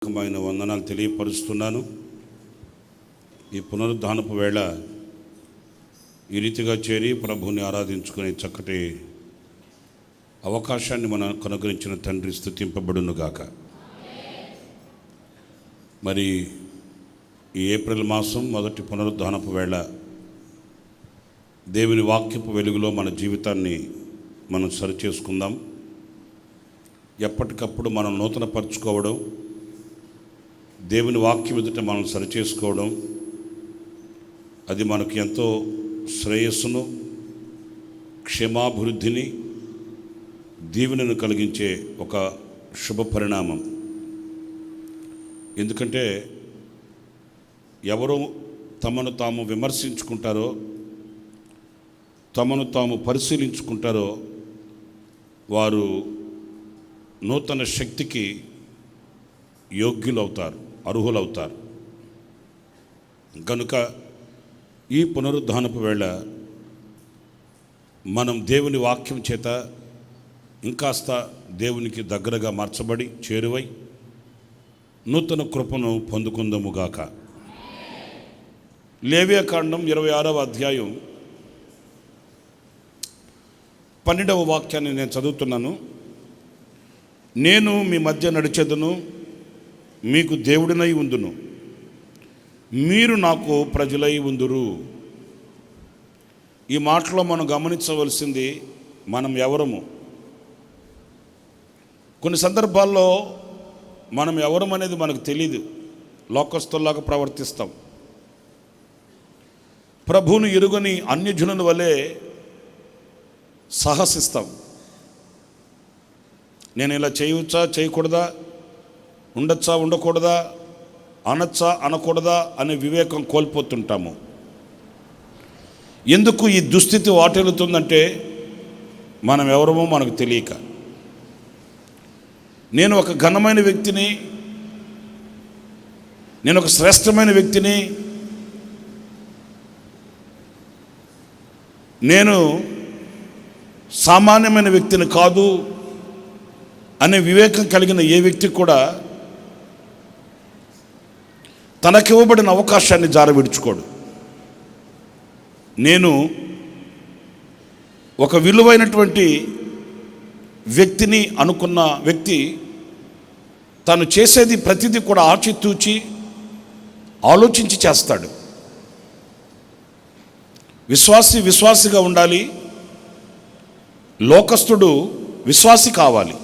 వందనాలు తెలియపరుస్తున్నాను. ఈ పునరుద్ధానపు వేళ ఈ రీతిగా చేరి ప్రభువుని ఆరాధించుకునే చక్కటి అవకాశాన్ని మనకు అనుగ్రహించిన తండ్రి స్తుతింపబడునుగాక. మరి ఈ ఏప్రిల్ మాసం మొదటి పునరుద్ధానపు వేళ దేవుని వాక్యపు వెలుగులో మన జీవితాన్ని మనం సరిచేసుకుందాం. ఎప్పటికప్పుడు మనం నూతనపరచుకోవడం, దేవుని వాక్యం ఎదుట మనం సరిచేసుకోవడం, అది మనకు ఎంతో శ్రేయస్సును, క్షేమాభివృద్ధిని, దీవెనను కలిగించే ఒక శుభ పరిణామం. ఎందుకంటే ఎవరు తమను తాము విమర్శించుకుంటారో, తమను తాము పరిశీలించుకుంటారో వారు నూతన శక్తికి యోగ్యులవుతారు, అర్హులవుతారు. కనుక ఈ పునరుద్ధానపు వేళ మనం దేవుని వాక్యం చేత ఇంకాస్త దేవునికి దగ్గరగా మార్చబడి చేరువై నూతన కృపను పొందుకుందాముగాక. లేవియాకాండం 26వ అధ్యాయం 12వ వాక్యాన్ని నేను చదువుతున్నాను. నేను మీ మధ్య నడిచెదను, మీకు దేవుడినై ఉందును, మీరు నాకు ప్రజలై ఉందురు. ఈ మాటలో మనం గమనించవలసింది, మనం ఎవరము. కొన్ని సందర్భాల్లో మనం ఎవరం అనేది మనకు తెలీదు, లోకస్తుల్లాగా ప్రవర్తిస్తాం. ప్రభువును ఎరుగని అన్యజనుల వలె సాహసిస్తాం. నేను ఇలా చేయవచ్చా, చేయకూడదా, ఉండొచ్చా, ఉండకూడదా, అనొచ్చా, అనకూడదా అనే వివేకం కోల్పోతుంటాము. ఎందుకు ఈ దుస్థితి వాటిల్లుతుందంటే మనం ఎవరమో మనకు తెలియక. నేను ఒక ఘనమైన వ్యక్తిని, నేను ఒక శ్రేష్టమైన వ్యక్తిని, నేను సామాన్యమైన వ్యక్తిని కాదు అనే వివేకం కలిగిన ఏ వ్యక్తి కూడా తనకివ్వబడిన అవకాశాన్ని జారవిడుచుకోడు. నేను ఒక విలువైనటువంటి వ్యక్తిని అనుకున్న వ్యక్తి తను చేసేది ప్రతిదీ కూడా ఆచితూచి ఆలోచించి చేస్తాడు. విశ్వాసిగా ఉండాలి, లోకస్తుడు విశ్వాసి కావాలి.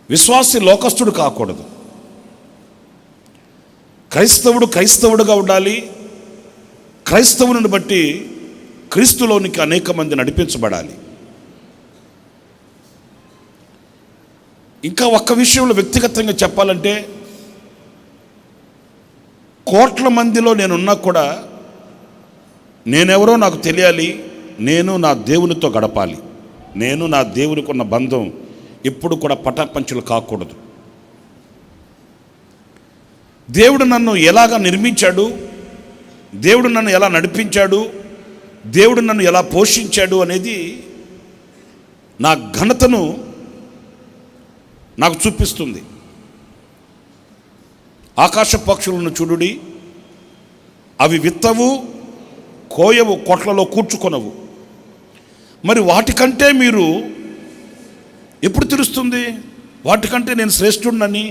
విశ్వాసి లోకస్తుడు కాకూడదు. క్రైస్తవుడుగా ఉండాలి. క్రైస్తవుని బట్టి క్రీస్తులోనికి అనేక మంది నడిపించబడాలి. ఇంకా ఒక్క విషయంలో వ్యక్తిగతంగా చెప్పాలంటే, కోట్ల మందిలో నేనున్నా కూడా నేనెవరో నాకు తెలియాలి. నేను నా దేవునితో గడపాలి. నేను నా దేవునికి ఉన్న బంధం ఎప్పుడు కూడా పటాపంచులు కాకూడదు. దేవుడు నన్ను ఎలాగ నిర్మించాడు, దేవుడు నన్ను ఎలా నడిపించాడు, దేవుడు నన్ను ఎలా పోషించాడు అనేది నా ఘనతను నాకు చూపిస్తుంది. ఆకాశ పక్షులను చూడుడి, అవి విత్తవు, కోయవు, కొట్లలో కూర్చుకొనవు. మరి వాటికంటే మీరు ఎప్పుడు తెలుస్తుంది వాటికంటే నేను శ్రేష్ఠుడినని?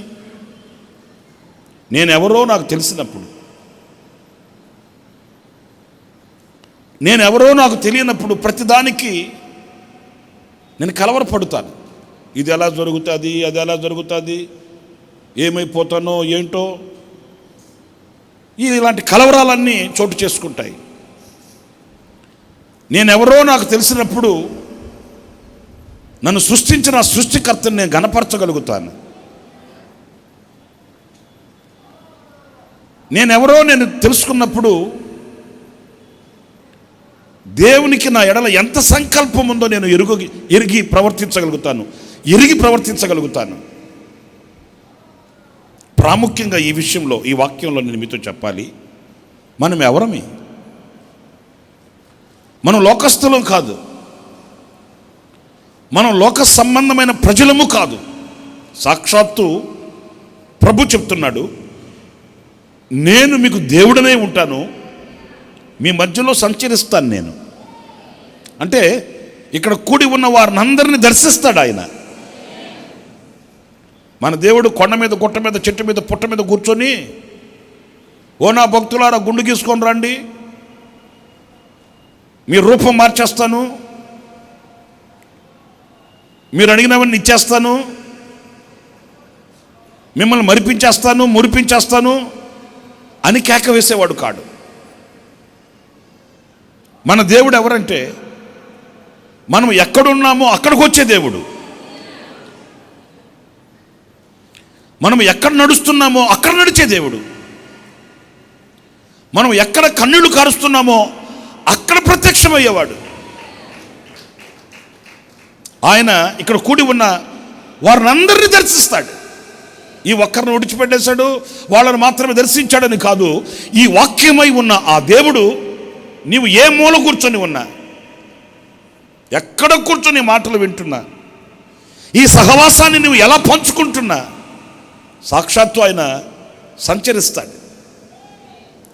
నేనెవరో నాకు తెలిసినప్పుడు. నేనెవరో నాకు తెలియనప్పుడు ప్రతిదానికి నేను కలవరపడుతాను. ఇది ఎలా జరుగుతుంది, అది ఎలా జరుగుతుంది, ఏమైపోతానో ఏంటో, ఇలాంటి కలవరాలన్నీ చోటు చేసుకుంటాయి. నేనెవరో నాకు తెలిసినప్పుడు నన్ను సృష్టించిన సృష్టికర్తని నేను గణపరచగలుగుతాను. నేనెవరో నేను తెలుసుకున్నప్పుడు దేవునికి నా ఎడల ఎంత సంకల్పం ఉందో నేను ఎరిగి ప్రవర్తించగలుగుతాను. ప్రాముఖ్యంగా ఈ విషయంలో, ఈ వాక్యంలో నేను మీతో చెప్పాలి, మనం ఎవరమే. మనం లోకస్తులం కాదు, మనం లోక సంబంధమైన ప్రజలము కాదు. సాక్షాత్తు ప్రభు చెప్తున్నాడు, నేను మీకు దేవుడనే ఉంటాను, మీ మధ్యలో సంచరిస్తాను నేను. అంటే ఇక్కడ కూడి ఉన్న వారిని అందరినీ దర్శిస్తాడు ఆయన. మన దేవుడు కొండ మీద, గుట్ట మీద, చెట్టు మీద, పుట్ట మీద కూర్చొని, ఓ నా భక్తులారా గుండు గీసుకొని రండి, మీ రూపం మార్చేస్తాను, మీరు అడిగినవన్నీ ఇచ్చేస్తాను, మిమ్మల్ని మరిపించేస్తాను, మురిపించేస్తాను అని కేక వేసేవాడు కాడు. మన దేవుడు ఎవరంటే, మనం ఎక్కడున్నామో అక్కడికి వచ్చే దేవుడు. మనం ఎక్కడ నడుస్తున్నామో అక్కడ నడిచే దేవుడు. మనం ఎక్కడ కన్నీళ్లు కారుస్తున్నామో అక్కడ ప్రత్యక్షమయ్యేవాడు. ఆయన ఇక్కడ కూడి ఉన్న వారిని అందరినీ దర్శిస్తాడు. ఈ ఒక్కరిని విడిచిపెట్టేశాడు, వాళ్ళని మాత్రమే దర్శించాడని కాదు. ఈ వాక్యమై ఉన్న ఆ దేవుడు నీవు ఏ మూల కూర్చొని ఉన్నా, ఎక్కడ కూర్చొని మాటలు వింటున్నా, ఈ సహవాసాన్ని నువ్వు ఎలా పంచుకుంటున్నా, సాక్షాత్తు ఆయన సంచరిస్తాడు.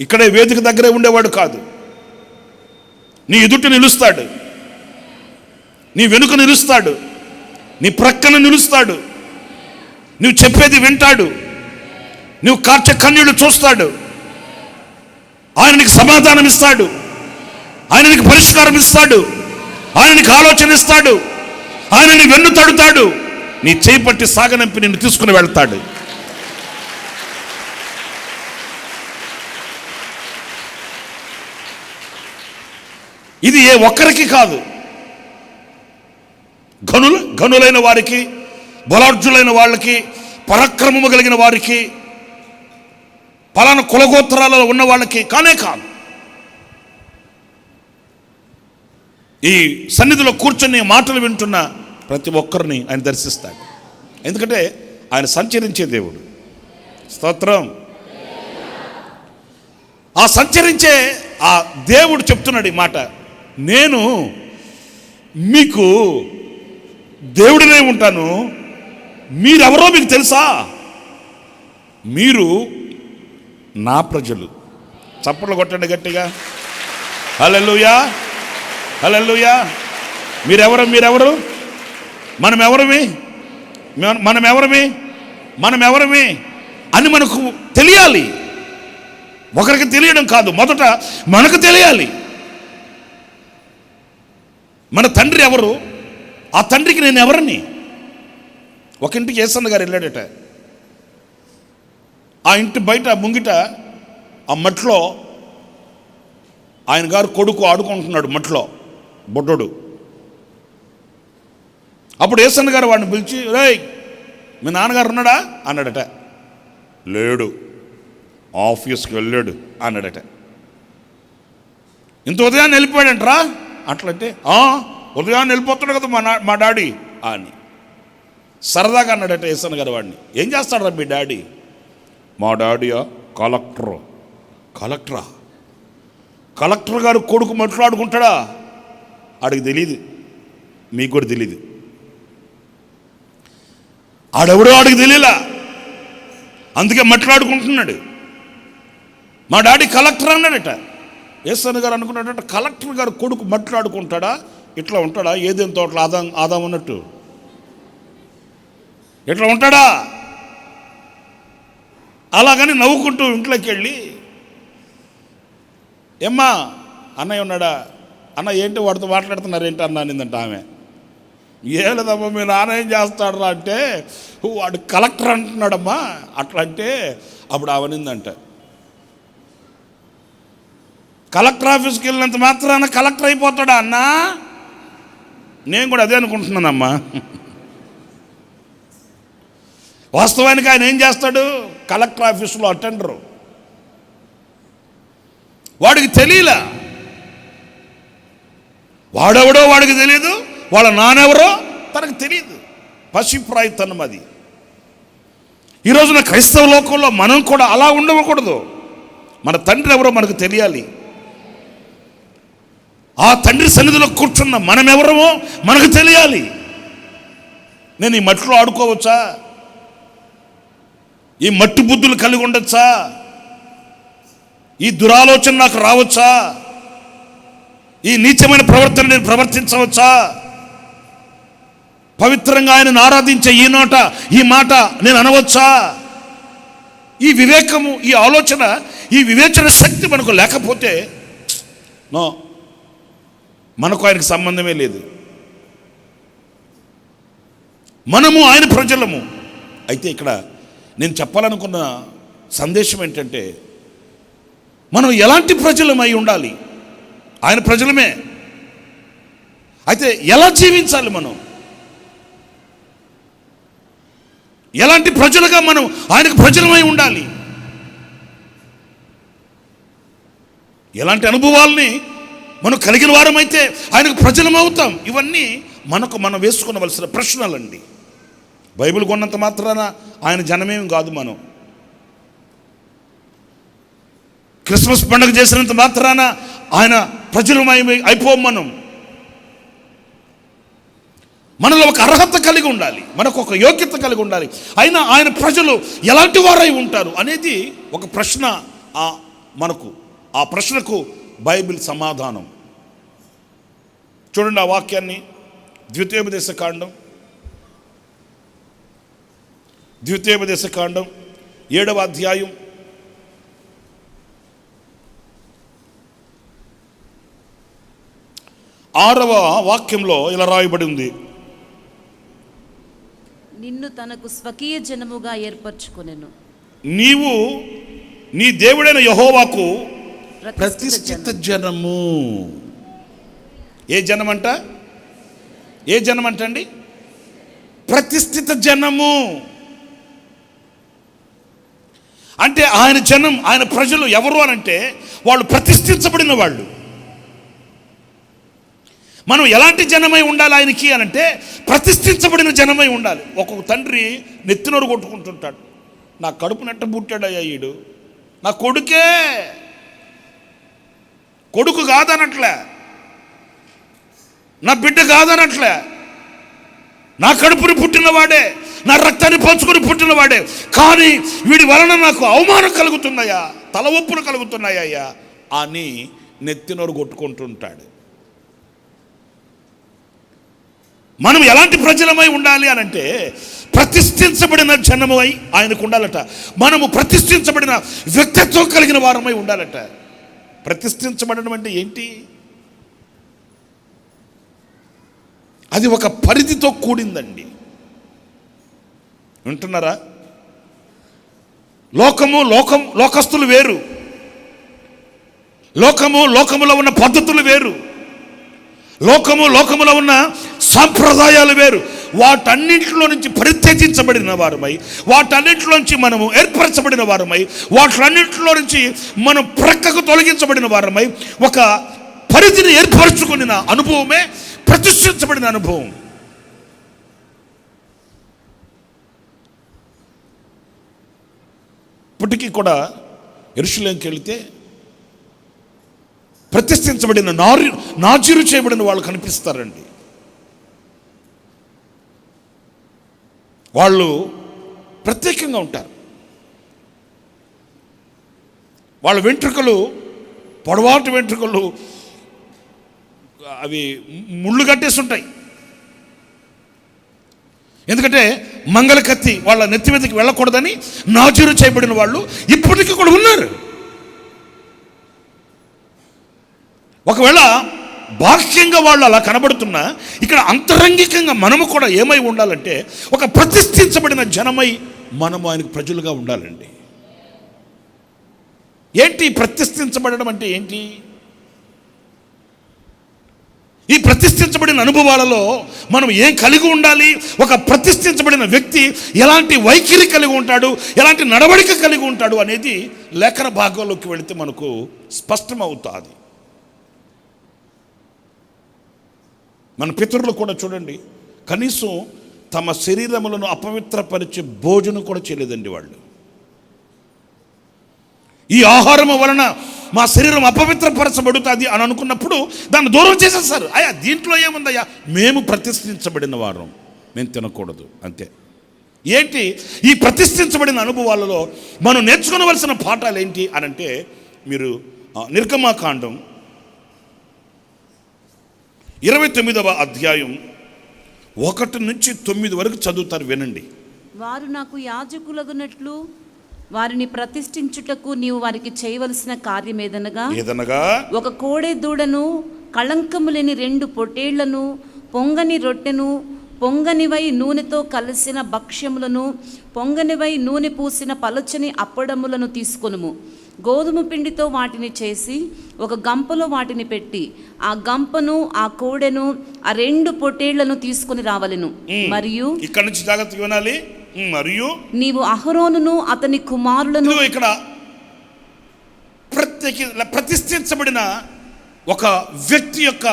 ఇక్కడే వేదిక దగ్గరే ఉండేవాడు కాదు. నీ ఎదుట నిలుస్తాడు, నీ వెనుక నిలుస్తాడు, నీ ప్రక్కన నిలుస్తాడు, నువ్వు చెప్పేది వింటాడు, నువ్వు కార్చే కన్నీళ్లు చూస్తాడు. ఆయన నీకు సమాధానం ఇస్తాడు, ఆయన నీకు పరిష్కారం ఇస్తాడు, ఆయన నీకు ఆలోచన ఇస్తాడు, ఆయన నీ వెన్ను తడుతాడు, నీ చేయి పట్టి సాగనంపి నిన్ను తీసుకుని వెళ్తాడు. ఇది ఏ ఒక్కరికి కాదు, ఘనులైన వారికి, బలార్జులైన వాళ్ళకి, పరాక్రమము కలిగిన వారికి, పలానా కులగోత్రాలలో ఉన్న వాళ్ళకి కానే కాదు. ఈ సన్నిధిలో కూర్చొని మాటలు వింటున్న ప్రతి ఒక్కరిని ఆయన దర్శిస్తాడు. ఎందుకంటే ఆయన సంచరించే దేవుడు. స్తోత్రం. ఆ సంచరించే ఆ దేవుడు చెప్తున్నాడు ఈ మాట, నేను మీకు దేవుడినే ఉంటాను, మీరెవరో మీకు తెలుసా? మీరు నా ప్రజలు. చప్పట్లు కొట్టండి గట్టిగా. హల్లెలూయా, హల్లెలూయా. మీరెవరు? మనమెవరమి అని మనకు తెలియాలి. ఒకరికి తెలియడం కాదు, మొదట మనకు తెలియాలి. మన తండ్రి ఎవరు, ఆ తండ్రికి నేను ఎవరిని. ఒక ఇంటికి యేసన్న గారు వెళ్ళాడట. ఆ ఇంటి బయట ముంగిట ఆ మట్లో ఆయన గారు కొడుకు ఆడుకుంటున్నాడు, మట్లో బొడ్డోడు. అప్పుడు యేసన్న గారు వాడిని పిలిచి, రేయ్ మీ నాన్నగారు ఉన్నాడా అన్నాడట. లేడు, ఆఫీస్కి వెళ్ళాడు అన్నాడట. ఇంత ఉదయాన్నే వెళ్ళిపోయాడంటరా అట్లంటే, ఉదయాన్నే వెళ్ళిపోతాడు కదా మా డాడీ అని సరదాగా అన్నాడట యేసన్న గారు వాడిని. ఏం చేస్తాడరా మీ డాడీ? మా డాడీయా కలెక్టరా? కలెక్టర్ గారు కొడుకు మాట్లాడుకుంటాడా? ఆడికి తెలియదు, మీకు కూడా తెలియదు. ఆడెవడో ఆడికి తెలియలా, అందుకే మాట్లాడుకుంటున్నాడు. మా డాడీ కలెక్టర్ అన్నాడట. యేసన్న గారు అనుకున్నాడట, కలెక్టర్ గారు కొడుకు మాట్లాడుకుంటాడా? ఇట్లా ఉంటాడా? ఏదేం తోటలో ఆదాం ఉన్నట్టు ఇట్లా ఉంటాడా? అలాగని నవ్వుకుంటూ ఇంట్లోకి వెళ్ళి, ఏమ్మా అన్నయ్య ఉన్నాడా? అన్న ఏంటి వాడితో మాట్లాడుతున్నారు ఏంటి అన్న అనిందంట ఆమె. ఏలేదమ్మా మీ నాన్న ఏం చేస్తాడరా అంటే, వాడు కలెక్టర్ అంటున్నాడమ్మా అట్లా అంటే. అప్పుడు అవనిందంట, కలెక్టర్ ఆఫీస్కి వెళ్ళినంత మాత్రాన కలెక్టర్ అయిపోతాడా అన్నా? నేను కూడా అదే అనుకుంటున్నానమ్మా. వాస్తవానికి ఆయన ఏం చేస్తాడు? కలెక్టర్ ఆఫీసులో అటెండరు. వాడికి తెలియలా, వాడెవడో వాడికి తెలియదు, వాళ్ళ నానెవరో తనకు తెలియదు. పసిప్రాయితనం అది. ఈ రోజున క్రైస్తవ లోకంలో మనం కూడా అలా ఉండకూడదు. మన తండ్రి ఎవరో మనకు తెలియాలి. ఆ తండ్రి సన్నిధిలో కూర్చున్న మనం ఎవరమో మనకు తెలియాలి. నేను ఈ మట్టిలో ఆడుకోవచ్చా? ఈ మట్టి బుద్ధులు కలిగి ఉండొచ్చా? ఈ దురాలోచన నాకు రావచ్చా? ఈ నీచమైన ప్రవర్తన నేను ప్రవర్తించవచ్చా? పవిత్రంగా ఆయనను ఆరాధించే ఈ మాట నేను అనవచ్చా? ఈ వివేకము, ఈ ఆలోచన, ఈ వివేచన శక్తి మనకు లేకపోతే నో, మనకు ఆయనకు సంబంధమే లేదు. మనము ఆయన ప్రజలము. అయితే ఇక్కడ నేను చెప్పాలనుకున్న సందేశం ఏంటంటే, మనం ఎలాంటి ప్రజలమై ఉండాలి? ఆయన ప్రజలమే. అయితే ఎలా జీవించాలి? మనం ఎలాంటి ప్రజలుగా మనం ఆయనకు ప్రజలమై ఉండాలి? ఎలాంటి అనుభవాల్ని మనం కలిగిన వారమైతే ఆయనకు ప్రజలమవుతాం? ఇవన్నీ మనం వేసుకునవలసిన ప్రశ్నలండి. బైబిల్ కొన్నంత మాత్రాన ఆయన జనమేం కాదు. మనం క్రిస్మస్ పండుగ చేసినంత మాత్రాన ఆయన ప్రజలమై అయిపోం. మనలో ఒక అర్హత కలిగి ఉండాలి, మనకు ఒక యోగ్యత కలిగి ఉండాలి. అయినా ఆయన ప్రజలు ఎలాంటి వారై ఉంటారు అనేది ఒక ప్రశ్న. మనకు ఆ ప్రశ్నకు బైబిల్ సమాధానం. చూడండి ఆ వాక్యాన్ని, ద్వితీయోపదేశ కాండం 7వ అధ్యాయం 6వ వాక్యంలో ఇలా రాయబడి ఉంది: నిన్ను తనకు స్వకీయ జనముగా ఏర్పరచుకొనెను. నీవు నీ దేవుడైన యెహోవాకు ప్రతిష్ఠిత జనము. ఏ జనమంట? ఏ జనమంటండి? ప్రతిష్ఠిత జనము. అంటే ఆయన జనం, ఆయన ప్రజలు ఎవరు అనంటే వాళ్ళు ప్రతిష్ఠించబడిన వాళ్ళు. మనం ఎలాంటి జనమై ఉండాలి ఆయనకి అనంటే ప్రతిష్ఠించబడిన జనమై ఉండాలి. ఒక్కొక్క తండ్రి నెత్తినోరు కొట్టుకుంటుంటాడు, నా కడుపు నెట్ట పుట్టాడయ్యా ఈడు, నా కొడుకే, కొడుకు కాదనట్లే, నా బిడ్డ కాదనట్లే, నా కడుపుని పుట్టినవాడే, నా రక్తాన్ని పంచుకొని పుట్టినవాడే, కానీ వీడి వలన నాకు అవమానం కలుగుతున్నాయా, తల ఒప్పులు కలుగుతున్నాయ్యా అని నెత్తినోరు కొట్టుకుంటుంటాడు. మనం ఎలాంటి ప్రజలమై ఉండాలి అనంటే ప్రతిష్ఠించబడిన జనమై ఆయనకు ఉండాలట. మనము ప్రతిష్ఠించబడిన వ్యక్తిత్వం కలిగిన వారమై ఉండాలట. ప్రతిష్ఠించబడడం అంటే ఏంటి? అది ఒక పరిధితో కూడిందండి. వింటున్నారా? లోకస్తులు వేరు, లోకములో ఉన్న పద్ధతులు వేరు, లోకములో ఉన్న సాంప్రదాయాలు వేరు. వాటన్నింటిలో నుంచి పరిత్యజించబడిన వారమై, వాటన్నింటిలో నుంచి మనము ఏర్పరచబడిన వారమై, వాటన్నింటిలో నుంచి మనం ప్రక్కకు తొలగించబడిన వారమై ఒక పరిధిని ఏర్పరచుకున్న అనుభవమే ప్రతిష్ఠించబడిన అనుభవం. ఇప్పటికీ కూడా యెరూషలేముకి వెళితే ప్రతిష్ఠించబడిన నాజీరు చేయబడిన వాళ్ళు కనిపిస్తారండి. వాళ్ళు ప్రత్యేకంగా ఉంటారు. వాళ్ళ వెంట్రుకలు పొడవాటి వెంట్రుకలు, అవి ముళ్ళు కట్టేసి ఉంటాయి. ఎందుకంటే మంగళ కత్తి వాళ్ళ నెత్తి మీదకి వెళ్ళకూడదని నాజీరు చేయబడిన వాళ్ళు ఇప్పటికీ కూడా ఉన్నారు. ఒకవేళ బాహ్యంగా వాళ్ళు అలా కనబడుతున్నా, ఇక్కడ అంతరంగికంగా మనము కూడా ఏమై ఉండాలంటే ఒక ప్రతిష్ఠించబడిన జనమై మనము ఆయనకు ప్రజలుగా ఉండాలండి. ఏంటి ప్రతిష్ఠించబడడం అంటే ఏంటి? ఈ ప్రతిష్ఠించబడిన అనుభవాలలో మనం ఏం కలిగి ఉండాలి? ఒక ప్రతిష్ఠించబడిన వ్యక్తి ఎలాంటి వైఖరి కలిగి ఉంటాడు, ఎలాంటి నడవడిక కలిగి ఉంటాడు అనేది లేఖన భాగంలోకి వెళితే మనకు స్పష్టమవుతుంది. మన పితరులు కూడా చూడండి, కనీసం తమ శరీరములను అపవిత్రపరిచే భోజనం కూడా చేయలేదండి వాళ్ళు. ఈ ఆహారము వలన మా శరీరం అపవిత్రపరచబడుతుంది అని అనుకున్నప్పుడు దాన్ని దూరం చేసేస్తారు. దీంట్లో ఏముందయ్యా, మేము ప్రతిష్ఠించబడిన వారం, మేము తినకూడదు అంతే. ఏంటి ఈ ప్రతిష్ఠించబడిన అనుభవాలలో మనం నేర్చుకోవలసిన పాఠాలు ఏంటి అని అంటే, మీరు నిర్గమాకాండం 29వ అధ్యాయం 1 నుంచి 9 వరకు చదువుతారు, వినండి. వారు నాకు యాజకులగునట్లు వారిని ప్రతిష్ఠించుటకు నీవు వారికి చేయవలసిన కార్యమేదనగా, ఒక కోడె దూడను, కళంకము లేని 2 పొట్టేళ్లను, పొంగని రొట్టెను, పొంగనివై నూనెతో కలిసిన భక్ష్యములను, పొంగనివై నూనె పూసిన పలచని అప్పడములను తీసుకొనుము. గోధుమ పిండితో వాటిని చేసి ఒక గంపలో వాటిని పెట్టి ఆ గంపను, ఆ కోడెను, ఆ 2 పొట్టేళ్లను తీసుకొని రావలెను. మరియు ఇక్కడ నుంచి జాగ్రత్తగా వినాలి. మరియు నీవు అహరోనును అతని కుమారులను, ఇక్కడ ప్రతిష్ఠించబడిన ఒక వ్యక్తి యొక్క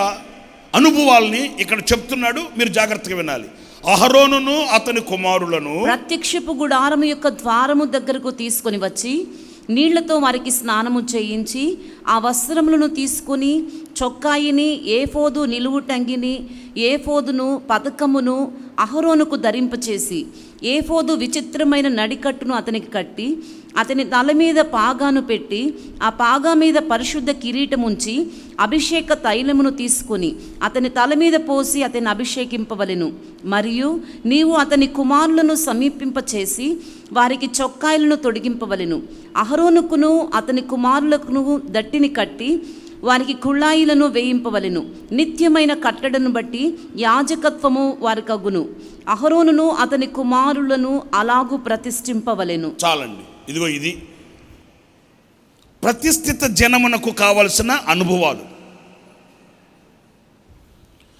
అనుభవాల్ని ఇక్కడ చెప్తున్నాడు, మీరు జాగ్రత్తగా వినాలి. అహరోనును అతని కుమారులను ప్రత్యక్షపు గుడారము యొక్క ద్వారము దగ్గరకు తీసుకొని వచ్చి నీళ్లతో వారికి స్నానము చేయించి ఆ వస్త్రములను తీసుకుని చొక్కాయిని, ఏఫోదు నిలువుటంగిని, ఏఫోదును, పతకమును అహరోనుకు ధరింపచేసి ఏఫోదు విచిత్రమైన నడికట్టును అతనికి కట్టి అతని తల మీద పాగాను పెట్టి ఆ పాగా మీద పరిశుద్ధ కిరీటం ఉంచి అభిషేక తైలమును తీసుకుని అతని తల మీద పోసి అతని అభిషేకింపవలెను. మరియు నీవు అతని కుమారులను సమీపింపచేసి వారికి చొక్కాయలను తొడిగింపవలెను. అహరోనుకును అతని కుమారులకును దట్టిని కట్టి వారికి కుళ్ళాయిలను వేయింపవలెను. నిత్యమైన కట్టడను బట్టి యాజకత్వము వారికగును. అహరోనును అతని కుమారులను అలాగూ ప్రతిష్ఠింపవలెను. చాలండి. ఇదిగో ఇది ప్రతిష్ఠిత జనమునకు కావలసిన అనుభవాలు.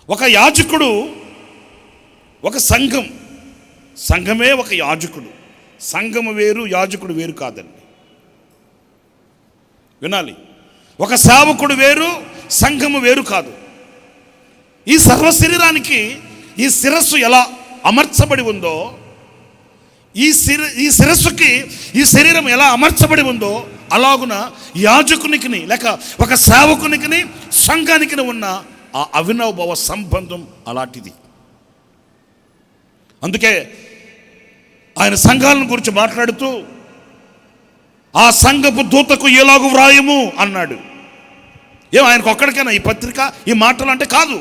ఒక యాజకుడు, ఒక సంఘమే ఒక యాజకుడు. సంఘము వేరు, యాజకుడు వేరు కాదండి, వినాలి. ఒక సేవకుడు వేరు, సంఘము వేరు కాదు. ఈ సర్వ శరీరానికి ఈ శిరస్సు ఎలా అమర్చబడి ఉందో, ఈ శిరస్సుకి ఈ శరీరం ఎలా అమర్చబడి ఉందో, అలాగున యాజకునికి లేక ఒక సేవకునికి సంఘానికి ఉన్న ఆ అవినవభావ సంబంధం అలాంటిది. అందుకే ఆయన సంఘాలను గురించి మాట్లాడుతూ ఆ సంఘపు దూతకు ఎలాగూ వ్రాయము అన్నాడు. ఆయనకు ఒక్కడికైనా ఈ పత్రిక, ఈ మాటలు అంటే కాదు.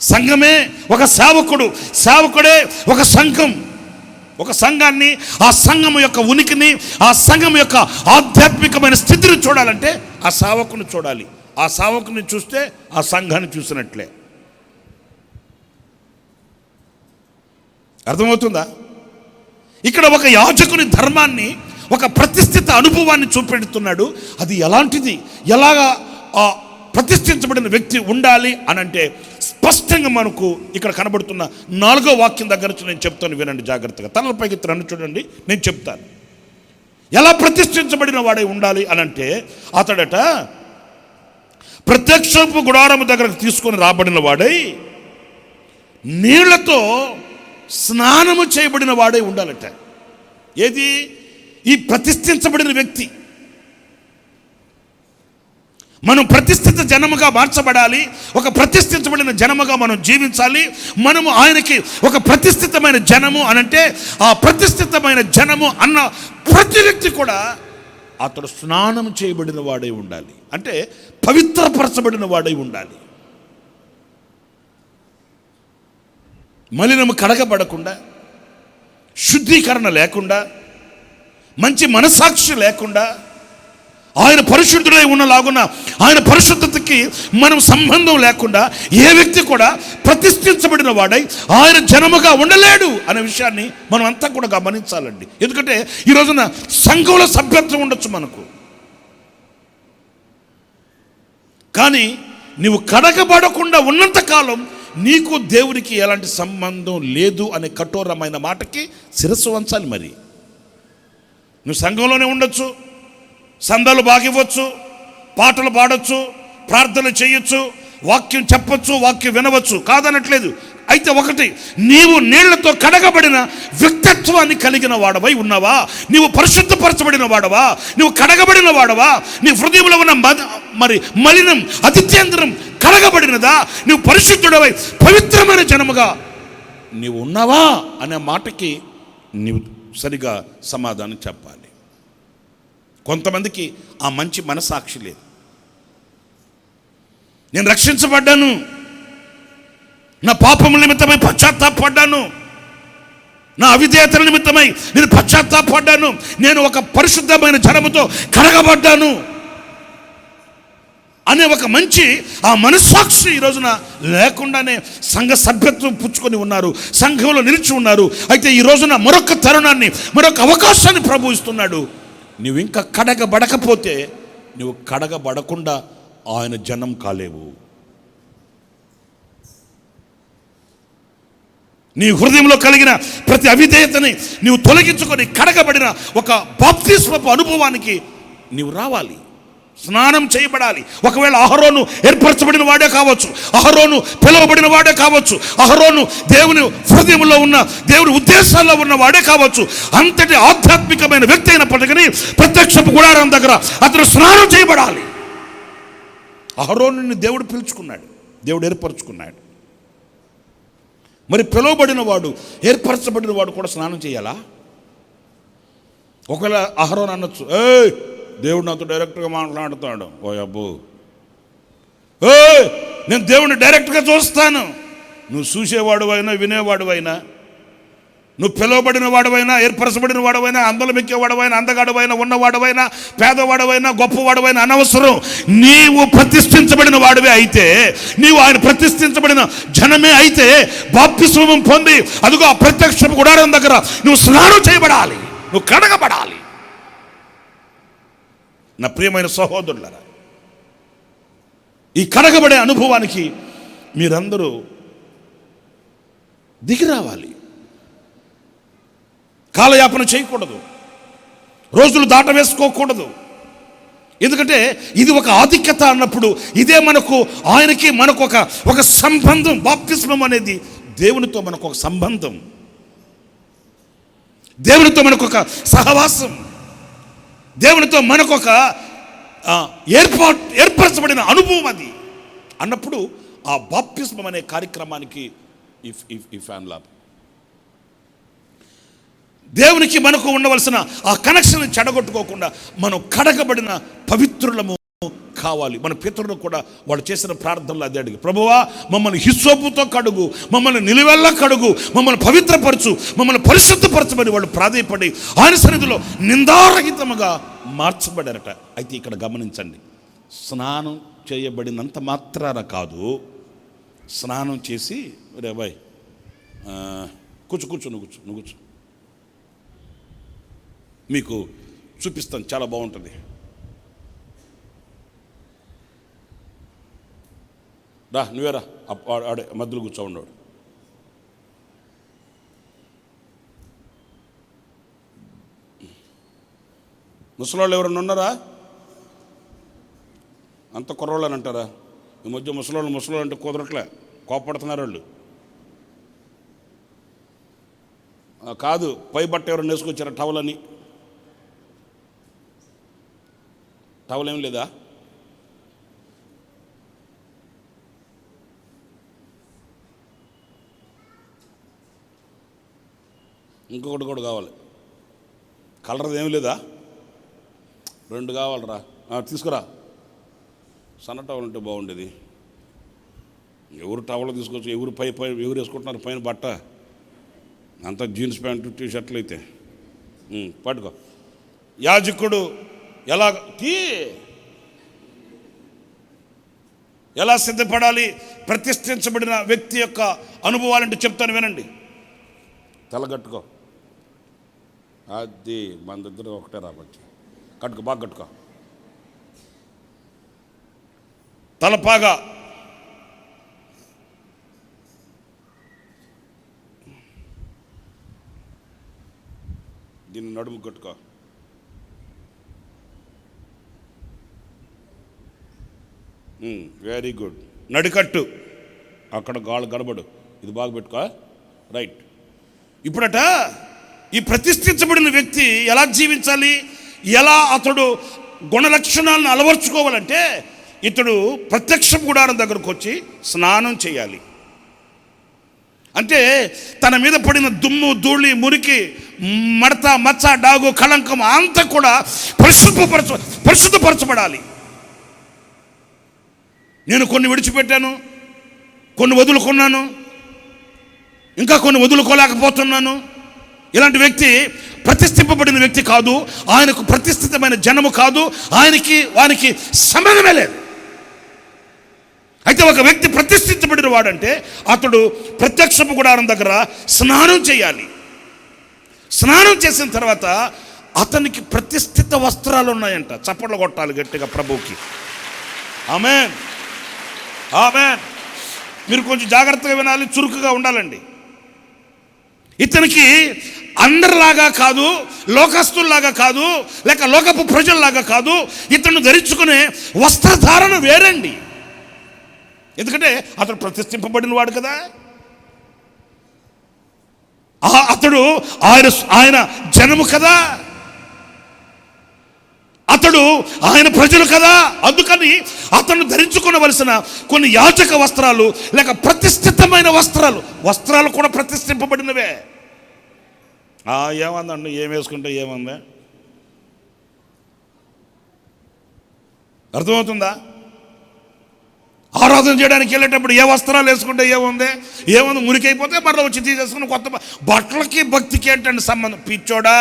సంఘమే ఒక సేవకుడు, సేవకుడే ఒక సంఘం. ఒక సంఘాన్ని, ఆ సంఘం యొక్క ఉనికిని, ఆ సంఘం యొక్క ఆధ్యాత్మికమైన స్థితిని చూడాలంటే ఆ సేవకుని చూడాలి. ఆ సేవకుని చూస్తే ఆ సంఘాన్ని చూసినట్లే. అర్థమవుతుందా? ఇక్కడ ఒక యాజకుని ధర్మాన్ని, ఒక ప్రతిష్ఠిత అనుభవాన్ని చూపెడుతున్నాడు. అది ఎలాంటిది, ఎలాగా ఆ ప్రతిష్ఠించబడిన వ్యక్తి ఉండాలి అని అంటే స్పష్టంగా మనకు ఇక్కడ కనబడుతున్న 4వ వాక్యం దగ్గర నుంచి నేను చెప్తాను, వినండి జాగ్రత్తగా. తలపైకి రన్ను చూడండి, నేను చెప్తాను. ఎలా ప్రతిష్ఠించబడిన వాడై ఉండాలి అని అంటే, అతడట ప్రత్యక్షపు గుడారము దగ్గరకు తీసుకొని రాబడిన వాడై నీళ్లతో స్నానము చేయబడిన వాడై ఉండాలట. ఏది? ఈ ప్రతిష్ఠించబడిన వ్యక్తి. మనం ప్రతిష్ఠిత జనముగా మార్చబడాలి. ఒక ప్రతిష్ఠించబడిన జనముగా మనం జీవించాలి. మనము ఆయనకి ఒక ప్రతిష్ఠితమైన జనము అనంటే, ఆ ప్రతిష్ఠితమైన జనము అన్న ప్రతి వ్యక్తి కూడా అతడు స్నానం చేయబడిన వాడై ఉండాలి. అంటే పవిత్రపరచబడిన వాడై ఉండాలి. మలినము కడగబడకుండా, శుద్ధీకరణ లేకుండా, మంచి మనసాక్షి లేకుండా, ఆయన పరిశుద్ధుడై ఉన్నలాగున్న ఆయన పరిశుద్ధతకి మనం సంబంధం లేకుండా ఏ వ్యక్తి కూడా ప్రతిష్ఠించబడిన వాడై ఆయన జనముగా ఉండలేడు అనే విషయాన్ని మనం అంతా కూడా గమనించాలండి. ఎందుకంటే ఈ రోజున సంఘంలో సభ్యత్వం ఉండొచ్చు మనకు, కానీ నీవు కడగబడకుండా ఉన్నంతకాలం నీకు దేవునికి ఎలాంటి సంబంధం లేదు అనే కఠోరమైన మాటకి శిరస్సు వంచాలి. మరి నువ్వు సంఘంలోనే ఉండొచ్చు, సందాలు బాగివ్వచ్చు, పాటలు పాడొచ్చు, ప్రార్థన చేయొచ్చు, వాక్యం చెప్పొచ్చు, వాక్యం వినవచ్చు, కాదనట్లేదు. అయితే ఒకటి, నీవు నీళ్లతో కడగబడిన వ్యక్తిత్వాన్ని కలిగిన వాడవై ఉన్నావా? నీవు పరిశుద్ధపరచబడిన వాడవా? నువ్వు కడగబడిన వాడవా? నీ హృదయంలో ఉన్న మరి మలినం, అతిథ్యంద్రం కడగబడినదా? నువ్వు పరిశుద్ధుడవై పవిత్రమైన జనముగా నీవు ఉన్నావా అనే మాటకి నీవు సరిగా సమాధానం చెప్పాలి. కొంతమందికి ఆ మంచి మనసాక్షి లేదు. నేను రక్షించబడ్డాను, నా పాపముల నిమిత్తమై పశ్చాత్తాపడ్డాను, నా అవిధేయతల నిమిత్తమై నేను పశ్చాత్తాపడ్డాను, నేను ఒక పరిశుద్ధమైన జనముతో కడగబడ్డాను అనే ఒక మంచి ఆ మనస్సాక్షి ఈ రోజున లేకుండానే సంఘ సభ్యత్వం పుచ్చుకొని ఉన్నారు, సంఘంలో నిలిచి ఉన్నారు. అయితే ఈ రోజున మరొక తరుణాన్ని, మరొక అవకాశాన్ని ప్రభు ఇస్తున్నాడు. నువ్వు ఇంకా కడగబడకపోతే నువ్వు కడగబడకుండా ఆయన జనం కాలేవు. నీ హృదయంలో కలిగిన ప్రతి అవిధేయతని నీవు తొలగించుకొని కడగబడిన ఒక బాప్తిస్మపు అనుభవానికి నీవు రావాలి, స్నానం చేయబడాలి. ఒకవేళ అహరోను ఏర్పరచబడిన వాడే కావచ్చు, అహరోను పిలువబడిన వాడే కావచ్చు, అహరోను దేవుని హృదయంలో ఉన్న దేవుని ఉద్దేశాల్లో ఉన్న వాడే కావచ్చు, అంతటి ఆధ్యాత్మికమైన వ్యక్తి అయినప్పటికీ ప్రత్యక్షపు గుడారం దగ్గర అతను స్నానం చేయబడాలి. అహరోనుని దేవుడు పిలుచుకున్నాడు, దేవుడు ఏర్పరచుకున్నాడు. మరి పిలువబడిన వాడు, ఏర్పరచబడిన వాడు కూడా స్నానం చేయాలా? ఒకవేళ అహరోను అనొచ్చు, దేవుడు నాతో డైరెక్ట్గా మాట్లాడుతాడు, ఓ అబ్బో నేను దేవుడిని డైరెక్ట్గా చూస్తాను. నువ్వు చూసేవాడు అయినా, వినేవాడు అయినా, నువ్వు పిలువబడిన వాడవైనా, ఏర్పరచబడిన వాడవైనా, అందలం ఎక్కేవాడవైనా, అందగాడవైనా, ఉన్నవాడవైనా, పేదవాడవైనా, గొప్పవాడవైనా అనవసరం. నీవు ప్రతిష్ఠించబడిన వాడివే అయితే, నీవు ఆయన ప్రతిష్ఠించబడిన జనమే అయితే, బాప్తిస్మం పొంది అదిగో ఆ ప్రత్యక్ష గుడారం దగ్గర నువ్వు స్నానం చేయబడాలి, నువ్వు కడగబడాలి. నా ప్రియమైన సహోదరులారా, ఈ కడగబడే అనుభవానికి మీరందరూ దిగి రావాలి. కాలయాపన చేయకూడదు, రోజులు దాట వేసుకోకూడదు. ఎందుకంటే ఇది ఒక ఆధిక్యత అన్నప్పుడు ఇదే మనకు, ఆయనకి మనకు ఒక సంబంధం. బాప్తిస్మం అనేది దేవునితో మనకు ఒక సంబంధం, దేవునితో మనకు ఒక సహవాసం, దేవునితో మనకు ఒక ఏర్పరచబడిన అనుభవం. అది అన్నప్పుడు ఆ బాప్తిస్మం అనే కార్యక్రమానికి ఈ ఫ్యాన్ లాభం. దేవునికి మనకు ఉండవలసిన ఆ కనెక్షన్ చెడగొట్టుకోకుండా మనం కడగబడిన పవిత్రులము కావాలి. మన పితరులు కూడా వాళ్ళు చేసిన ప్రార్థనలు అదే అడిగి, ప్రభువా మమ్మల్ని హిస్సోపుతో కడుగు, మమ్మల్ని నిలువెల్లా కడుగు, మమ్మల్ని పవిత్రపరచు, మమ్మల్ని పరిశుద్ధపరచమని వాళ్ళు ప్రాధేయపడి ఆయన సన్నిధిలో నిందారహితముగా మార్చబడారట. అయితే ఇక్కడ గమనించండి, స్నానం చేయబడినంత మాత్రాన కాదు, స్నానం చేసి రే బాయ్ కూర్చో నువ్వు కూర్చో మీకు చూపిస్తాను, చాలా బాగుంటుంది. రా నువ్వేరా, ఆడే మధ్యలో కూర్చో ఉన్నాడు. ముసలోళ్ళు ఎవరన్నా ఉన్నారా? అంత కుర్రోళ్ళు అని అంటారా? ఈ మధ్య ముసలోళ్ళు అంటే కుదరట్లే, కోపడుతున్నారు వాళ్ళు. కాదు, పై బట్ట ఎవరైనా వేసుకొచ్చారా? టవల్ అని. టవల్ ఏం లేదా? ఇంకొకటి కూడా కావాలి. కలర్ది ఏం లేదా? 2 కావాలరా, తీసుకురా. సన్న టవల్ ఉంటే బాగుండేది. ఎవరు టవల్ తీసుకొచ్చి ఎవరు ఎవరు వేసుకుంటున్నారు పైన బట్ట? అంతా జీన్స్ ప్యాంటు, టీషర్ట్లు అయితే పట్టుకో. యాజకుడు ఎలా సిద్ధపడాలి? ప్రతిష్ఠించబడిన వ్యక్తి యొక్క అనుభవాలంటే చెప్తాను వినండి. తలగట్టుకో, అది మన దగ్గర ఒకటే రాబట్టి కట్టుకో, బాగా కట్టుకో. తలపాగా, దీన్ని నడుము కట్టుకో. Very good. నడికట్టు, అక్కడ గాళ్ళు గడబడు, ఇది బాగా పెట్టుకో. రైట్. ఇప్పుడట ఈ ప్రతిష్ఠించబడిన వ్యక్తి ఎలా జీవించాలి, ఎలా అతడు గుణలక్షణాలను అలవర్చుకోవాలంటే ఇతడు ప్రత్యక్ష గుడారం దగ్గరకు వచ్చి స్నానం చేయాలి. అంటే తన మీద పడిన దుమ్ము, ధూళి, మురికి మడత మచ్చ డాగు కళంకం అంతా కూడా పరిశుద్ధపరచబడాలి. నేను కొన్ని విడిచిపెట్టాను, కొన్ని వదులుకున్నాను, ఇంకా కొన్ని వదులుకోలేకపోతున్నాను. ఇలాంటి వ్యక్తి ప్రతిష్ఠింపబడిన వ్యక్తి కాదు, ఆయనకు ప్రతిష్ఠితమైన జనము కాదు, వానికి సంబంధమే లేదు. అయితే ఒక వ్యక్తి ప్రతిష్ఠించబడిన వాడంటే అతడు ప్రత్యక్షపు గుడారం దగ్గర స్నానం చేయాలి. స్నానం చేసిన తర్వాత అతనికి ప్రతిష్ఠిత వస్త్రాలు ఉన్నాయంట. చప్పట్లు కొట్టాలి గట్టిగా ప్రభువుకి. ఆమేన్, ఆమేన్. మీరు కొంచెం జాగ్రత్తగా వినాలి, చురుకుగా ఉండాలండి. ఇతనికి అందరిలాగా కాదు, లోకస్తుల్లాగా కాదు, లేక లోకపు ప్రజల్లాగా కాదు, ఇతను ధరించుకునే వస్త్రధారణ వేరండి. ఎందుకంటే అతడు ప్రతిష్ఠింపబడిన వాడు కదా, అతడు ఆయన జనము కదా, అతడు ఆయన ప్రజలు కదా. అందుకని అతను ధరించుకోవలసిన కొన్ని యాజక వస్త్రాలు లేక ప్రతిష్ఠితమైన వస్త్రాలు కూడా ప్రతిష్ఠింపబడినవే. ఏమందండి, ఏం వేసుకుంటే ఏముంది? అర్థమవుతుందా? ఆరాధన చేయడానికి వెళ్ళేటప్పుడు ఏ వస్త్రాలు వేసుకుంటే ఏముంది మురికైపోతే మరలా వచ్చి తీసేసుకుని కొత్త బట్టలకి భక్తికి ఏంటండి సంబంధం? పిచ్చోడా,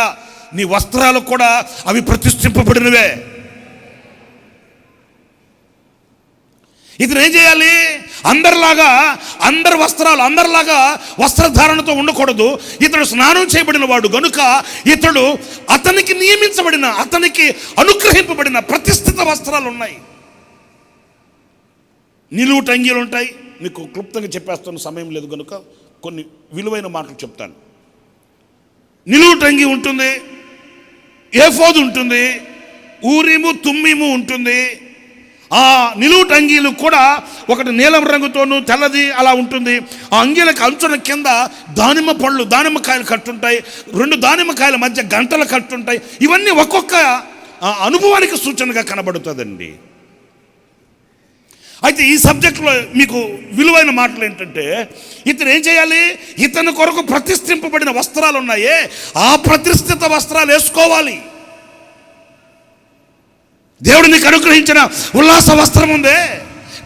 నీ వస్త్రాలు కూడా అవి ప్రతిష్ఠింపబడినవే. ఇతను ఏం చేయాలి? అందరిలాగా వస్త్రధారణతో ఉండకూడదు. ఇతడు స్నానం చేయబడిన వాడు గనుక ఇతడు అతనికి నియమించబడిన, అతనికి అనుగ్రహింపబడిన ప్రతిష్ఠిత వస్త్రాలు ఉన్నాయి. నిలువు టంగీలు ఉంటాయి. మీకు క్లుప్తంగా చెప్పేస్తున్న సమయం లేదు కనుక కొన్ని విలువైన మాటలు చెప్తాను. నిలువు టంగి ఉంటుంది, ఏఫోదు ఉంటుంది, ఊరిము తుమ్మిము ఉంటుంది. ఆ నిలువు టంగీలు కూడా ఒకటి నీలం రంగుతోనూ తెల్లది అలా ఉంటుంది. ఆ అంగీలకు అంచుల కింద దానిమ్మకాయలు కట్టుంటాయి, 2 దానిమ్మకాయల మధ్య గంటలు కట్టుంటాయి. ఇవన్నీ ఒక్కొక్క అనుభవానికి సూచనగా కనబడుతుందండి. అయితే ఈ సబ్జెక్టులో మీకు విలువైన మాటలు ఏంటంటే, ఇతను ఏం చేయాలి? ఇతని కొరకు ప్రతిష్ఠింపబడిన వస్త్రాలు ఉన్నాయే, ఆ ప్రతిష్ఠిత వస్త్రాలు వేసుకోవాలి. దేవుడు నీకు అనుగ్రహించిన ఉల్లాస వస్త్రం ఉందే,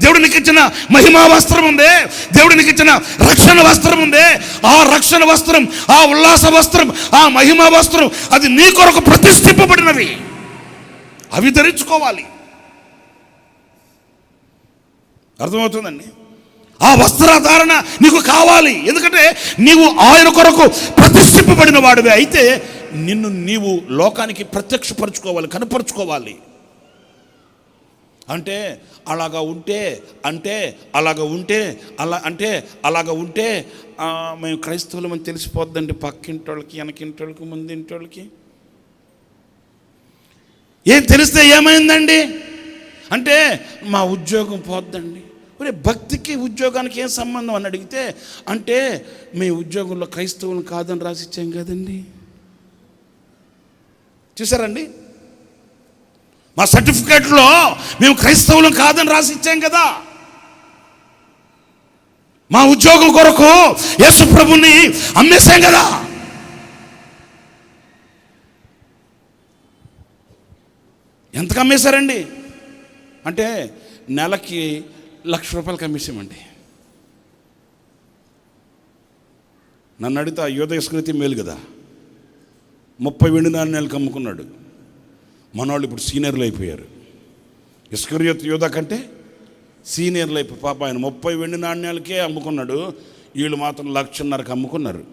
దేవుడు నీకు ఇచ్చిన మహిమా వస్త్రం ఉందే, దేవుడు నీకు ఇచ్చిన రక్షణ వస్త్రం ఉందే, ఆ రక్షణ వస్త్రం, ఆ ఉల్లాస వస్త్రం, ఆ మహిమా వస్త్రం అది నీ కొరకు ప్రతిష్ఠింపబడినవి. అవి ధరించుకోవాలి. అర్థమవుతుందండి? ఆ వస్త్రధారణ నీకు కావాలి. ఎందుకంటే నీవు ఆయన కొరకు ప్రతిష్ఠింపబడిన వాడివే. అయితే నీవు లోకానికి ప్రత్యక్షపరచుకోవాలి, కనపరుచుకోవాలి. అంటే అలాగా ఉంటే మేము క్రైస్తవులమని తెలిసిపోద్దండి పక్కింటోళ్ళకి, వెనకింటోళ్ళకి, ముందింటోళ్ళకి. ఏం తెలిస్తే ఏమైందండి అంటే మా ఉద్యోగం పోద్దండి. ఒరే, భక్తికి ఉద్యోగానికి ఏం సంబంధం అని అడిగితే, అంటే మీ ఉద్యోగంలో క్రైస్తవులు కాదని రాసిచ్చాం కదండి. చూసారండి, మా సర్టిఫికేట్లో మేము క్రైస్తవులు కాదని రాసిచ్చాం కదా. మా ఉద్యోగం కొరకు యేసు ప్రభుని అమ్మేశాం కదా. ఎంతకు అమ్మేశారండి అంటే నెలకి ₹1,00,000 కమిషమండి. నన్ను అడిగితే ఆ యోధ ఇస్కరియోతు మేలు కదా, 30 వెండి నాణ్యాలకు అమ్ముకున్నాడు. మనవాళ్ళు ఇప్పుడు సీనియర్లు అయిపోయారు. ఇస్కరియోతు యోధ కంటే సీనియర్లు అయిపోయి పాప ఆయన 30 వెండి నాణ్యాలకే అమ్ముకున్నాడు. వీళ్ళు మాత్రం 1,50,000కి అమ్ముకున్నారు.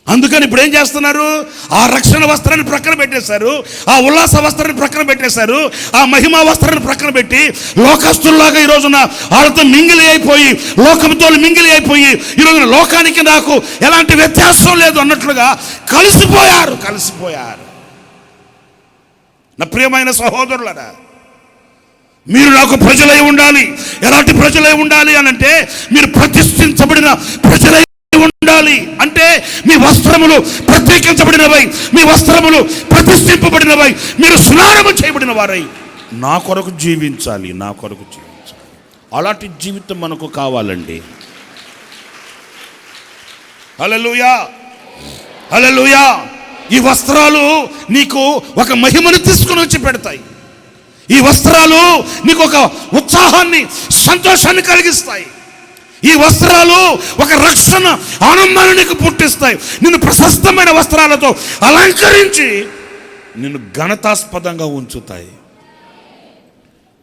అందుకని ఇప్పుడు ఏం చేస్తున్నారు? ఆ రక్షణ వస్త్రాన్ని ప్రక్కన పెట్టేశారు, ఆ ఉల్లాస వస్త్రాన్ని ప్రక్కన పెట్టేశారు, ఆ మహిమా వస్త్రాన్ని ప్రక్కన పెట్టి లోకస్తుల్లాగా ఈ రోజున వాళ్ళతో మింగిలి అయిపోయి, లోకంతో మింగిలి అయిపోయి ఈ రోజున లోకానికి నాకు ఎలాంటి వ్యత్యాసం లేదు అన్నట్లుగా కలిసిపోయారు. నా ప్రియమైన సహోదరులారా, మీరు నాకు ప్రజలై ఉండాలి. ఎలాంటి ప్రజలై ఉండాలి అని అంటే, మీరు ప్రతిష్ఠించబడిన ప్రజలై ఉండాలి. అంటే మీ వస్త్రములు ప్రత్యేకించబడినవై, మీ వస్త్రములు ప్రతిష్ఠింపబడినవై, మీరు స్నానము చేయబడిన వారై నా కొరకు జీవించాలి. అలాంటి జీవితం మనకు కావాలండి. హల్లెలూయా, హల్లెలూయా. ఈ వస్త్రాలు నీకు ఒక మహిమను తీసుకుని వచ్చి పెడతాయి. ఈ వస్త్రాలు నీకు ఒక ఉత్సాహాన్ని, సంతోషాన్ని కలిగిస్తాయి. ఈ వస్త్రాలు ఒక రక్షణ ఆనందాన్ని నీకు పుట్టిస్తాయి. నిన్ను ప్రశస్తమైన వస్త్రాలతో అలంకరించి నిన్ను ఘనతాస్పదంగా ఉంచుతాయి.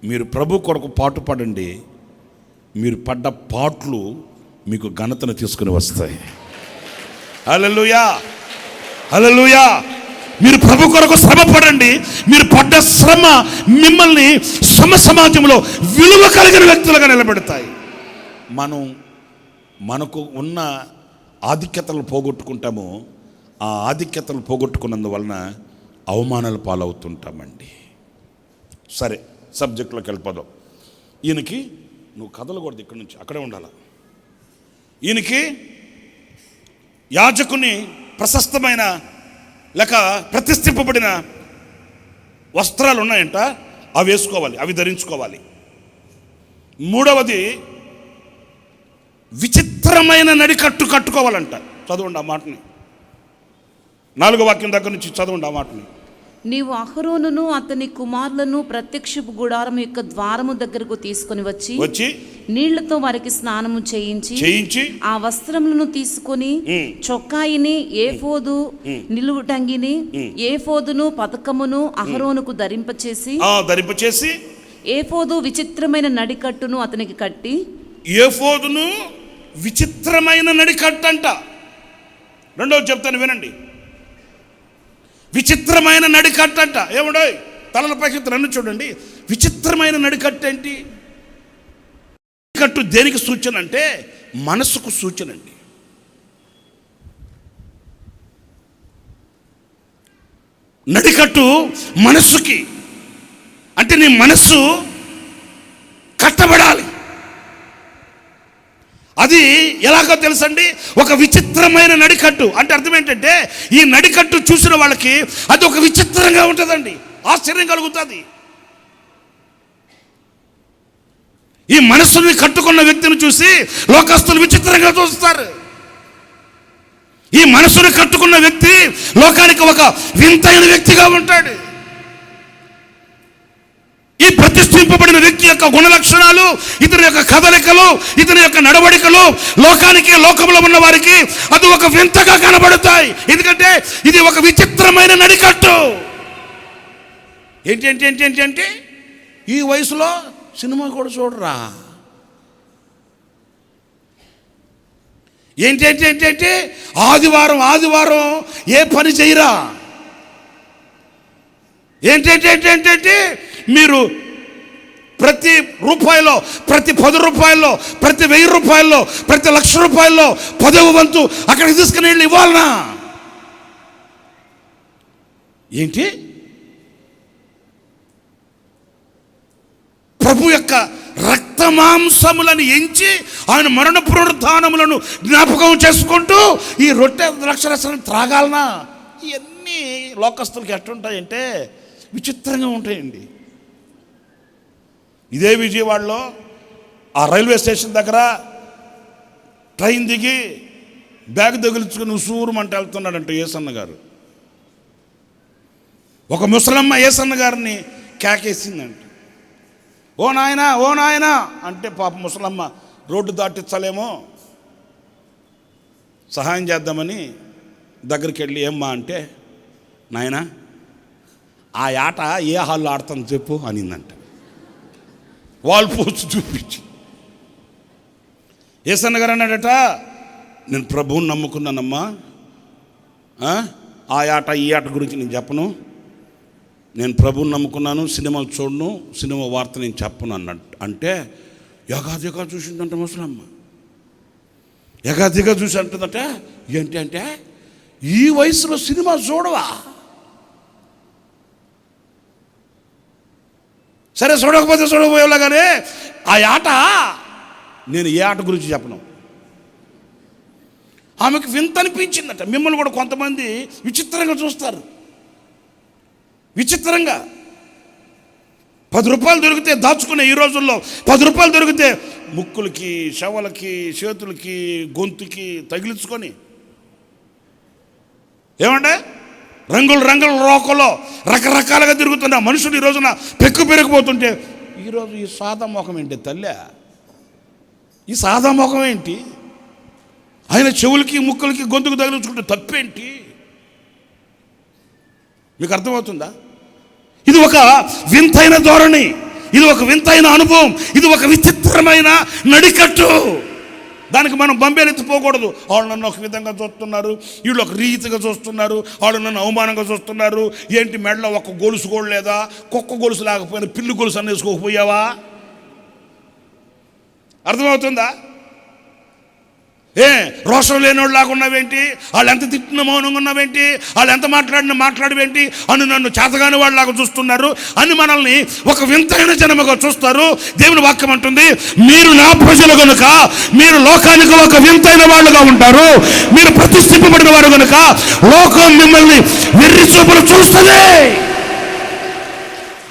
మీరు ప్రభు కొరకు పాటు పడండి. మీరు పడ్డ పాటలు మీకు ఘనతను తీసుకుని వస్తాయి. హల్లెలూయా, హల్లెలూయా. మీరు ప్రభు కొరకు శ్రమ పడండి. మీరు పడ్డ శ్రమ మిమ్మల్ని సమాజంలో విలువ కలిగిన వ్యక్తులుగా నిలబెడతాయి. మనకు ఉన్న ఆధిక్యతలు పోగొట్టుకుంటాము. ఆ ఆధిక్యతలు పోగొట్టుకున్నందువలన అవమానాల పాలవుతుంటామండి. సరే, సబ్జెక్టులోకి వెళ్ళిపోదాం. ఈయనకి నువ్వు కదలకూడదు, ఇక్కడి నుంచి అక్కడే ఉండాలి. ఈయనకి యాజకుని ప్రశస్తమైన లేక ప్రతిష్ఠింపబడిన వస్త్రాలు ఉన్నాయంట. అవి వేసుకోవాలి, అవి ధరించుకోవాలి. మూడవది విచిత్రమైన నడికట్టు కట్టుకోవాలంట. చదవండి ఆ మాటని. 4వ వాక్యం దగ్గర నుంచి చదవండి ఆ మాటని. నీవు అహరోనును అతని కుమారులను ప్రత్యక్షపు గుడారం యొక్క ద్వారము దగ్గరకు తీసుకొని వచ్చి నీళ్లతో వారికి స్నానము చేయించి ఆ వస్త్రములను తీసుకొని చొక్కాయిని, ఏఫోదు, నిలువుటంగిని, ఏఫోదును, పతకమును అహరోనుకు ధరింపచేసి ఏఫోదు విచిత్రమైన నడికట్టును అతనికి కట్టి. ఏఫోదును విచిత్రమైన నడికట్టంట. రెండవది చెప్తాను వినండి. విచిత్రమైన నడికట్టంట. ఏముండో తలలపైకి నన్ను చూడండి. విచిత్రమైన నడికట్టు ఏంటి? నడికట్టు దేనికి సూచన అంటే మనసుకు సూచన అండి. నడికట్టు మనస్సుకి, అంటే నీ మనస్సు కట్టబడాలి. అది ఎలాగో తెలుసండి. ఒక విచిత్రమైన నడికట్టు అంటే అర్థం ఏంటంటే ఈ నడికట్టు చూసిన వాళ్ళకి అది ఒక విచిత్రంగా ఉంటుందండి, ఆశ్చర్యం కలుగుతుంది. ఈ మనస్సుని కట్టుకున్న వ్యక్తిని చూసి లోకస్తులు విచిత్రంగా చూస్తారు. ఈ మనస్సుని కట్టుకున్న వ్యక్తి లోకానికి ఒక వింతైన వ్యక్తిగా ఉంటాడు. ఈ ప్రతిష్ఠింపబడిన వ్యక్తి యొక్క గుణ లక్షణాలు, ఇతని యొక్క కదలికలు, ఇతని యొక్క నడవడికలు లోకానికి, లోకంలో ఉన్న వారికి అది ఒక వింతగా కనబడతాయి. ఎందుకంటే ఇది ఒక విచిత్రమైన నడికట్టు. ఏంటి ఏంటి ఏంటి ఏంటి అంటే ఈ వయసులో సినిమా కూడా చూడరా. ఏంటి ఏంటి ఏంటి అంటే ఆదివారం ఏ పని చేయరా. ఏంటంటే ఏంటంటే మీరు ప్రతి రూపాయలో, ప్రతి 10 రూపాయల్లో, ప్రతి 1000 రూపాయల్లో, ప్రతి 1,00,000 రూపాయల్లో 10వ వంతు అక్కడికి తీసుకుని వెళ్ళి ఇవ్వాలనా? ఏంటి? ప్రభు యొక్క రక్తమాంసములను ఎంచి ఆయన మరణ పునరుద్ధానములను జ్ఞాపకం చేసుకుంటూ ఈ రొట్టె ద్రాక్షరసం త్రాగాలనా? ఇవన్నీ లోకస్తులకి ఎట్లుంటాయంటే విచిత్రంగా ఉంటాయండి. ఇదే విజయవాడలో ఆ రైల్వే స్టేషన్ దగ్గర ట్రైన్ దిగి బ్యాగ్ తగిలించుకుని ఉసూరుమంట వెళ్తున్నాడంట యేసన్న గారు. ఒక ముసలమ్మ యేసన్న గారిని కేకేసిందంట. ఓ నాయనా, ఓ నాయనా అంటే పాప ముసలమ్మ రోడ్డు దాటించలేమో సహాయం చేద్దామని దగ్గరికి వెళ్ళి ఏమ్మా అంటే, నాయనా ఆ ఆట ఏ హాల్లో ఆడుతుంది చెప్పు అనిందంట. వాల్ పోస్ట్ చూపించి యేసన్న గారు అన్నాడట, నేను ప్రభువుని నమ్ముకున్నానమ్మా, ఆ ఆట ఈ ఆట గురించి నేను చెప్పను, నేను ప్రభువుని నమ్ముకున్నాను, సినిమాలు చూడను, సినిమా వార్త నేను చెప్పను అన్నట్టు. అంటే యగాదిగా చూసిందంట ముసలమ్మ. యగాదిగా చూసి అంటుందట, ఏంటి అంటే ఈ వయసులో సినిమా చూడవా? సరే చూడకపోతే చూడకపోయేలాగానే ఆ ఆట నేను ఏ ఆట గురించి చెప్పను. ఆమెకు వింత అనిపించిందట. మిమ్మల్ని కూడా కొంతమంది విచిత్రంగా చూస్తారు. విచిత్రంగా 10 రూపాయలు దొరికితే దాచుకునే ఈ రోజుల్లో 10 రూపాయలు దొరికితే ముక్కులకి, శవలకి, చేతులకి, గొంతుకి తగిలించుకొని ఏమంటే రంగులు రంగుల లోకంలో రకరకాలుగా తిరుగుతున్న మనుషులు ఈ రోజున పెరిగిపోతుంటే ఈరోజు ఈ సాదా ముఖం ఏంటి తల్లి? ఈ సాదా ముఖం ఏంటి? ఆయన చెవులకి ముక్కులకి గొంతుకు తగిలించుకుంటే తప్పేంటి? మీకు అర్థమవుతుందా? ఇది ఒక వింతైన ధోరణి, ఇది ఒక వింతైన అనుభవం, ఇది ఒక విచిత్రమైన నడికట్టు. దానికి మనం బంబేలెత్తిపోకూడదు. వాళ్ళు నన్ను ఒక విధంగా చూస్తున్నారు, వీళ్ళు ఒక రీతిగా చూస్తున్నారు, వాళ్ళు నన్ను అవమానంగా చూస్తున్నారు. ఏంటి మెడలో ఒక గొలుసు కూడా లేదా? కుక్క గొలుసు లేకపోయినా పిల్లి గొలుసు అన్న వేసుకోకపోయావా? అర్థమవుతుందా? రోషం లేనివాడు లాగా ఉన్నావేంటి? వాళ్ళు ఎంత తిట్టిన మౌనంగా ఉన్నావేంటి? వాళ్ళు ఎంత మాట్లాడవేంటి అని నన్ను చేతగాని వాళ్ళలాగా చూస్తున్నారు అని మనల్ని ఒక వింతైన జనముగా చూస్తారు. దేవుని వాక్యం అంటుంది, మీరు నా ప్రజలు కనుక మీరు లోకానికి ఒక వింతైన వాళ్ళుగా ఉంటారు. మీరు ప్రతిష్ఠింపబడిన వారు కనుక లోకం మిమ్మల్ని వెర్రి చూపులు చూస్తుంది.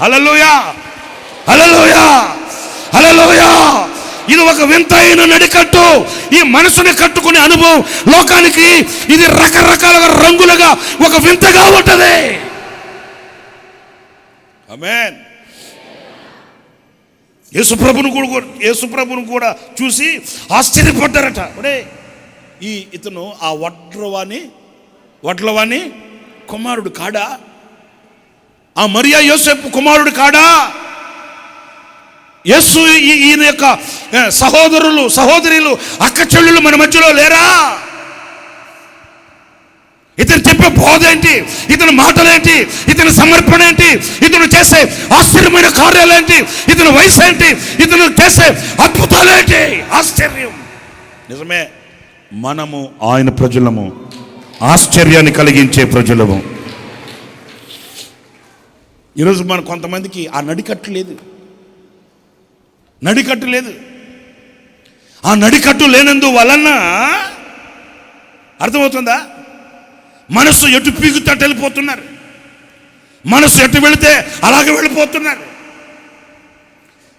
హల్లెలూయా, హల్లెలూయా, హల్లెలూయా. ఇది ఒక వింతైన నడికట్టు. ఈ మనసుని కట్టుకునే అనుభవం లోకానికి ఇది రకరకాలుగా రంగులుగా ఒక వింతగా ఉంటది. ఆమేన్. యేసుప్రభును కూడా చూసి ఆశ్చర్యపడ్డారట. ఇతను ఆ వడ్లవాణి కుమారుడు కాడా? ఆ మరియా యోసేపు కుమారుడు కాడా? యేసు ఈయన యొక్క సహోదరులు అక్క చెల్లెలు మన మధ్యలో లేరా? ఇతను చెప్పే బోధ ఏంటి? ఇతని మాటలేంటి? ఇతని సమర్పణ ఏంటి? ఇతను చేసే ఆశ్చర్యమైన కార్యాలేంటి? ఇతని వయసు ఏంటి? ఇతను చేసే అద్భుతాలేంటి? ఆశ్చర్యం. నిజమే, మనము ఆయన ప్రజలము, ఆశ్చర్యాన్ని కలిగించే ప్రజలము. ఈరోజు మన కొంతమందికి ఆ నడికట్టు లేదు. ఆ నడికట్టు లేనందువలన అర్థమవుతుందా? మనసు ఎటు పీకుతా వెళ్ళిపోతున్నారు. మనసు ఎటు వెళితే అలాగే వెళ్ళిపోతున్నారు.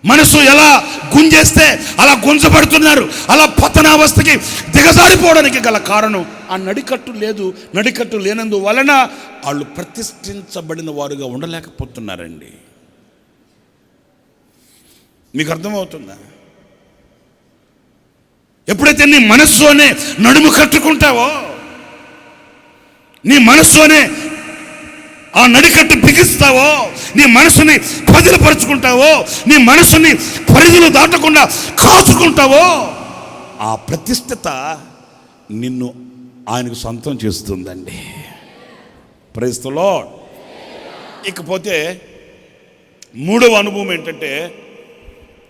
మనసు ఎలా గుంజేస్తే అలా గుంజబడుతున్నారు. అలా పతనావస్థకి దిగజారిపోవడానికి గల కారణం ఆ నడికట్టు లేదు. నడికట్టు లేనందువలన వాళ్ళు ప్రతిష్ఠించబడిన వారుగా ఉండలేకపోతున్నారండి. మీకు అర్థమవుతుందా? ఎప్పుడైతే నీ మనస్సునే నడుము కట్టుకుంటావో, నీ మనస్సునే ఆ నడికట్టు బిగిస్తావో, నీ మనసుని పదిలపరుచుకుంటావో, నీ మనసుని పరిధులు దాటకుండా కాచుకుంటావో, ఆ ప్రతిష్ఠత నిన్ను ఆయనకు సొంతం చేస్తుందండి. Praise the Lord. ఇకపోతే మూడవ అనుభవం ఏంటంటే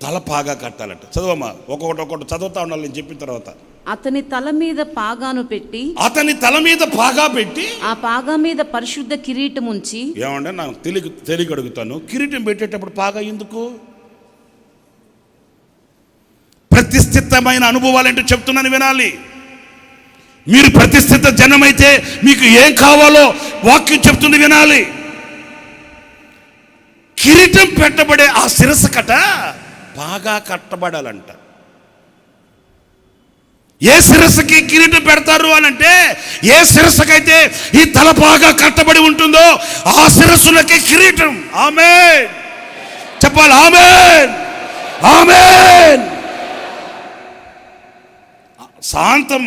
తల పాగా కట్టాలట. చదవమ్మా, ఒక్కొక్కటి చదువుతా ఉండాలి నేను చెప్పిన తర్వాత. అతని తల మీద పాగాను పెట్టి, ఆ పాగా మీద పరిశుద్ధ కిరీటం ఉంచి. ఏమంటే నాకు తెలియక అడుగుతాను, కిరీటం పెట్టేటప్పుడు పాగా ఎందుకు? ప్రతిష్ఠితమైన అనుభవాలు ఏంటో చెప్తున్నాను, వినాలి. మీరు ప్రతిష్ఠిత జనమైతే మీకు ఏం కావాలో వాక్యం చెప్తుంది, వినాలి. కిరీటం పెట్టబడే ఆ శిరస్సు కట బాగా కట్టబడాలంట. ఏ శిరస్సుకి కిరీటం పెడతారు అని అంటే, ఏ శిరస్సుకైతే ఈ తల బాగా కట్టబడి ఉంటుందో ఆ శిరస్సులకి కిరీటం. ఆమేన్ చెప్పాలి. ఆమేన్, ఆమేన్. శాంతం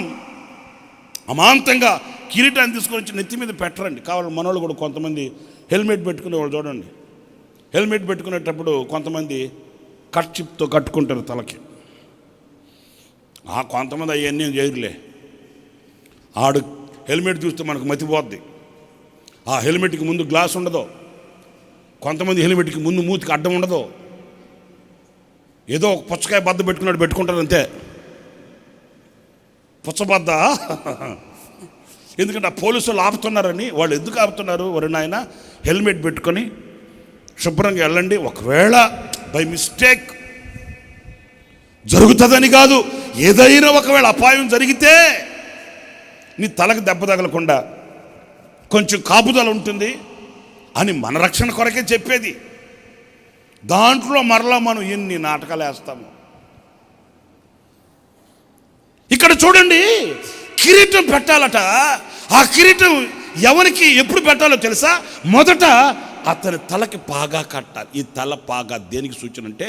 అమాంతంగా కిరీటాన్ని తీసుకొని వచ్చి నెత్తి మీద పెట్టరండి. కావాలి మనోళ్ళు కూడా కొంతమంది హెల్మెట్ పెట్టుకునేవాళ్ళు చూడండి. హెల్మెట్ పెట్టుకునేటప్పుడు కొంతమంది కర్చిప్తో కట్టుకుంటారు తలకి. కొంతమంది అవన్నీ చేయరులే. ఆడు హెల్మెట్ చూస్తే మనకు మతిపోద్ది. ఆ హెల్మెట్కి ముందు గ్లాస్ ఉండదు. కొంతమంది హెల్మెట్కి ముందు మూతికి అడ్డం ఉండదు. ఏదో ఒక పుచ్చకాయ బద్ద పెట్టుకుంటారు అంతే. పుచ్చబద్ద. ఎందుకంటే ఆ పోలీసులు ఆపుతున్నారని. వాళ్ళు ఎందుకు ఆపుతున్నారు? వరి నాయన హెల్మెట్ పెట్టుకొని శుభ్రంగా వెళ్ళండి. ఒకవేళ బై మిస్టేక్ జరుగుతుందని కాదు, ఏదైనా ఒకవేళ అపాయం జరిగితే నీ తలకు దెబ్బ తగలకుండా కొంచెం కాపుదల ఉంటుంది అని మన రక్షణ కొరకే చెప్పేది. దాంట్లో మరలా మనం ఎన్ని నాటకాలు వేస్తాము. ఇక్కడ చూడండి, కిరీటం పెట్టాలట. ఆ కిరీటం ఎవరికి ఎప్పుడు పెట్టాలో తెలుసా? మొదట అతని తలకి పాగా కట్టాలి. ఈ తల పాగా దేనికి సూచన అంటే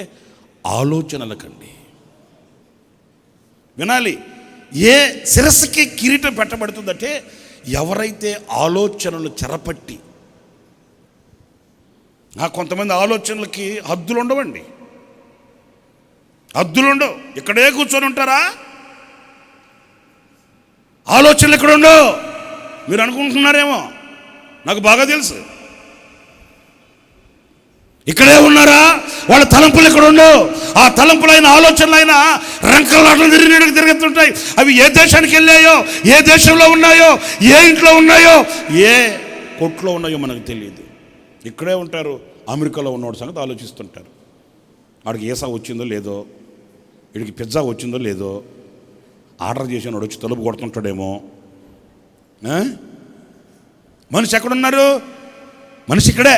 ఆలోచనలకండి. వినాలి, ఏ శిరస్సుకి కిరీటం పెట్టబడుతుందంటే ఎవరైతే ఆలోచనలు చెరపట్టి, కొంతమంది ఆలోచనలకి హద్దులు ఉండవండి, హద్దులు ఉండవు. ఇక్కడే కూర్చొని ఉంటారా? ఆలోచనలు ఇక్కడ ఉండవు. మీరు అనుకుంటున్నారేమో, నాకు బాగా తెలుసు. ఇక్కడే ఉన్నారా? వాళ్ళ తలంపులు ఇక్కడ ఉండవు. ఆ తలంపులైన ఆలోచనలైనా రంకలాటలు తిరుగుతుంటాయి. అవి ఏ దేశానికి వెళ్ళాయో, ఏ దేశంలో ఉన్నాయో, ఏ ఇంట్లో ఉన్నాయో, ఏ కొట్లో ఉన్నాయో మనకు తెలియదు. ఇక్కడే ఉంటారు. అమెరికాలో ఉన్నవాడు సంగతి ఆలోచిస్తుంటారు. వాడికి ఏసా వచ్చిందో లేదో, వీడికి పిజ్జా వచ్చిందో లేదో, ఆర్డర్ చేసిన వాడు వచ్చి తలుపు కొడుతుంటాడేమో. మనిషి ఎక్కడున్నారు? మనిషి ఇక్కడే,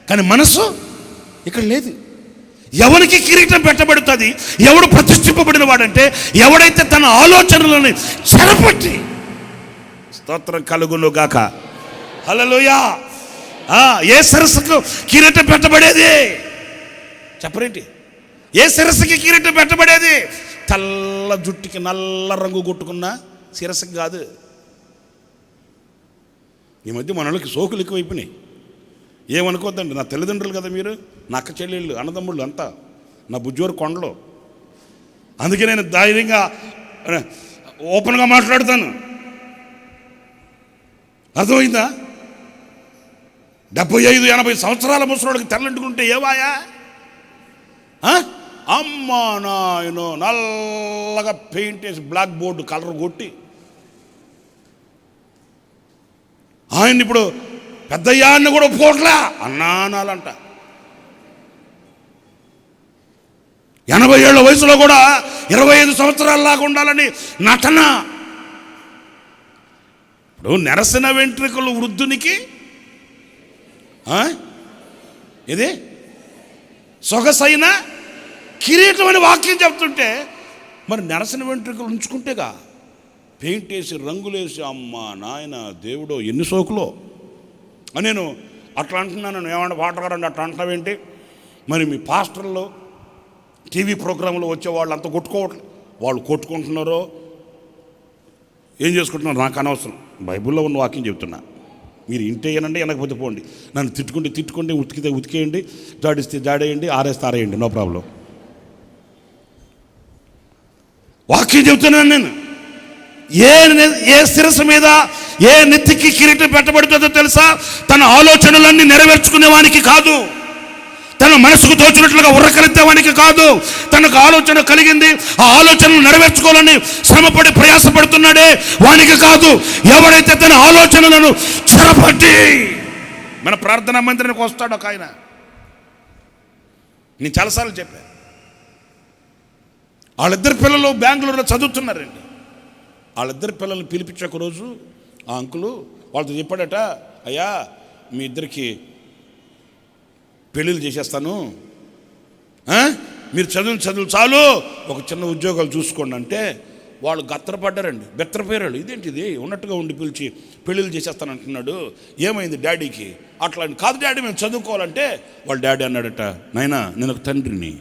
కానీ మనసు ఇక్కడ లేదు. ఎవరికి కిరీటం పెట్టబడుతుంది? ఎవడు ప్రతిష్ఠింపబడిన వాడంటే ఎవడైతే తన ఆలోచనలను చెరపట్టి, స్తోత్రం కలుగును గాక, హల్లెలూయా. ఏ శిరస్సుకు కిరీటం పెట్టబడేది? చెప్పరేంటి? ఏ శిరస్సుకి కిరీటం పెట్టబడేది? తెల్ల జుట్టుకి నల్ల రంగు కొట్టుకున్న శిరస్సుకి కాదు. ఈ మధ్య మనకి సోకులు ఎక్కువైపోయినాయి. ఏమనుకోద్దండి, నా తల్లిదండ్రులు కదా మీరు, నా అక్క చెల్లెళ్ళు, అన్నదమ్ముళ్ళు అంతా నా బుజ్జోరు కొండలు. అందుకే నేను ధైర్యంగా ఓపెన్గా మాట్లాడుతాను. అర్థమైందా? 75-80 సంవత్సరాల ముసలోడికి తెల్లంటుకుంటే ఏవాయా? అమ్మా నాయనో, నల్లగా పెయింట్ వేసి బ్లాక్ బోర్డు కలర్ కొట్టి ఆయన ఇప్పుడు పెద్దయ్యాన్ని కూడా ఒప్పుకోవట్లే అన్నానాలంట. 80 ఏళ్ల వయసులో కూడా 25 సంవత్సరాలలాగా ఉండాలని నటన. ఇప్పుడు నెరసిన వెంట్రుకలు వృద్ధునికి ఇది సొగసైన కిరీటం అని వాక్యం చెప్తుంటే, మరి నెరసిన వెంట్రుకలు ఉంచుకుంటేగా పెయింట్ వేసి రంగులేసి, అమ్మా నాయన దేవుడో ఎన్ని సోకులో అని నేను అట్లా అంటున్నాను. ఏమన్నా పాటగారండి అట్లా అంటున్నావేంటి? మరి మీ పాస్టర్లు టీవీ ప్రోగ్రాంలో వచ్చే వాళ్ళు అంతా కొట్టుకోవట్లేదు. వాళ్ళు కొట్టుకుంటున్నారో ఏం చేసుకుంటున్నారు నాకు అనవసరం. బైబిల్లో ఉన్న వాక్యం చెప్తున్నా. మీరు ఇంటేయనండి, వెనకపోతే పోండి. నన్ను తిట్టుకుంటే ఉతికితే ఉతికేయండి, జాడిస్తే జాడేయండి, ఆరేస్తే ఆరేయండి, నో ప్రాబ్లం. వాక్యం చెప్తున్నాను నేను. ఏ శిరస్సు మీద ఏ నెత్తికి కిరీటం పెట్టబడుతుందో తెలుసా? తన ఆలోచనలన్నీ నెరవేర్చుకునేవానికి కాదు, తన మనసుకు తోచినట్లుగా ఉర్రకలెత్తేవానికి కాదు. తనకు ఆలోచన కలిగింది, ఆ ఆలోచనలు నెరవేర్చుకోవాలని శ్రమపడి ప్రయాసపడుతున్నాడే వానికి కాదు. ఎవరైతే తన ఆలోచనలను చెరపట్టి మన ప్రార్థనా మందిరానికి వస్తాడు ఒక ఆయన. నేను చాలాసార్లు చెప్పాను. వాళ్ళిద్దరు పిల్లలు బెంగళూరులో చదువుతున్నారండి. వాళ్ళిద్దరు పిల్లల్ని పిలిపించే ఒక రోజు ఆ అంకులు వాళ్ళతో చెప్పాడట, అయ్యా మీ ఇద్దరికి పెళ్ళిళ్ళు చేసేస్తాను, మీరు చదువులు చాలు, ఒక చిన్న ఉద్యోగాలు చూసుకోండి అంటే వాళ్ళు గత్తరపడ్డారండి, బెత్తరపోయారు. ఇదేంటిది ఉన్నట్టుగా ఉండి పిలిచి పెళ్ళిళ్ళు చేసేస్తాను అంటున్నాడు, ఏమైంది డాడీకి? అట్లా కాదు డాడీ మేము చదువుకోవాలంటే వాళ్ళ డాడీ అన్నాడట, నాయనా నేను ఒక తండ్రిని,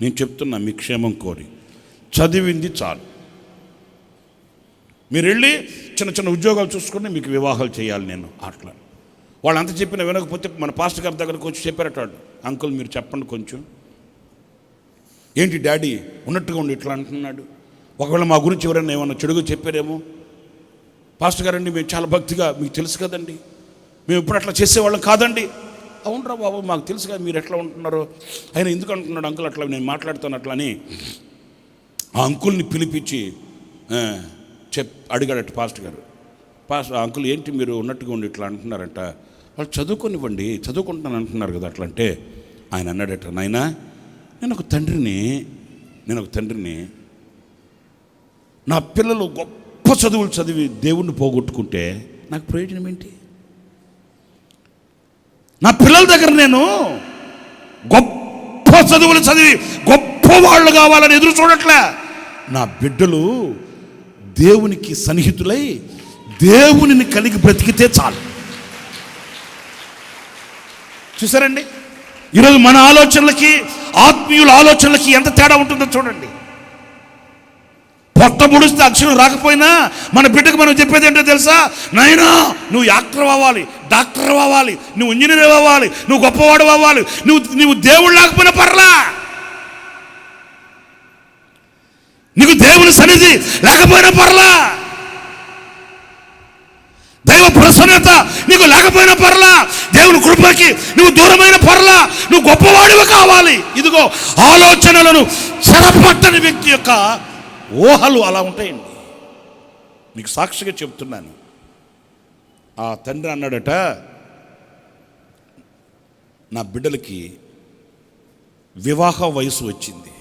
నేను చెప్తున్నా మీ క్షేమం కోరి, చదివింది చాలు, మీరు వెళ్ళి చిన్న చిన్న ఉద్యోగాలు చూసుకుని మీకు వివాహాలు చేయాలి నేను. అట్లా వాళ్ళు అంత చెప్పినా వినకపోతే మన పాస్టర్ గారి దగ్గరకు వచ్చి చెప్పారట వాళ్ళు, అంకుల్ మీరు చెప్పండి కొంచెం, ఏంటి డాడీ ఉన్నట్టుగా ఉండి ఇట్లా అంటున్నాడు, ఒకవేళ మా గురించి ఎవరైనా ఏమన్నా చెడుగా చెప్పారేమో. పాస్టర్ గారండి మేము చాలా భక్తిగా, మీకు తెలుసు కదండి, మేము ఇప్పుడు అట్లా చేసేవాళ్ళం కాదండి. అవునరా బాబు మాకు తెలుసు కదా మీరు ఎట్లా ఉంటున్నారో, ఆయన ఎందుకు అంటున్నాడు అంకుల్ అట్లా, నేను మాట్లాడుతాను అట్లా అని ఆ అంకుల్ని పిలిపించి అడిగాడట పాస్టర్ గారు. అంకుల్ ఏంటి మీరు ఉన్నట్టుగా ఉండి ఇట్లా అంటున్నారంట, వాళ్ళు చదువుకొనివ్వండి, చదువుకుంటున్నాను అంటున్నారు కదా అట్లా అంటే ఆయన అన్నాడట, నాయనా నేను ఒక తండ్రిని, నా పిల్లలు గొప్ప చదువులు చదివి దేవుణ్ణి పోగొట్టుకుంటే నాకు ప్రయోజనం ఏంటి? నా పిల్లల దగ్గర నేను గొప్ప చదువులు చదివి గొప్ప వాళ్ళు కావాలని ఎదురు చూడట్లే. నా బిడ్డలు దేవునికి సన్నిహితులై దేవునిని కలిగి బ్రతికితే చాలు. చూసారండి, ఈరోజు మన ఆలోచనలకి ఆత్మీయుల ఆలోచనలకి ఎంత తేడా ఉంటుందో చూడండి. పొట్ట ముడిస్తే అక్షరం రాకపోయినా మన బిడ్డకు మనం చెప్పేది ఏంటో తెలుసా? నాయనా, నువ్వు యాక్టర్ అవ్వాలి, డాక్టర్ అవ్వాలి, నువ్వు ఇంజనీర్ అవ్వాలి, నువ్వు గొప్పవాడు అవ్వాలి, నువ్వు దేవుడు లేకపోయినా పర్లా, నీకు దేవుని సన్నిధి లేకపోయినా పర్లా, దైవ ప్రసన్నత నీకు లేకపోయినా పర్లా, దేవుని కృపకి నువ్వు దూరమైన పర్లా, నువ్వు గొప్పవాడివి కావాలి. ఇదిగో ఆలోచనలను చెరపట్టని వ్యక్తి యొక్క ఊహలు అలా ఉంటాయండి. మీకు సాక్షిగా చెప్తున్నాను. ఆ తండ్రి అన్నాడట, నా బిడ్డలకి వివాహ వయసు వచ్చింది.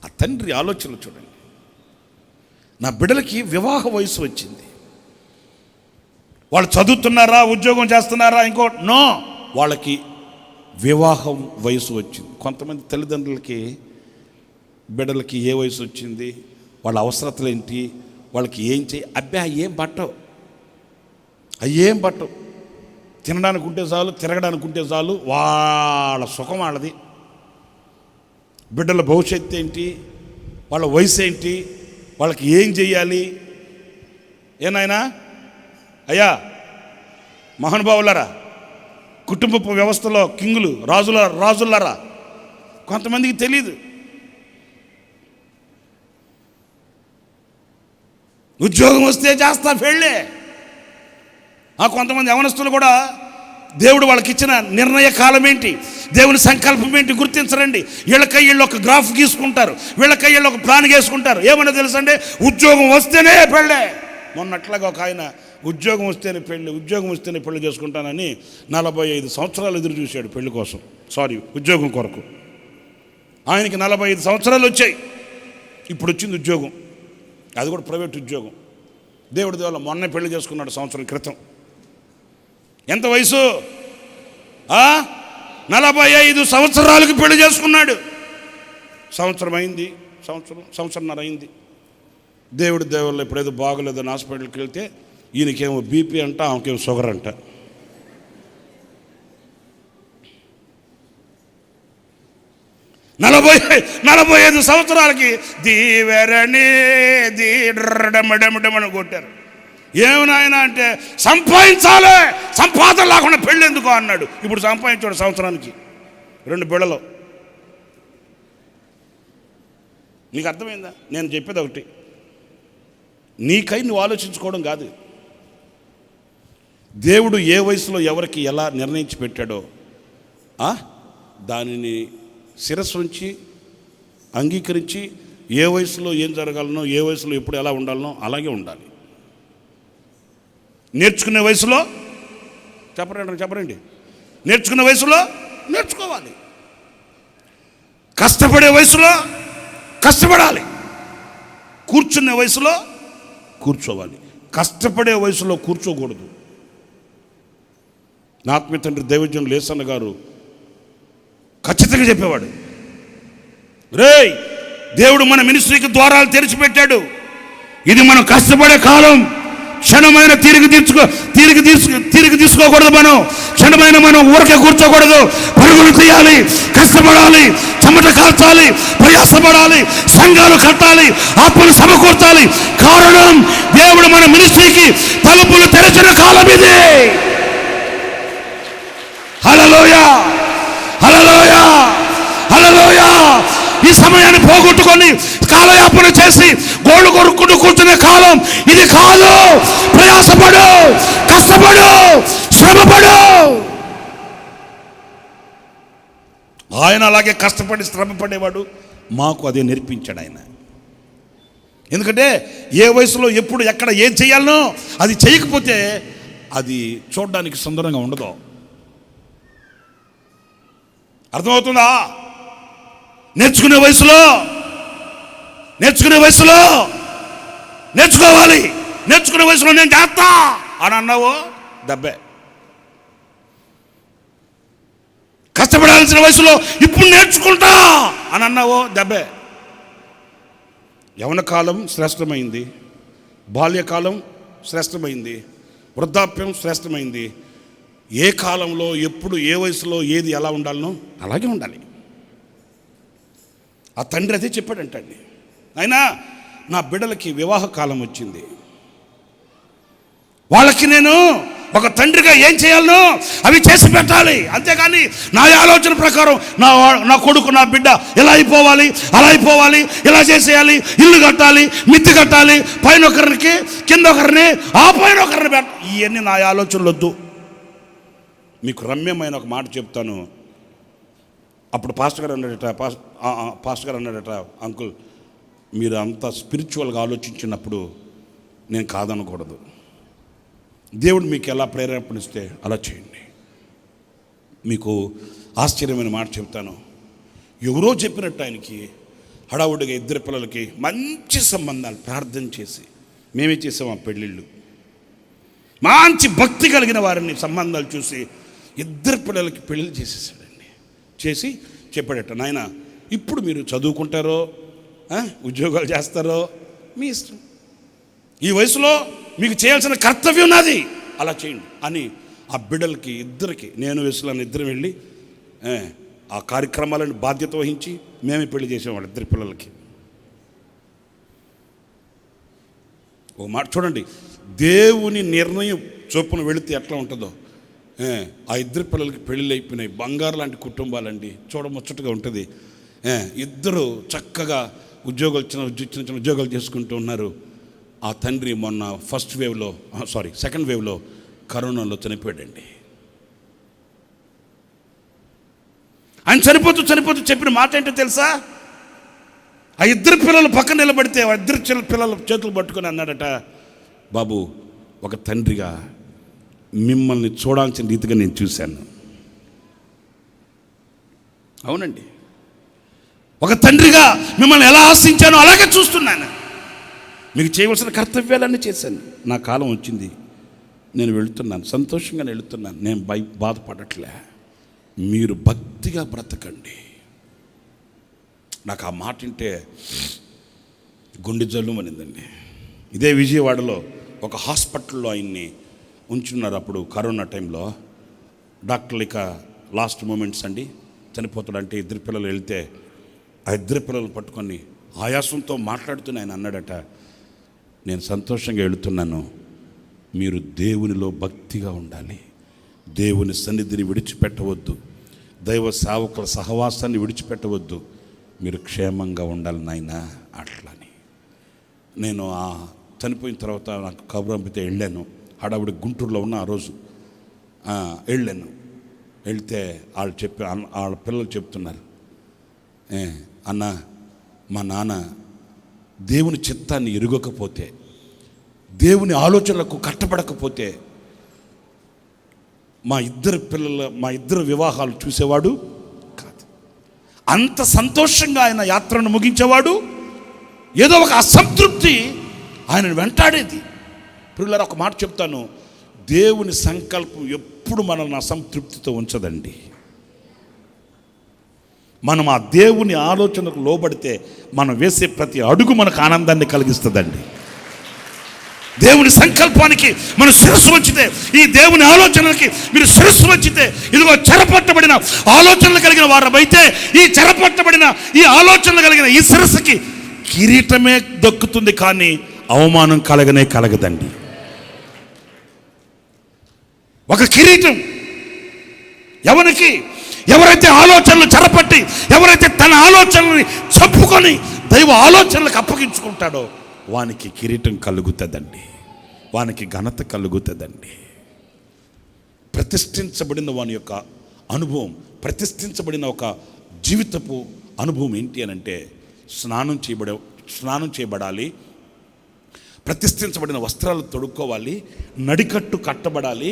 ఆ తండ్రి ఆలోచనలు చూడండి. నా బిడ్డలకి వివాహ వయసు వచ్చింది. వాళ్ళు చదువుతున్నారా, ఉద్యోగం చేస్తున్నారా, ఇంకో నో, వాళ్ళకి వివాహం వయసు వచ్చింది. కొంతమంది తల్లిదండ్రులకి బిడ్డలకి ఏ వయసు వచ్చింది, వాళ్ళ అవసరతలు ఏంటి, వాళ్ళకి ఏం చేయి, అబ్బాయి ఏం పట్టవు, అయ్యేం పట్టవు, తినడానికి ఉంటే చాలు, తిరగడానికి ఉంటే చాలు, వాళ్ళ సుఖం వాళ్ళది. బిడ్డల భవిష్యత్తు ఏంటి, వాళ్ళ వయసు ఏంటి, వాళ్ళకి ఏం చెయ్యాలి. ఏనాయనా అయ్యా, మహానుభావులారా, కుటుంబ వ్యవస్థలో కింగులు, రాజులారా, కొంతమందికి తెలీదు. ఉద్యోగం వస్తే చేస్తా పెళ్ళే. కొంతమంది యవనస్తులు కూడా దేవుడు వాళ్ళకి ఇచ్చిన నిర్ణయ కాలం ఏంటి, దేవుని సంకల్పం ఏంటి గుర్తించరండి. వీళ్ళకై వీళ్ళు ఒక గ్రాఫ్ గీసుకుంటారు, వీళ్ళకై వీళ్ళు ఒక ప్లాన్ గీసుకుంటారు. ఏమన్నా తెలుసండి, ఉద్యోగం వస్తేనే పెళ్ళే. మొన్నట్లాగా ఒక ఆయన ఉద్యోగం వస్తేనే పెళ్లి చేసుకుంటానని 45 సంవత్సరాలు ఎదురు చూశాడు పెళ్లి కోసం, ఉద్యోగం కొరకు. ఆయనకి 45 సంవత్సరాలు వచ్చాయి. ఇప్పుడు వచ్చింది ఉద్యోగం, అది కూడా ప్రైవేట్ ఉద్యోగం. దేవుడి దేవల్ల మొన్నే పెళ్లి చేసుకున్నాడు సంవత్సరం క్రితం. ఎంత వయసు? 45 సంవత్సరాలకి పెళ్లి చేసుకున్నాడు. సంవత్సరం అయింది, సంవత్సరంన్నర అయింది. దేవుడి దేవల్ల ఇప్పుడేదో బాగోలేదని హాస్పిటల్కి వెళ్తే ఈయనకేమో బీపీ అంట, ఆమెకేమో షుగర్ అంట. నలభై 45 సంవత్సరాలకి దీవెరణి డమడమని కొట్టారు. ఏమనాయన అంటే, సంపాదించాలి, సంపాదన లేకుండా పెళ్ళి ఎందుకో అన్నాడు. ఇప్పుడు సంపాదించాడు సంవత్సరానికి 2 బిళ్ళలు. నీకు అర్థమైందా? నేను చెప్పేది ఒకటి, నీకై నువ్వు ఆలోచించుకోవడం కాదు. దేవుడు ఏ వయసులో ఎవరికి ఎలా నిర్ణయించి పెట్టాడో దానిని శిరస్సు ఉంచి అంగీకరించి, ఏ వయసులో ఏం జరగాలనో, ఏ వయసులో ఎప్పుడు ఎలా ఉండాలనో అలాగే ఉండాలి. నేర్చుకునే వయసులో చెప్పరండి, నేర్చుకునే వయసులో నేర్చుకోవాలి. కష్టపడే వయసులో కష్టపడాలి. కూర్చునే వయసులో కూర్చోవాలి. కష్టపడే వయసులో కూర్చోకూడదు. నా ఆత్మీయ తండ్రి దైవజనులు లేసన్న గారు ఖచ్చితంగా చెప్పేవాడు, రేయ్, దేవుడు మన మినిస్ట్రీకి ద్వారాలు తెరిచిపెట్టాడు. ఇది మనం కష్టపడే కాలం. క్షణమైన తీరిక తీసుకోకూడదు. క్షణమైన మనం ఊరికే కూర్చోకూడదు. పరుగులు తీయాలి, కష్టపడాలి, చెమట కాల్చాలి, ప్రయాసపడాలి, సంఘాలు కట్టాలి, ఆత్మను సమకూర్చాలి. కారణం, దేవుడు మన మినిస్ట్రీకి తలుపులు తెరచిన కాలం ఇది. హల్లెలూయా, హల్లెలూయా, హల్లెలూయా. ఈ సమయాన్ని పోగొట్టుకొని కాలయాపన చేసి గోళ్ళు కొరుక్కుంటూ కూర్చునే కాలం ఇది కాదు. ప్రయాసపడు, కష్టపడు, శ్రమపడు. ఆయన అలాగే కష్టపడి శ్రమపడేవాడు. మాకు అదే నేర్పించాడు ఆయన. ఎందుకంటే ఏ వయసులో ఎప్పుడు ఎక్కడ ఏం చేయాలనో అది చేయకపోతే అది చూడడానికి సుందరంగా ఉండదు. అర్థమవుతుందా? నేర్చుకునే వయసులో నేర్చుకోవాలి. నేర్చుకునే వయసులో నేను చేస్తా అని అన్నావు దబ్బే. కష్టపడాల్సిన వయసులో ఇప్పుడు నేర్చుకుంటా అని అన్నావు దబ్బే. యవ్వన కాలం శ్రేష్టమైంది, బాల్యకాలం శ్రేష్టమైంది, వృద్ధాప్యం శ్రేష్టమైంది. ఏ కాలంలో ఎప్పుడు ఏ వయసులో ఏది ఎలా ఉండాలనో అలాగే ఉండాలి. ఆ తండ్రి అదే చెప్పాడంటండి. అయినా నా బిడ్డలకి వివాహ కాలం వచ్చింది, వాళ్ళకి నేను ఒక తండ్రిగా ఏం చేయాలనో అవి చేసి పెట్టాలి. అంతేగాని నా ఆలోచన ప్రకారం నా కొడుకు నా బిడ్డ ఇలా అయిపోవాలి, అలా అయిపోవాలి, ఇలా చేసేయాలి, ఇల్లు కట్టాలి, మిద్ది కట్టాలి, పైన ఒకరికి కింద ఒకరిని ఆ పైన ఒకరిని ఇవన్నీ నా ఆలోచనలు వద్దు. మీకు రమ్యమైన ఒక మాట చెప్తాను. అప్పుడు పాస్టర్ గారు అన్నాడట, అంకుల్ మీరు అంత స్పిరిచువల్గా ఆలోచించినప్పుడు నేను కాదనకూడదు. దేవుడు మీకు ఎలా ప్రేరేపణిస్తే అలా చేయండి. మీకు ఆశ్చర్యమైన మాట చెప్తాను. ఎవరో చెప్పినట్టు ఆయనకి హడావుడిగా 2 పిల్లలకి మంచి సంబంధాలు ప్రార్థన చేసి మేమే చేసాం. ఆ పెళ్ళిళ్ళు మంచి భక్తి కలిగిన వారిని సంబంధాలు చూసి 2 పిల్లలకి పెళ్ళిళ్ళు చేసేసాడండి. చేసి చెప్పాడట, నాయన ఇప్పుడు మీరు చదువుకుంటారో ఉద్యోగాలు చేస్తారో మీ ఇష్టం, ఈ వయసులో మీకు చేయాల్సిన కర్తవ్యం నాది, అలా చేయండి అని ఆ బిడ్డలకి 2కి, నేను వయసులో 2 వెళ్ళి ఆ కార్యక్రమాలను బాధ్యత వహించి మేమే పెళ్లి చేసేవాళ్ళు 2 పిల్లలకి. ఓ మాట చూడండి, దేవుని నిర్ణయం చొప్పున వెళితే ఎట్లా ఉంటుందో. ఆ 2 పిల్లలకి పెళ్ళిళ్ళు అయిపోయినాయి. బంగారు లాంటి కుటుంబాలండి, చూడముచ్చటగా ఉంటుంది. 2 చక్కగా చిన్న ఉద్యోగాలు చేసుకుంటూ ఉన్నారు. ఆ తండ్రి మొన్న సెకండ్ వేవ్లో కరోనాలో చనిపోయాడండి. ఆయన చనిపోతూ చెప్పిన మాట ఏంటో తెలుసా? ఆ 2 పిల్లలు పక్కన నిలబడితే ఆ 2 పిల్లల చేతులు పట్టుకొని అన్నాడట, బాబు ఒక తండ్రిగా మిమ్మల్ని చూడాల్సిన రీతిగా నేను చూశాను. అవునండి, ఒక తండ్రిగా మిమ్మల్ని ఎలా ఆశించానో అలాగే చూస్తున్నాను. మీకు చేయవలసిన కర్తవ్యాలన్నీ చేశాను. నా కాలం వచ్చింది, నేను వెళుతున్నాను, సంతోషంగా వెళుతున్నాను, నేను బాధపడట్లే. మీరు భక్తిగా బ్రతకండి. నాకు ఆ మాట వింటే గుండె జల్లుమనిందండి. ఇదే విజయవాడలో ఒక హాస్పిటల్లో ఆయన్ని ఉంచున్నారు. అప్పుడు కరోనా టైంలో డాక్టర్లు ఇక లాస్ట్ మూమెంట్స్ అండి, చనిపోతాడంటే 2 పిల్లలు వెళ్తే ఆ 2 పిల్లలు పట్టుకొని ఆయాసంతో మాట్లాడుతూనే ఆయన అన్నాడట, నేను సంతోషంగా వెళుతున్నాను, మీరు దేవునిలో భక్తిగా ఉండాలి, దేవుని సన్నిధిని విడిచిపెట్టవద్దు, దైవ సేవకుల సహవాసాన్ని విడిచిపెట్టవద్దు, మీరు క్షేమంగా ఉండాలి నాయనా అట్లని. నేను ఆ చనిపోయిన తర్వాత నాకు కబురు పంపితే వెళ్ళాను. హడావుడి గుంటూరులో ఉన్న ఆ రోజు వెళ్ళాను. వెళ్తే వాళ్ళ పిల్లలు చెప్తున్నారు, అన్న మా నాన్న దేవుని చిత్తాన్ని ఎరుగకపోతే, దేవుని ఆలోచనలకు కట్టబడకపోతే మా ఇద్దరు వివాహాలు చూసేవాడు కాదు. అంత సంతోషంగా ఆయన యాత్రను ముగించేవాడు. ఏదో ఒక అసంతృప్తి ఆయనను వెంటాడేది. పిల్లలు ఒక మాట చెప్తాను, దేవుని సంకల్పం ఎప్పుడు మనల్ని అసంతృప్తితో ఉంచదండి. మనం ఆ దేవుని ఆలోచనకు లోబడితే మనం వేసే ప్రతి అడుగు మనకు ఆనందాన్ని కలిగిస్తుందండి. దేవుని సంకల్పానికి మనం శిరస్సు వంచితే, ఈ దేవుని ఆలోచనలకి మీరు శిరస్సు వంచితే, ఇదిగో చెరపట్టబడిన ఆలోచనలు కలిగిన వారమైతే, ఈ చెరపట్టబడిన ఈ ఆలోచనలు కలిగిన ఈ శిరస్సుకి కిరీటమే దక్కుతుంది, కానీ అవమానం కలగదండి. ఒక కిరీటం ఎవరైతే ఆలోచనలు చెరపట్టి, ఎవరైతే తన ఆలోచనల్ని చంపుకొని దైవ ఆలోచనలకు అప్పగించుకుంటాడో వానికి కిరీటం కలుగుతుందండి, వానికి ఘనత కలుగుతుందండి. ప్రతిష్ఠించబడిన వాని యొక్క అనుభవం, ప్రతిష్ఠించబడిన ఒక జీవితపు అనుభవం ఏంటి అని అంటే, స్నానం చేయబడాలి, ప్రతిష్ఠించబడిన వస్త్రాలు తొడుక్కోవాలి, నడికట్టు కట్టబడాలి,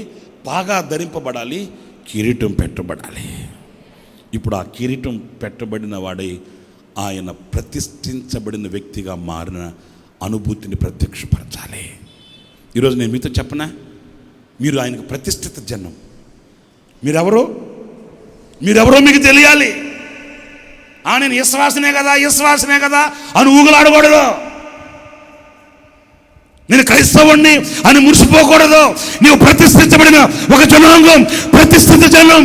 బాగా ధరింపబడాలి, కిరీటం పెట్టబడాలి. ఇప్పుడు ఆ కిరీటం పెట్టబడిన వాడై ఆయన ప్రతిష్ఠించబడిన వ్యక్తిగా మారిన అనుభూతిని ప్రత్యక్షపరచాలి. ఈరోజు నేను మీతో చెప్పనా, మీరు ఆయనకు ప్రతిష్ఠిత జనం. మీరెవరో మీకు తెలియాలి. నేను విశ్వాసనే కదా అని ఊగులాడకూడదు. నేను క్రైస్తవుణ్ణి అని మురిసిపోకూడదు. నీవు ప్రతిష్ఠించబడిన ఒక జనాంగం, ప్రతిష్ఠిత జనం.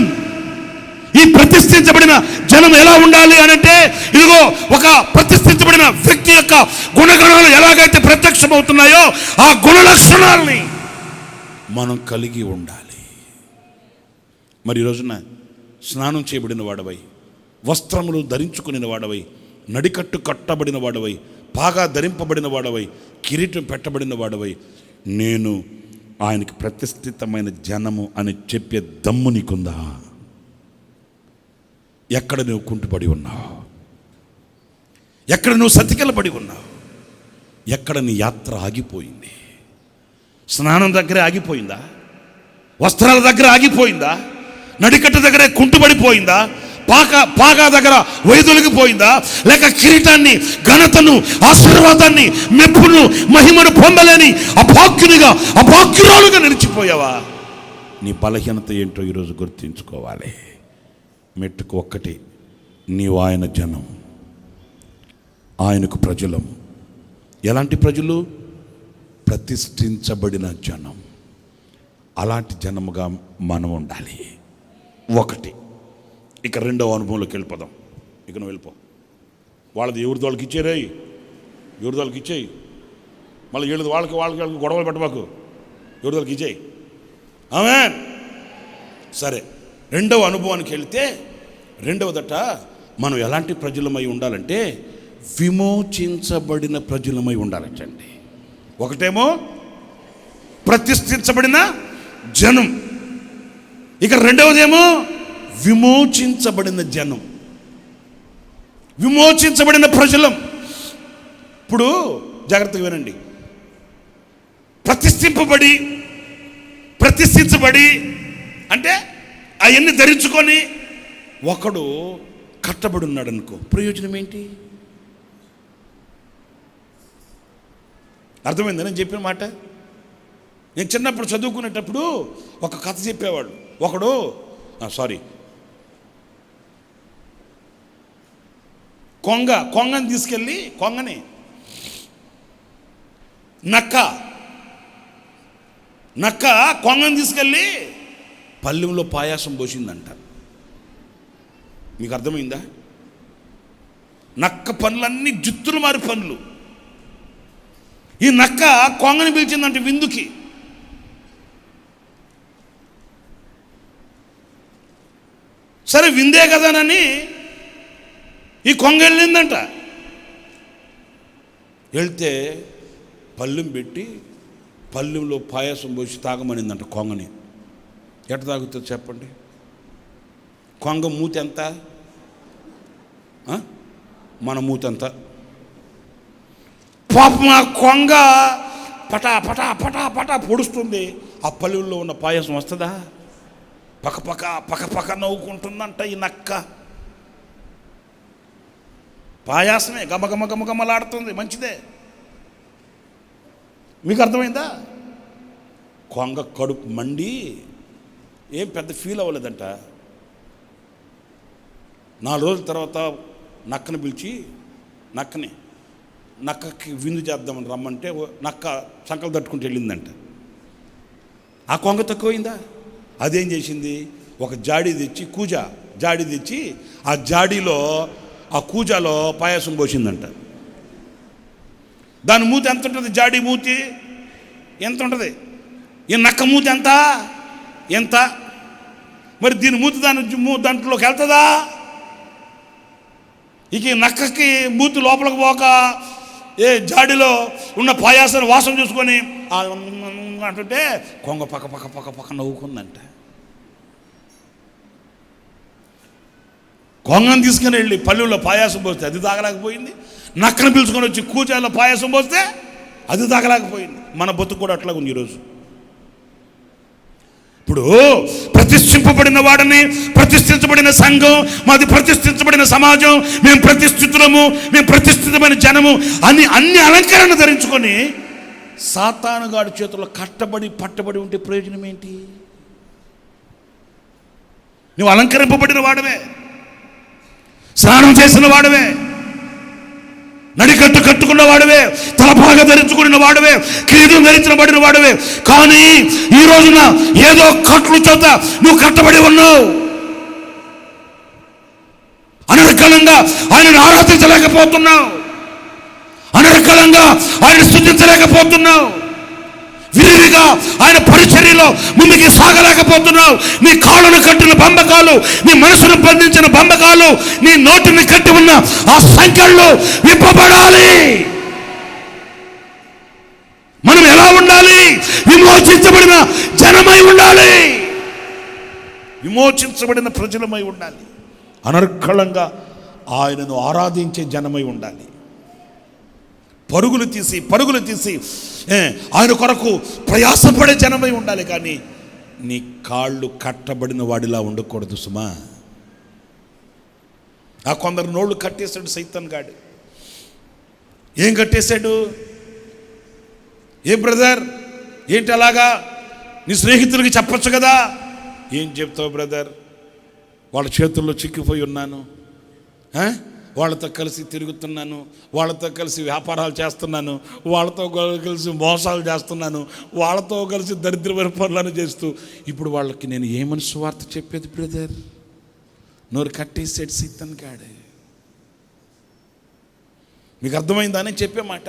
ఈ ప్రతిష్ఠించబడిన జనం ఎలా ఉండాలి అనంటే, ఇదిగో ఒక ప్రతిష్ఠించబడిన వ్యక్తి యొక్క గుణగణాలు ఎలాగైతే ప్రత్యక్షమవుతున్నాయో ఆ గుణ లక్షణాలని మనం కలిగి ఉండాలి. మరి ఈ రోజున స్నానం చేయబడిన వాడవై, వస్త్రములు ధరించుకుని వాడవై, నడికట్టు కట్టబడిన వాడవై, బాగా ధరింపబడిన వాడవై, కిరీటం పెట్టబడిన వాడవై, నేను ఆయనకి ప్రతిష్ఠితమైన జనము అని చెప్పే దమ్ము నీకుందా? ఎక్కడ నువ్వు కుంటుపడి ఉన్నావు? ఎక్కడ నువ్వు సతికిలబడి ఉన్నావు? ఎక్కడ నీ యాత్ర ఆగిపోయింది? స్నానం దగ్గరే ఆగిపోయిందా? వస్త్రాల దగ్గర ఆగిపోయిందా? నడికట్ట దగ్గర కుంటుపడిపోయిందా? పాగా దగ్గర వైదొలిగిపోయిందా? లేక కిరీటాన్ని, ఘనతను, ఆశీర్వాదాన్ని, మెప్పును, మహిమను పొందలేని అభాగ్యునిగా, అభాగ్యురాలుగా నిలిచిపోయావా? నీ బలహీనత ఏంటో ఈరోజు గుర్తించుకోవాలి. మెట్టుకు ఒక్కటి, నీవు ఆయన జనం, ఆయనకు ప్రజలం. ఎలాంటి ప్రజలు? ప్రతిష్ఠించబడిన జనం. అలాంటి జనముగా మనం ఉండాలి. ఒకటి. ఇక రెండవ అనుభవంలోకి వెళ్ళిపోదాం. ఇక నువ్వు వెళ్ళిపో. వాళ్ళది ఎవరిది వాళ్ళకి ఇచ్చేరే, ఎవరిది వాళ్ళకి ఇచ్చేయి. మళ్ళీ ఏళ్ళది వాళ్ళకి గొడవలు పెట్టబాకు. ఎవరిది వాళ్ళకి ఇచ్చేయి. ఆమేన్. సరే, రెండవ అనుభవానికి వెళితే, రెండవదట మనం ఎలాంటి ప్రజలమై ఉండాలంటే విమోచించబడిన ప్రజలమై ఉండాలంటండి. ఒకటేమో ప్రతిష్ఠించబడిన జనం, ఇక రెండవదేమో విమోచించబడిన జనం, విమోచించబడిన ప్రజలం. ఇప్పుడు జాగ్రత్తగా వినండి. ప్రతిష్ఠించబడి అంటే అవన్నీ ధరించుకొని ఒకడు కట్టబడి ఉన్నాడు అనుకో, ప్రయోజనం ఏంటి? అర్థమైందా నేను చెప్పిన మాట? నేను చిన్నప్పుడు చదువుకునేటప్పుడు ఒక కథ చెప్పేవాడు. ఒకడు కొంగని తీసుకెళ్ళి, కొంగని నక్క కొంగని తీసుకెళ్ళి పల్లెంలో పాయాసం పోసిందంట. మీకు అర్థమైందా? నక్క పనులన్నీ జుత్తులు మారి పనులు. ఈ నక్క కొంగని పిలిచిందంటే విందుకి. సరే, విందే కదానని ఈ కొంగ వెళ్ళిందంట. వెళ్తే పళ్ళెం పెట్టి పళ్ళెంలో పాయాసం పోసి తాగమనిందంట కొంగని. ఎట తాగుతుంది చెప్పండి? కొంగ మూతి ఎంత? మన మూతి ఎంత? పాపం ఆ కొంగ పటా పటా పటా పటా పొడుస్తుంది. ఆ పళ్ళెంలో ఉన్న పాయాసం వస్తుందా? పక్క నవ్వుకుంటుందంట ఈ నక్క. పాయాసమే గమలాడుతుంది, మంచిదే. మీకు అర్థమైందా? కొంగ కడుపు మండి ఏం పెద్ద ఫీల్ అవ్వలేదంట. 4 రోజుల తర్వాత నక్కని పిలిచి, నక్కకి విందు చేద్దామని రమ్మంటే నక్క సంకలు తట్టుకుంటూ వెళ్ళిందంట. ఆ కొంగ తక్కువైందా? అదేం చేసింది? ఒక జాడీ తెచ్చి, జాడీ తెచ్చి ఆ జాడీలో, ఆ కూజాలో పాయాసం పోసిందంట. దాని మూతి ఎంత ఉంటుంది? జాడీ మూతి ఎంత ఉంటుంది? ఈ నక్క మూతి ఎంత? మరి దీని మూతి దాంట్లోకి వెళ్తుందా? ఇక నక్కకి మూతి లోపలికి పోక ఏ జాడీలో ఉన్న పాయాసాన్ని వాసన చూసుకొని అంటుంటే కొంగ పక్క నవ్వుకుందంట. కొంగను తీసుకుని వెళ్ళి పల్లెల్లో పాయాసం పోస్తే అది తాగలేకపోయింది. నక్కను పిలుచుకొని వచ్చి కూచాలో పాయాసం పోస్తే అది తాగలేకపోయింది. మన బతుకు కూడా అట్లా ఉంది ఈరోజు. ఇప్పుడు ప్రతిష్ఠింపబడిన వాడిని, ప్రతిష్ఠించబడిన సంఘం, మాది ప్రతిష్ఠించబడిన సమాజం, మేము ప్రతిష్ఠితులము, మేము ప్రతిష్ఠితమైన జనము అని అన్ని అలంకరణ ధరించుకొని సాతానుగాడి చేతుల్లో పట్టబడి ఉంటే ప్రయోజనం ఏంటి? నువ్వు అలంకరింపబడిన వాడవే, స్నానం చేసిన వాడవే, నడికట్టు కట్టుకున్న వాడివే, తలపాగా ధరించుకున్న వాడివే, కిరీటం ధరించిన పడిన వాడివే. కానీ ఈ రోజున ఏదో కట్లు చేత నువ్వు కట్టబడి ఉన్నావు. అనర్గళంగా ఆయనను ఆరాధించలేకపోతున్నావు, అనర్గళంగా ఆయన స్తుతించలేకపోతున్నావు, విరివిగా ఆయన పరిచర్యలో ముందుకి సాగలేకపోతున్నావు. నీ కాళ్ళను కట్టిన బంధకాలు, నీ మనసును బంధించిన బంధకాలు, నీ నోటిని కట్టి ఉన్న ఆ సంఖ్యలు విప్పబడాలి. మనం ఎలా ఉండాలి? విమోచించబడిన జనమై ఉండాలి, విమోచించబడిన ప్రజలమై ఉండాలి, అనర్గళంగా ఆయనను ఆరాధించే జనమై ఉండాలి. పరుగులు తీసి ఆయన కొరకు ప్రయాసపడే జనమై ఉండాలి. కానీ నీ కాళ్ళు కట్టబడిన వాడిలా ఉండకూడదు సుమా. ఆ కొందరు నోళ్ళు కట్టేశాడు సైతాన్ గాడు. ఏం కట్టేశాడు? ఏం బ్రదర్, ఏంటి అలాగా? నీ స్నేహితులకి చెప్పొచ్చు కదా. ఏం చెప్తావు బ్రదర్? వాళ్ళ చేతుల్లో చిక్కిపోయి ఉన్నాను, వాళ్ళతో కలిసి తిరుగుతున్నాను, వాళ్ళతో కలిసి వ్యాపారాలు చేస్తున్నాను, వాళ్ళతో కలిసి మోసాలు చేస్తున్నాను, వాళ్ళతో కలిసి దరిద్రమైన పనులను చేస్తూ ఇప్పుడు వాళ్ళకి నేను ఏమని సువార్త చెప్పేది బ్రదర్? నోరు కట్టేసాడు సైతాన్ గాడు. మీకు అర్థమైందా అని చెప్పే మాట?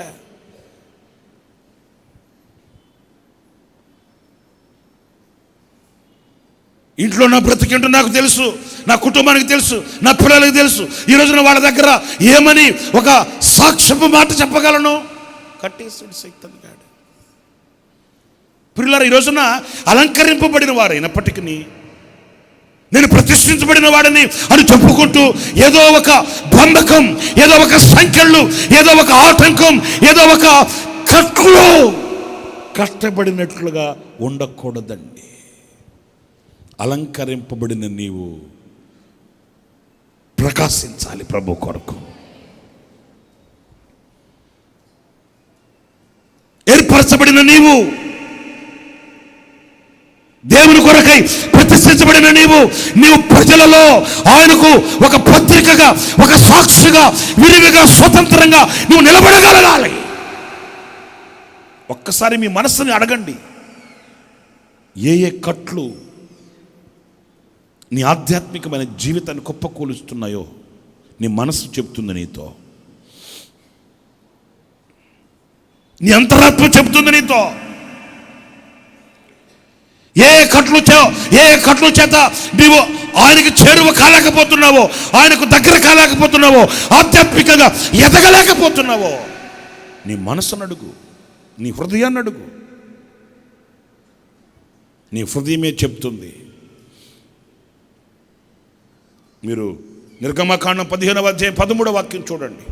ఇంట్లో నా బ్రతికేంటో నాకు తెలుసు, నా కుటుంబానికి తెలుసు, నా పిల్లలకు తెలుసు. ఈ రోజున వాళ్ళ దగ్గర ఏమని ఒక సాక్ష్యపు మాట చెప్పగలను? కట్టేసాడు సైతాన్ గాడు. పిల్లలు ఈ రోజున అలంకరింపబడిన వారైనప్పటికీ, నేను ప్రతిష్ఠించబడిన వాడిని అని చెప్పుకుంటూ ఏదో ఒక బంధకం, ఏదో ఒక సంఖ్యలు, ఏదో ఒక ఆటంకం, ఏదో ఒక కట్లు కష్టపడినట్లుగా ఉండకూడదండి. అలంకరింపబడిన నీవు ప్రకాశించాలి ప్రభు కొరకు. ఏర్పరచబడిన నీవు, దేవుని కొరకై ప్రతిష్ఠించబడిన నీవు ప్రజలలో ఆయనకు ఒక పత్రికగా, ఒక సాక్షిగా, విరివిగా, స్వతంత్రంగా నువ్వు నిలబడగలగాలి. ఒక్కసారి మీ మనస్సుని అడగండి. ఏ కట్లు నీ ఆధ్యాత్మికమైన జీవితాన్ని కుప్పకూలుస్తున్నాయో నీ మనస్సు చెప్తుంది నీతో, నీ అంతరాత్మ చెప్తుంది నీతో. ఏ కట్లు చేత నీవు ఆయనకు చేరువ కాలేకపోతున్నావో, ఆయనకు దగ్గర కాలేకపోతున్నావో, ఆధ్యాత్మికంగా ఎదగలేకపోతున్నావో నీ మనసును అడుగు, నీ హృదయాన్ని అడుగు. నీ హృదయమే చెప్తుంది. మీరు నిర్గమకాండం 15వ అధ్యాయం 13వ వాక్యం చూడండి.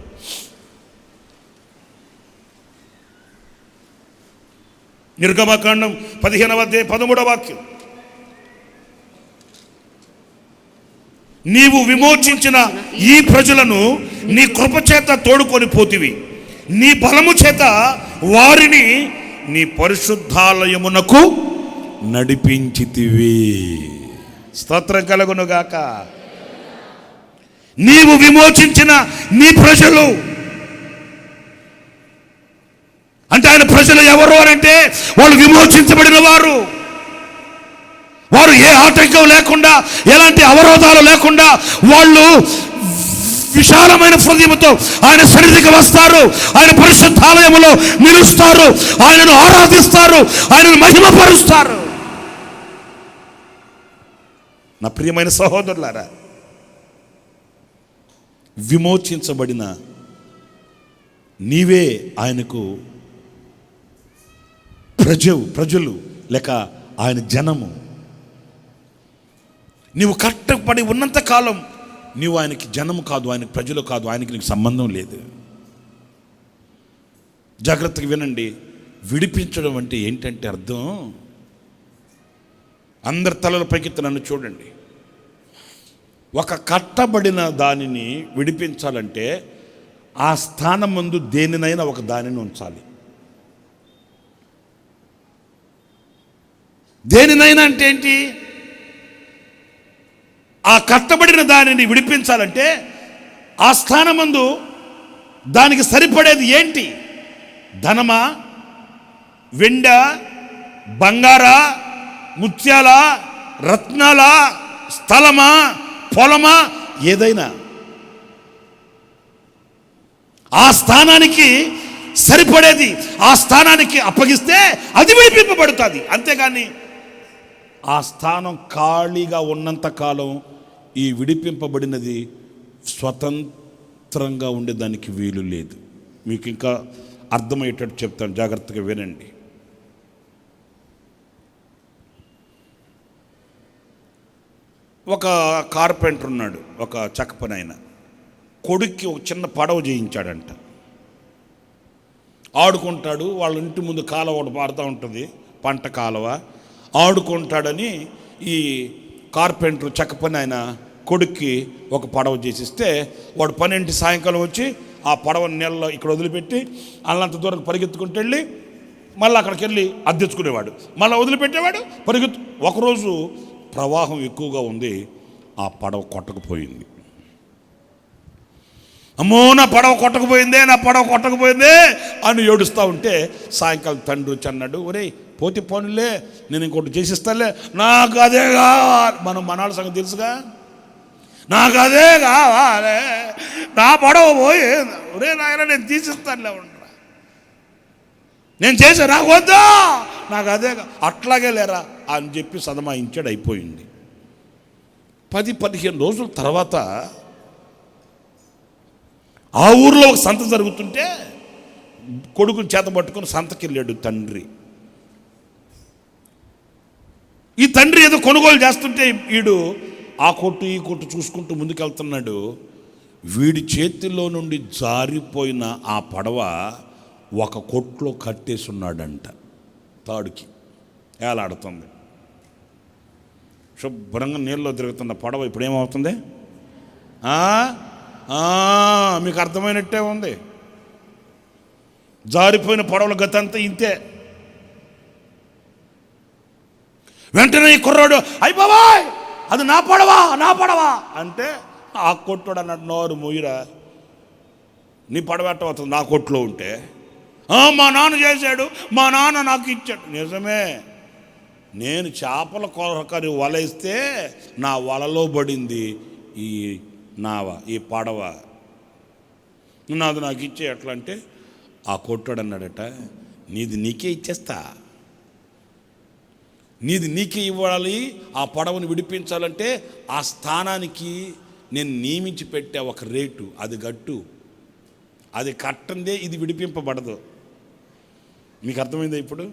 నిర్గమకాండం 15వ అధ్యాయం 13వ వాక్యం. నీవు విమోచించిన ఈ ప్రజలను నీ కృపచేత తోడుకొని పోతివి, నీ బలము చేత వారిని నీ పరిశుద్ధాలయమునకు నడిపించితివి. స్తోత్రం కలుగునుగాక. నీవు విమోచించిన నీ ప్రజలు అంటే ఆయన ప్రజలు ఎవరు అంటే వాళ్ళు విమోచించబడిన వారు. వారు ఏ ఆటంకం లేకుండా, ఎలాంటి అవరోధాలు లేకుండా వాళ్ళు విశాలమైన హృదయంతో ఆయన సన్నిధికి వస్తారు, ఆయన పరిశుద్ధాలయములో నిలుస్తారు, ఆయనను ఆరాధిస్తారు, ఆయనను మహిమపరుస్తారు. నా ప్రియమైన సహోదరులారా, విమోచించబడిన నీవే ఆయనకు ప్రజలు లేక ఆయన జనము. నీవు కట్టబడి ఉన్నంత కాలం నీవు ఆయనకి జనము కాదు, ఆయనకి ప్రజలు కాదు, ఆయనకి నీకు సంబంధం లేదు. జాగ్రత్తగా వినండి. విడిపించడం అంటే ఏంటంటే అర్థం, అందరి తలల పైకెత్తి నన్ను చూడండి. ఒక కట్టబడిన దానిని విడిపించాలంటే ఆ స్థానం ముందు దేనినైనా ఒక దానిని ఉంచాలి. దేనినైనా అంటే ఏంటి? ఆ కట్టబడిన దానిని విడిపించాలంటే ఆ స్థానం ముందు దానికి సరిపడేది ఏంటి? ధనమా, వెండ, బంగారా, ముత్యాల, రత్నాల, స్థలమా, పొలమా, ఏదైనా ఆ స్థానానికి సరిపడేది ఆ స్థానానికి అప్పగిస్తే అది విడిపింపబడుతుంది. అంతేగాని ఆ స్థానం ఖాళీగా ఉన్నంత కాలం ఈ విడిపింపబడినది స్వతంత్రంగా ఉండేదానికి వీలు లేదు. మీకు ఇంకా అర్థమయ్యేటట్టు చెప్తాను, జాగ్రత్తగా వినండి. ఒక కార్పెంటర్ ఉన్నాడు, ఒక చెక్క పని ఆయన. కొడుక్కి ఒక చిన్న పడవ చేయించాడంట. ఆడుకుంటాడు, వాళ్ళ ఇంటి ముందు కాలువ ఒకటి పారుతూ ఉంటుంది, పంట కాలువ. ఆడుకుంటాడని ఈ కార్పెంటర్ చెక్క పని ఆయన కొడుక్కి ఒక పడవ చేసిస్తే వాడు 12 సాయంకాలం వచ్చి ఆ పడవ నీళ్ళలో ఇక్కడ వదిలిపెట్టి అల్లంత దూరం పరిగెత్తుకుంటూ వెళ్ళి మళ్ళీ అక్కడికి వెళ్ళి అద్దెచ్చుకునేవాడు, మళ్ళీ వదిలిపెట్టేవాడు, ఒకరోజు ప్రవాహం ఎక్కువగా ఉంది, ఆ పడవ కొట్టకపోయింది. అమ్మో నా పడవ కొట్టకపోయిందే, నా పడవ కొట్టకపోయిందే అని ఏడుస్తూ ఉంటే సాయంకాలం తండ్రి వచ్చి అన్నాడు, ఒరేయ్ పోతే పోనులే, నేను ఇంకోటి చేసిస్తాలే, నాకు అదే కావాలి. మనం మనాళ్ళ సంగతి తెలుసుగా, నాకు అదే కావాలి, నా పడవ పోయి, ఒరే నాయన నేను తీసిస్తానులే, ఉండరా నేను చేసా, నాకు వద్దా, నాకు అదే అట్లాగే లేరా అని చెప్పి సదమాయించాడు. అయిపోయింది. 10-15 రోజుల తర్వాత ఆ ఊర్లో ఒక సంత జరుగుతుంటే కొడుకుని చేత పట్టుకొని సంతకి వెళ్ళాడు తండ్రి. ఈ తండ్రి ఏదో కొనుగోలు చేస్తుంటే వీడు ఆ కొట్టు ఈ కొట్టు చూసుకుంటూ ముందుకెళ్తున్నాడు. వీడి చేతిలో నుండి జారిపోయిన ఆ పడవ ఒక కొట్లో కట్టేసి ఉన్నాడంట, తాడుకి ఏలాడుతుంది. శుభ్రంగా నీళ్ళలో తిరుగుతున్న పడవ ఇప్పుడు ఏమవుతుంది? మీకు అర్థమైనట్టే ఉంది. జారిపోయిన పడవల గతంతా ఇంతే. వెంటనే ఈ కుర్రాడు అయిపోవాయ్ అది నా పడవా, నా పడవా అంటే ఆ కొట్టుడు అన్నాడు, నోరు మొయ్యరా, నీ పడవ ఎట్ట అవుతుంది నా కొట్లో ఉంటే? మా నాన్న చేశాడు, మా నాన్న నాకు ఇచ్చాడు. నిజమే, నేను చేపల కొరకని వలేస్తే నా వలలో పడింది ఈ నావ, ఈ పడవ, నాది నాకు ఇచ్చే. ఎట్లా అంటే ఆ కొట్టాడు అన్నాడట, నీది నీకే ఇచ్చేస్తా, నీది నీకే ఇవ్వాలి. ఆ పడవను విడిపించాలంటే ఆ స్థానానికి నేను నియమించి పెట్టే ఒక రేటు, అది గట్టు, అది కట్టందే ఇది విడిపింపబడదు. మీకు అర్థమైందా ఇప్పుడు?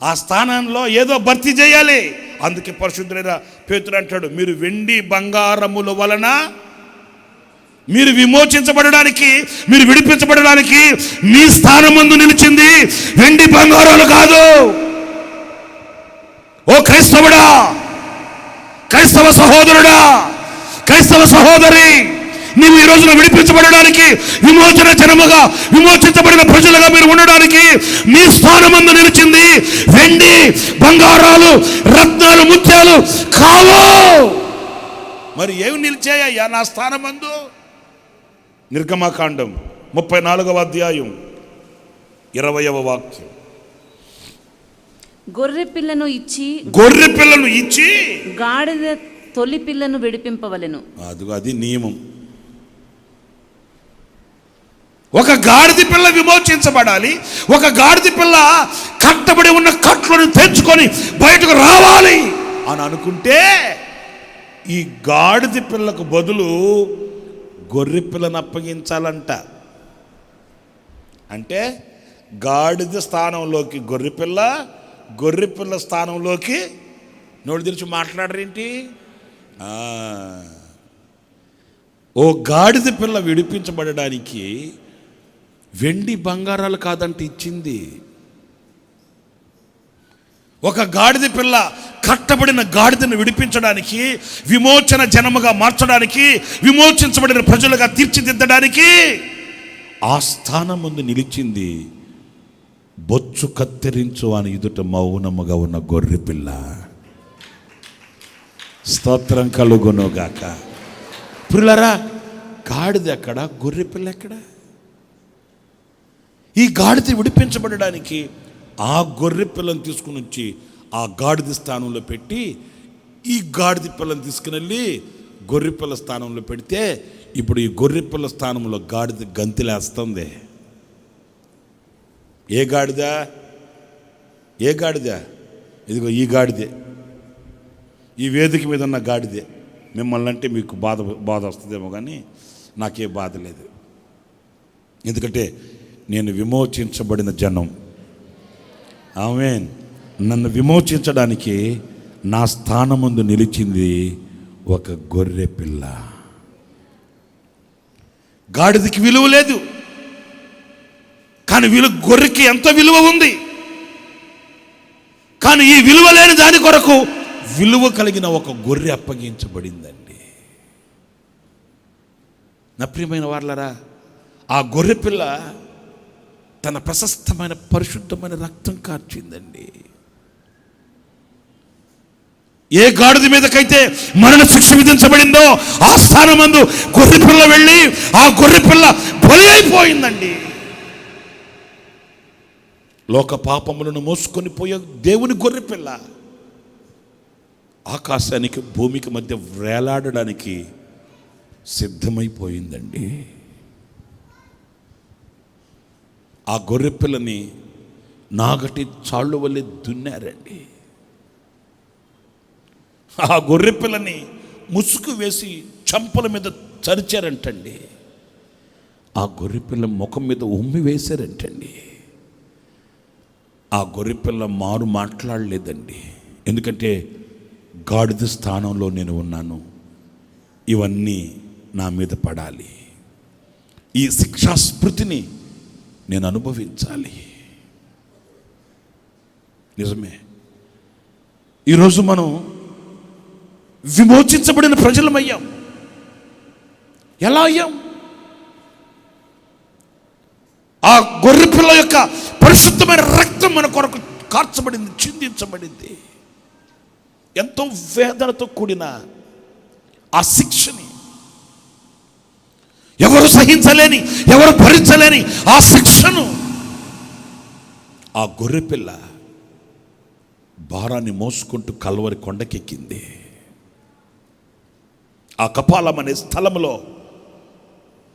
ఆ స్థానంలో ఏదో భర్తీ చేయాలి. అందుకే పరిశుద్ధుడైన పేతురు అంటాడు, మీరు వెండి బంగారముల వలన మీరు విమోచించబడడానికి, మీరు విడిపించబడడానికి మీ స్థానం ముందు నిలిచింది వెండి బంగారాలు కాదు. ఓ క్రైస్తవుడా, క్రైస్తవ సహోదరుడా, క్రైస్తవ సహోదరి, నీవు ఈ రోజున విడిపించబడడానికి, విమోచన జనముగా, విమోచించబడిన ప్రజలుగా మీరు ఉండడానికి మీ స్థానమందు నిలిచింది వెండి బంగారాలు, రత్నాలు, ముత్యాలు కావు. మరి ఏమి నిలిచాయ్యా నా స్థానమందు? నిర్గమకాండం 34వ అధ్యాయం 20వ వాక్యం. గొర్రె పిల్లను ఇచ్చి గాడిద తొలి పిల్లను విడిపింపవలెను. అది నియమం. ఒక గాడిద పిల్ల విమోచించబడాలి. ఒక గాడిద పిల్ల కట్టబడి ఉన్న కట్లను తెచ్చుకొని బయటకు రావాలి అని అనుకుంటే ఈ గాడిద పిల్లకు బదులు గొర్రె పిల్లను అప్పగించాలంట. అంటే గాడిద స్థానంలోకి గొర్రెపిల్ల, గొర్రెపిల్ల స్థానంలోకి నోటి తెరిచి మాట్లాడరేంటి? ఓ గాడిద పిల్ల విడిపించబడడానికి వెండి బంగారాలు కాదంటే ఇచ్చింది. ఒక గాడిద పిల్ల కట్టబడిన గాడిదను విడిపించడానికి, విమోచన జనముగా మార్చడానికి, విమోచించబడిన ప్రజలుగా తీర్చిదిద్దడానికి ఆ స్థానం ముందు నిలిచింది బొచ్చు కత్తిరించు అని ఎదుట మౌనముగా ఉన్న గొర్రె పిల్ల. స్తోత్రం కలుగునుగాక. ప్రియులారా, గాడిద ఎక్కడ, గొర్రె పిల్ల ఎక్కడ? ఈ గాడిద విడిపించబడడానికి ఆ గొర్రె పిల్లని తీసుకుని వచ్చి ఆ గాడిద స్థానంలో పెట్టి ఈ గాడిద పిల్లని తీసుకుని వెళ్ళి గొర్రె పిల్ల స్థానంలో పెడితే ఇప్పుడు ఈ గొర్రె పిల్ల స్థానంలో గాడిద గంతులేస్తుంది. ఏ గాడిద? ఇదిగో ఈ గాడిదే, ఈ వేదిక మీద ఉన్న గాడిదే. మిమ్మల్ని అంటే మీకు బాధ వస్తుందేమో, కానీ నాకే బాధ లేదు. ఎందుకంటే నేను విమోచించబడిన జనం. ఆమేన్. నన్ను విమోచించడానికి నా స్థానమందు నిలిచింది ఒక గొర్రె పిల్ల. గాడిదకి విలువ లేదు, కానీ గొర్రెకి ఎంతో విలువ ఉంది. కానీ ఈ విలువ లేని దాని కొరకు విలువ కలిగిన ఒక గొర్రె అప్పగించబడిందండి. నా ప్రియమైన వారలారా, ఆ గొర్రె పిల్ల తన ప్రశస్తమైన పరిశుద్ధమైన రక్తం కార్చిందండి. ఏ గాడిద మీదకైతే మరణ శిక్ష విధించబడిందో ఆ స్థానమందు గొర్రె పిల్ల వెళ్ళి ఆ గొర్రె పిల్ల బలి అయిపోయిందండి. లోక పాపములను మోసుకొని పోయే దేవుని గొర్రె పిల్ల ఆకాశానికి భూమికి మధ్య వేలాడడానికి సిద్ధమైపోయిందండి. ఆ గొర్రె పిల్లని నాగటి చాళ్ళు వల్లే దున్నారండి. ఆ గొర్రె పిల్లని ముసుగు వేసి చంపల మీద చరిచారంటండి. ఆ గొర్రె పిల్ల ముఖం మీద ఉమ్మి వేశారంటండి. ఆ గొర్రె పిల్ల మారు మాట్లాడలేదండి. ఎందుకంటే గాడిద స్థానంలో నేను ఉన్నాను, ఇవన్నీ నా మీద పడాలి, ఈ శిక్షాస్మృతిని నేను అనుభవించాలి. నిజమే, ఈరోజు మనం విమోచించబడిన ప్రజలమయ్యాం. ఎలా అయ్యాం? ఆ గొర్రె పిల్ల యొక్క పరిశుద్ధమైన రక్తం మన కొరకు కార్చబడింది, చిందించబడింది. ఎంతో వేదనతో కూడిన ఆ శిక్షని ఎవరు సహించలేని, ఎవరు భరించలేని ఆ శిక్షను ఆ గొర్రె పిల్ల భారాన్ని మోసుకుంటూ కల్వరి కొండకెక్కింది. ఆ కపాలం అనే స్థలంలో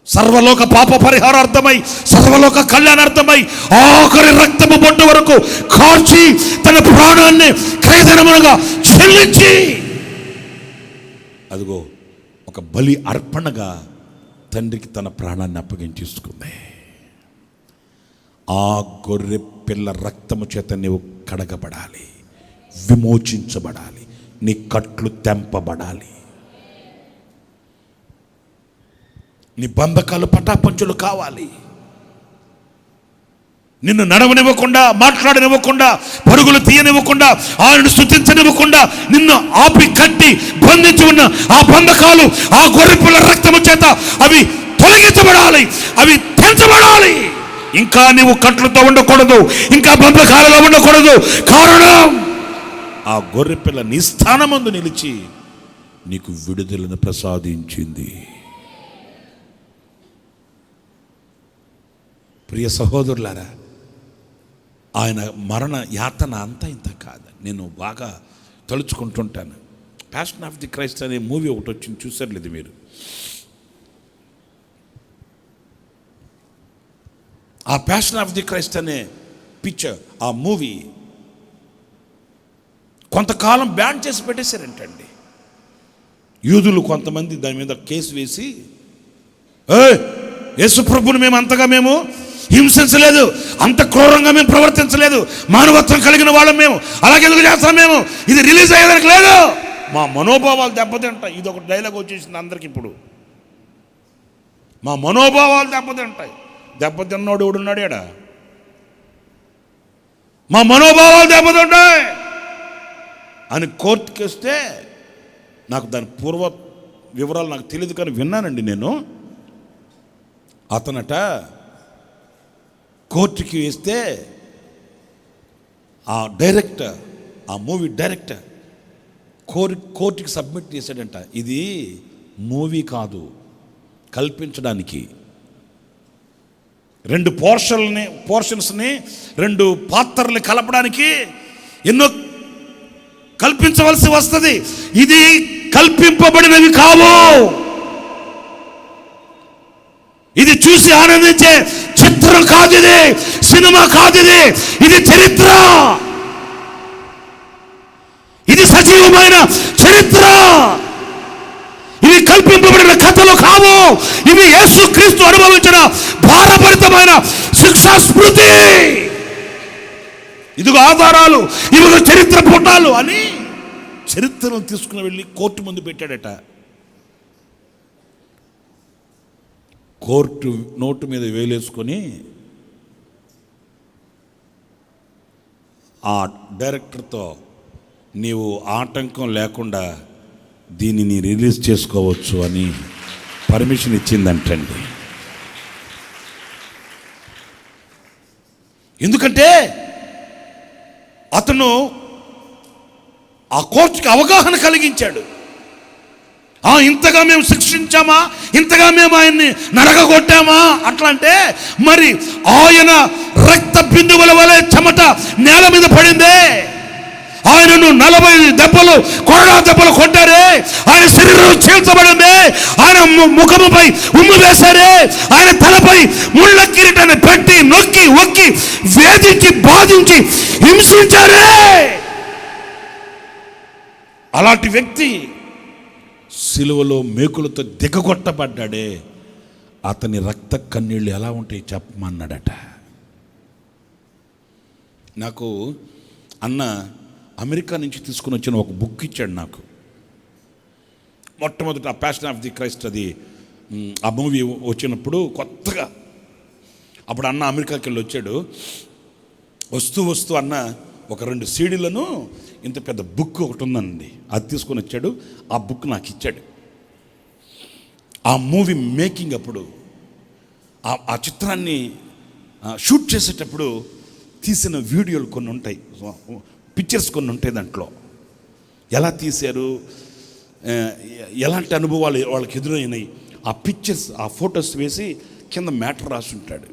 సర్వలోక పాప పరిహారార్థమై, సర్వలోక కళ్యాణార్థమై ఆఖరి రక్తము బొట్టు వరకు కార్చి తన ప్రాణాన్ని ఖరీదనముగా చెల్లించి అదిగో ఒక బలి అర్పణగా తండ్రికి తన ప్రాణాన్ని అప్పగించేసుకుంది. ఆ గొర్రె పిల్ల రక్తము చేత నీవు కడగబడాలి, విమోచించబడాలి, నీ కట్లు తెంపబడాలి, నీ బంధకాలు పటాపంచులు కావాలి. నిన్ను నడవనివ్వకుండా, మాట్లాడనివ్వకుండా, పరుగులు తీయనివ్వకుండా, ఆయనను స్తుతించనివ్వకుండా నిన్ను ఆపి కట్టి బంధించి ఉన్న ఆ బంధకాలు ఆ గొర్రెపిల్ల రక్తము చేత అవి తొలగించబడాలి, అవి తెంచబడాలి. ఇంకా నీవు కట్లతో ఉండకూడదు, ఇంకా బంధకాలలో ఉండకూడదు. కారణం ఆ గొర్రెపిల్ల నీ స్థానమందు నిలిచి నీకు విడుదలను ప్రసాదించింది. ప్రియ సహోదరులారా, ఆయన మరణ యాతన అంతా ఇంత కాదు. నేను బాగా తలుచుకుంటుంటాను. ప్యాషన్ ఆఫ్ ది క్రైస్ట్ అనే మూవీ ఒకటి వచ్చింది, చూసారులేదు మీరు? ఆ ప్యాషన్ ఆఫ్ ది క్రైస్ట్ అనే పిక్చర్, ఆ మూవీ కొంతకాలం బ్యాన్ చేసి పెట్టేశారంటండి. యూదులు కొంతమంది దాని మీద కేసు వేసి, యేసుప్రభుని మేము హింసించలేదు, అంత క్రూరంగా మేము ప్రవర్తించలేదు, మానవత్వం కలిగిన వాళ్ళం మేము, అలాగెందుకు చేస్తాం మేము, ఇది రిలీజ్ అయ్యేదానికి లేదు, మా మనోభావాలు దెబ్బతింటాయి. ఇది ఒక డైలాగ్ వచ్చేసింది అందరికి ఇప్పుడు. మా మనోభావాలు దెబ్బతింటాయి. దెబ్బతిన్నాడు ఎవడున్నాడు ఏడా? మా మనోభావాలు దెబ్బతింటాయి అని కోర్టుకి వస్తే, నాకు దాని పూర్వ వివరాలు నాకు తెలియదు, కానీ విన్నానండి నేను. అతనట కోర్టుకి వేస్తే ఆ డైరెక్టర్, ఆ మూవీ డైరెక్టర్ కోర్టుకి సబ్మిట్ చేశాడంట, ఇది మూవీ కాదు, కల్పించడానికి. రెండు పోర్షన్స్ని 2 పాత్రల్ని కలపడానికి ఎన్నో కల్పించవలసి వస్తుంది. ఇది కల్పింపబడినవి కావు. ఇది చూసి ఆనందించే చిత్రం కాదు, ఇది సినిమా కాదు, ఇది చరిత్ర. ఇది సజీవమైన చరిత్ర. ఇవి కల్పింపబడిన కథలు కావు. ఇవి యేసుక్రీస్తు అనుభవించిన భారభరితమైన శిక్షా స్మృతి. ఇదిగో ఆధారాలు, ఇదిగో చరిత్ర పుటాలు అని చరిత్రను తీసుకుని వెళ్ళి కోర్టు ముందు పెట్టాడట. కోర్టు నోటు మీద వేలేసుకొని ఆ డైరెక్టర్తో, నీవు ఆటంకం లేకుండా దీనిని రిలీజ్ చేసుకోవచ్చు అని పర్మిషన్ ఇచ్చిందంటండి. ఎందుకంటే అతను ఆ కోర్టుకి అవగాహన కలిగించాడు. ఇంతగా మేము శిక్షించామా, ఇంతగా మేము ఆయన్ని నరగగొట్టామా అట్లా అంటే, మరి ఆయన రక్త బిందువుల వలె చెమట నేల మీద పడిందే. ఆయనను 40 దెబ్బలు, కొరడా దెబ్బలు కొట్టారే. ఆయన శరీరం చీల్చబడిందే. ఆయన ముఖముపై ఉమ్ము వేశారే. ఆయన తలపై ముళ్ళ కిరీటాన్ని పెట్టి నొక్కి ఒక్కి వేధించి బాధించి హింసించారే. అలాంటి వ్యక్తి సిలువలో మేకులతో దిగగొట్టబడ్డాడే. అతని రక్త కన్నీళ్ళు ఎలా ఉంటాయి చెప్పమన్నాడట. నాకు అన్న అమెరికా నుంచి తీసుకుని వచ్చిన ఒక బుక్ ఇచ్చాడు నాకు. మొట్టమొదట ఆ ప్యాషన్ ఆఫ్ ది క్రైస్ట్, అది ఆ మూవీ వచ్చినప్పుడు కొత్తగా, అప్పుడు అన్న అమెరికాకి వెళ్ళి వచ్చాడు. వస్తూ అన్న ఒక 2 సీడీలను, ఇంత పెద్ద బుక్ ఒకటి ఉందండి, అది తీసుకొని వచ్చాడు. ఆ బుక్ నాకు ఇచ్చాడు. ఆ మూవీ మేకింగ్ అప్పుడు, ఆ చిత్రాన్ని షూట్ చేసేటప్పుడు తీసిన వీడియోలు కొన్ని ఉంటాయి, పిక్చర్స్ కొన్ని ఉంటాయి. దాంట్లో ఎలా తీశారు, ఎలాంటి అనుభవాలు వాళ్ళకి ఎదురైనాయి, ఆ పిక్చర్స్, ఆ ఫొటోస్ వేసి కింద మ్యాటర్ రాసి ఉంటాడు.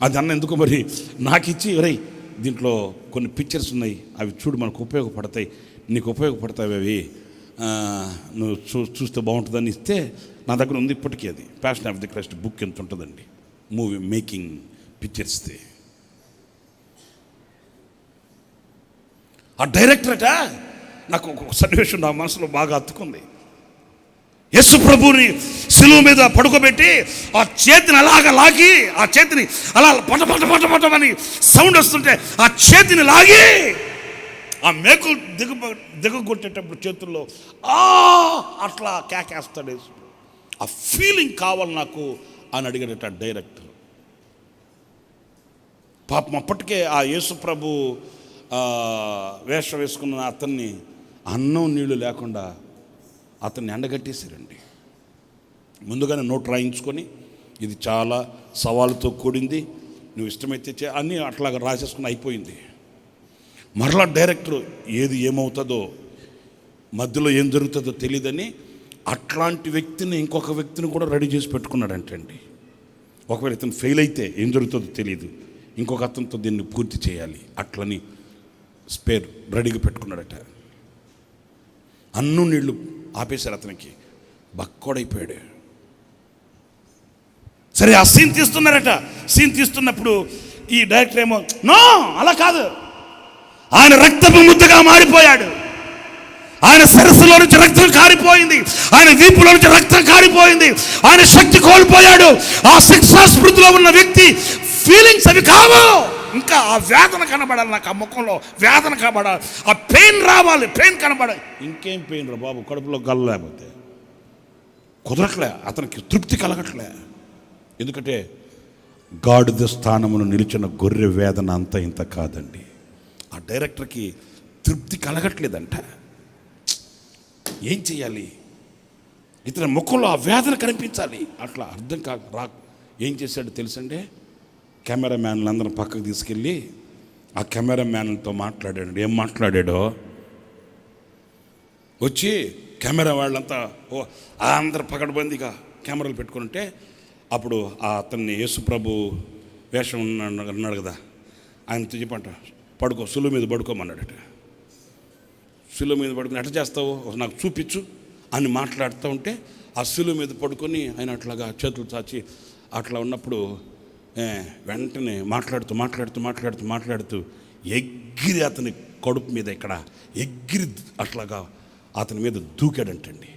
అది అన్న ఎందుకు మరి నాకు ఇచ్చి, ఒరేయ్ దీంట్లో కొన్ని పిక్చర్స్ ఉన్నాయి, అవి చూడు, మనకు ఉపయోగపడతాయి, నీకు ఉపయోగపడతాయి అవి, నువ్వు చూస్తే బాగుంటుందని ఇస్తే, నా దగ్గర ఉంది ఇప్పటికీ. అది passion of the Christ book ఎంత ఉంటుందండి, మూవీ మేకింగ్ పిక్చర్స్ది. ఆ డైరెక్టర్ అట, నాకు ఒక సన్నివేశం నా మనసులో బాగా అతుకుంది. యేసు ప్రభుని శిలువ మీద పడుకోబెట్టి ఆ చేతిని అలాగ లాగి, ఆ చేతిని అలా పటపటపటపటమని సౌండ్ వస్తుంటే ఆ చేతిని లాగి ఆ మేకులు దిగగొట్టేటప్పుడు చేతుల్లో అట్లా కేకేస్తాడు యేసు. ఆ ఫీలింగ్ కావాలి నాకు అని అడిగాడట డైరెక్టర్. పాపం అప్పటికే ఆ యేసు ప్రభు వేషం వేసుకున్న అతన్ని అన్నం నీళ్లు లేకుండా అతన్ని ఎండగట్టేశారండి. ముందుగానే నోట్ రాయించుకొని, ఇది చాలా సవాలుతో కూడింది, నువ్వు ఇష్టమైతే అన్నీ అట్లాగా రాసేసుకుని అయిపోయింది. మరలా డైరెక్టర్ ఏది ఏమవుతుందో, మధ్యలో ఏం జరుగుతుందో తెలియదని అట్లాంటి వ్యక్తిని, ఇంకొక వ్యక్తిని కూడా రెడీ చేసి పెట్టుకున్నాడంటండి. ఒకవేళ ఇతను ఫెయిల్ అయితే ఏం జరుగుతుందో తెలియదు, ఇంకొక అతనితో దీన్ని పూర్తి చేయాలి, అట్లని స్పేర్ రెడీగా పెట్టుకున్నాడట. అన్ను నీళ్లు ఆపేశారు అతనికి, బక్కోడైపోయాడు. సరే ఆ సీన్ తీస్తున్నారట. సీన్ తీస్తున్నప్పుడు ఈ డైరెక్టర్ ఏమో, నో అలా కాదు, ఆయన రక్తపు ముద్దగా మారిపోయాడు, ఆయన శిరస్సులో నుంచి రక్తం కారిపోయింది, ఆయన వీపులో నుంచి రక్తం కారిపోయింది, ఆయన శక్తి కోల్పోయాడు. ఆ శిక్షా స్మృతిలో ఉన్న వ్యక్తి ఫీలింగ్స్ అవి కావు. ఇంకా ఆ వేదన కనబడాలి నాకు, ఆ ముఖంలో వేదన కనబడాలి, ఆ పెయిన్ రావాలి, పెయిన్ కనబడాలి. ఇంకేం పెయిన్ రా బాబు, కడుపులో గల్ల లేకపోతే కుదరట్లే, అతనికి తృప్తి కలగట్లే. ఎందుకంటే గాడిద స్థానమును నిలిచిన గొర్రె వేదన అంత ఇంత కాదండి. ఆ డైరెక్టర్కి తృప్తి కలగట్లేదంట. ఏం చెయ్యాలి, ఇతని ముఖంలో ఆ వేదన కనిపించాలి. అట్లా అర్థం రా ఏం చేశాడు తెలుసండి, కెమెరామ్యాన్లు అందరం పక్కకు తీసుకెళ్ళి ఆ కెమెరామ్యాన్లతో మాట్లాడాడు. ఏం మాట్లాడాడో, వచ్చి కెమెరా వాళ్ళంతా అందరు పకడ్బందీగా కెమెరాలు పెట్టుకుంటే అప్పుడు అతన్ని యేసుప్రభు వేషం అన్నాడు కదా, ఆయనతో చెప్పంట, పడుకో, సులువు మీద పడుకోమన్నాడట. సులువు మీద పడుకుని ఎట్లా చేస్తావు నాకు చూపించు అని మాట్లాడుతూ ఉంటే ఆ సులువు మీద పడుకొని ఆయన అట్లాగా చేతులు చాచి అట్లా ఉన్నప్పుడు వెంటనే మాట్లాడుతూ ఎగిరి అతని కడుపు మీద ఇక్కడ ఎగిరి అట్లాగా అతని మీద దూకాడంటండి.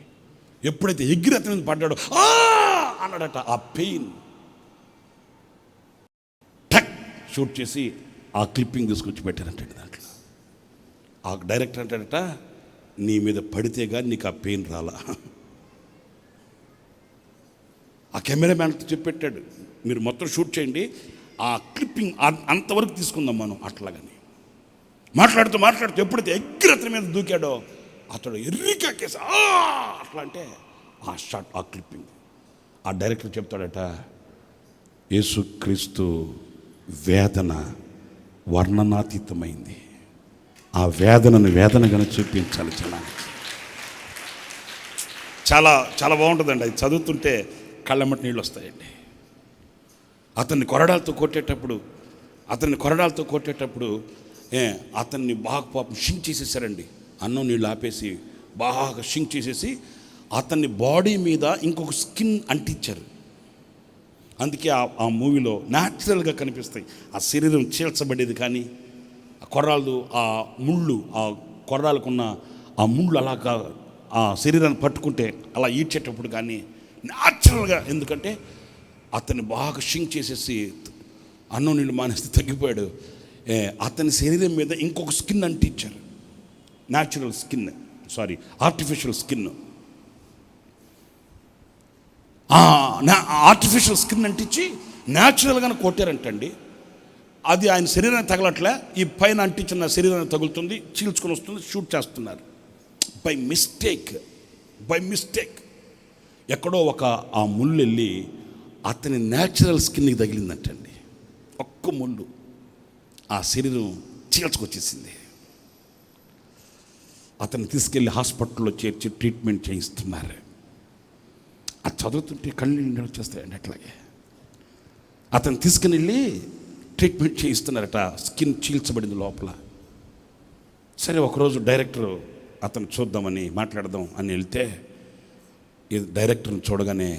ఎప్పుడైతే ఎగిరి అతని మీద పడ్డాడో అన్నాడట. ఆ పెయిన్ టక్ షూట్ చేసి ఆ క్లిప్పింగ్ తీసుకొచ్చి పెట్టారంటండి. దాంట్లో ఆ డైరెక్టర్ అంటాడట, నీ మీద పడితే కానీ నీకు ఆ పెయిన్ రాలా. ఆ కెమెరామ్యాన్తో చెప్పెట్టాడు, మీరు మొత్తం షూట్ చేయండి, ఆ క్లిప్పింగ్ అంతవరకు తీసుకుందాం మనం. అట్లాగని మాట్లాడుతూ ఎప్పుడైతే ఎగ్గిరి అతని మీద దూకాడో అతడు ఎర్రికేసి అట్లా అంటే ఆ షాట్, ఆ క్లిప్పింగ్ ఆ డైరెక్టర్ చెప్తాడట, యేసుక్రీస్తు వేదన వర్ణనాతీతమైంది. ఆ వేదనగా చూపించాలి జనానికి. చాలా చాలా బాగుంటుందండి. అది చదువుతుంటే కళ్ళమ్మటి నీళ్ళు వస్తాయండి. అతన్ని కొరడాలతో కొట్టేటప్పుడు అతన్ని బాగా పాపం షింక్ చేసేసారండి. అన్నం నీళ్ళు ఆపేసి బాగా షింక్ చేసేసి అతన్ని బాడీ మీద ఇంకొక స్కిన్ అంటించారు. అందుకే ఆ మూవీలో న్యాచురల్గా కనిపిస్తాయి. ఆ శరీరం చీల్చబడేది కానీ ఆ కొర్రాలు, ఆ ముళ్ళు, ఆ కొర్రాలకున్న ఆ ముళ్ళు అలాగా ఆ శరీరాన్ని పట్టుకుంటే అలా ఈడ్చేటప్పుడు కానీ న్యాచురల్గా, ఎందుకంటే అతన్ని బాగా షింక్ చేసేసి అన్నం నీళ్ళు మానేస్తే తగ్గిపోయాడు. అతని శరీరం మీద ఇంకొక స్కిన్ అంటించారు. Artificial skin. ఆర్టిఫిషియల్ స్కిన్ అంటించి న్యాచురల్గానే కొట్టారంటండి. అది ఆయన శరీరాన్ని తగలట్లే, ఈ పైన అంటించిన శరీరాన్ని తగులుతుంది, చీల్చుకొని వస్తుంది, షూట్ చేస్తున్నారు. బై మిస్టేక్ ఎక్కడో ఆ ముళ్ళు వెళ్ళి అతని న్యాచురల్ స్కిన్కి తగిలిందంటండి. ఒక్క ముళ్ళు ఆ శరీరం చీల్చుకొచ్చేసింది. అతన్ని తీసుకెళ్ళి హాస్పిటల్లో చేర్చి ట్రీట్మెంట్ చేయిస్తున్నారు. అది చదువుతుంటే కళ్ళు నిండి వచ్చేస్తాయండి. అట్లాగే అతను తీసుకుని వెళ్ళి ట్రీట్మెంట్ చేయిస్తున్నారట. స్కిన్ చీల్చబడింది లోపల. సరే, ఒకరోజు డైరెక్టర్ అతను చూద్దామని మాట్లాడదాం అని వెళ్తే ఈ డైరెక్టర్ని చూడగానే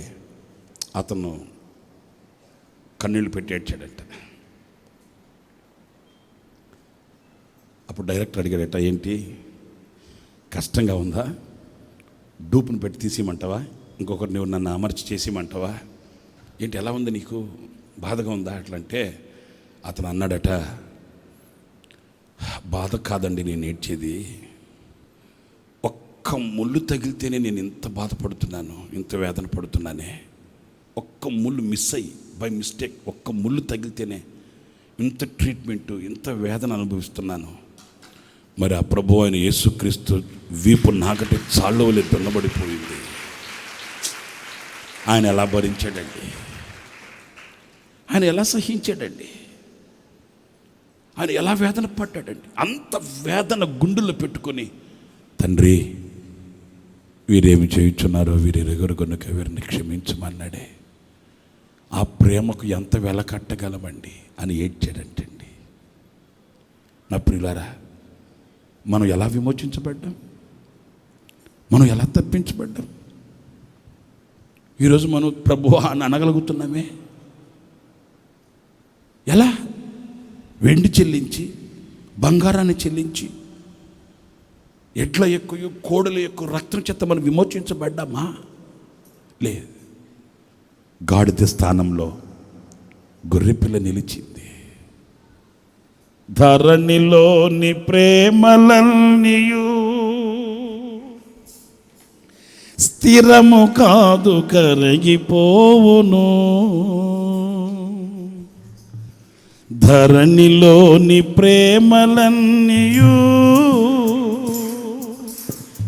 అతను కన్నీళ్ళు పెట్టి ఏడ్చాడట. అప్పుడు డైరెక్టర్ అడిగాడట, ఏంటి కష్టంగా ఉందా, డూపును పెట్టి తీసేయమంటావా, ఇంకొకరు నువ్వు నన్ను అమర్చి చేసేయమంటావా, ఏంటి ఎలా ఉంది నీకు, బాధగా ఉందా అట్లంటే అతను అన్నాడట, బాధ కాదండి నేను ఏడ్చేది, ఒక్క ముళ్ళు తగిలితేనే నేను ఇంత బాధపడుతున్నాను, ఇంత వేదన పడుతున్నానే. ఒక్క ముళ్ళు మిస్ అయ్యి బై మిస్టేక్ ఒక్క ముళ్ళు తగిలితేనే ఇంత ట్రీట్మెంటు, ఇంత వేదన అనుభవిస్తున్నాను. మరి ఆ ప్రభు అయిన యేసుక్రీస్తు వీపు నాకటి చాళ్ళవలే దున్నబడిపోయింది. ఆయన ఎలా భరించాడండి, ఆయన ఎలా సహించాడండి, ఆయన ఎలా వేదన పడ్డాడండి. అంత వేదన గుండెల్లో పెట్టుకొని, తండ్రి వీరేమి చేయుచున్నారో వీరెరుగురు కనుక వీరిని క్షమించమన్నాడే. ఆ ప్రేమకు ఎంత వెల కట్టగలమండి అని ఏడ్చాడంటండి. నా ప్రియులారా, మనం ఎలా విమోచించబడ్డాం, మనం ఎలా తప్పించబడ్డాం, ఈరోజు మనం ప్రభువా అని అనగలుగుతున్నామే. ఎలా? వెండి చెల్లించి, బంగారాన్ని చెల్లించి, ఎడ్ల ఎక్కువ కోడల ఎక్కువ రక్తం చేత మనం విమోచించబడ్డామా? లేదు. గాడిద స్థానంలో గొర్రెపిల్ల నిలిచింది. ధరణిలోని ప్రేమలన్నీయు స్థిరము కాదు, కరిగిపోవును. ధరణిలోని ప్రేమలన్నీయు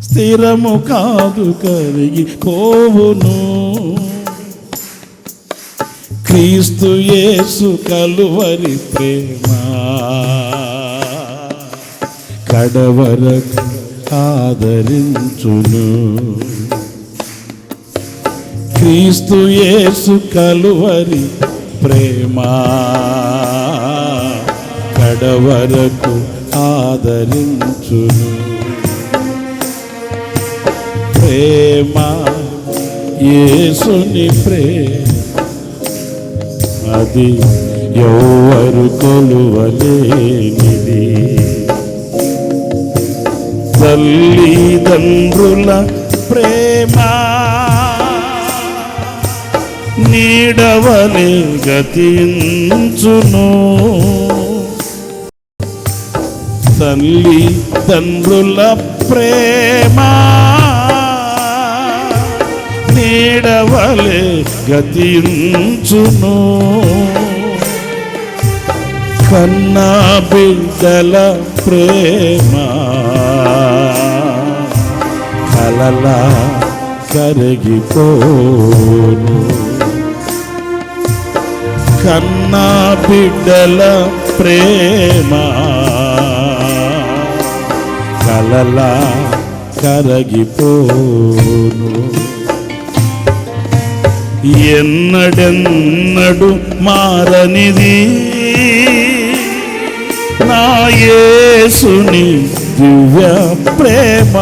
స్థిరము కాదు, కరిగిపోవును. క్రీస్తు యేసు కలువరి ప్రేమ కడవరకు ఆదరించును. క్రీస్తు యేసు కలువరి ప్రేమ కడవరకు ఆదరించును. ప్రేమ యేసుని ప్రేమ అది ఎవరు కొలువలేనిది. తల్లిదండ్రుల ప్రేమ నీడవలే గతించును. తల్లిదండ్రుల ప్రేమ నీడవలే గతించును. కన్నా బిడ్డల ప్రేమ కలలా కరిగిపోను. కన్నా బిడ్డల ప్రేమ కలలా కరగిపోను. ఎన్నడెన్నడు మారనిది నా యేసుని దివ్య ప్రేమ.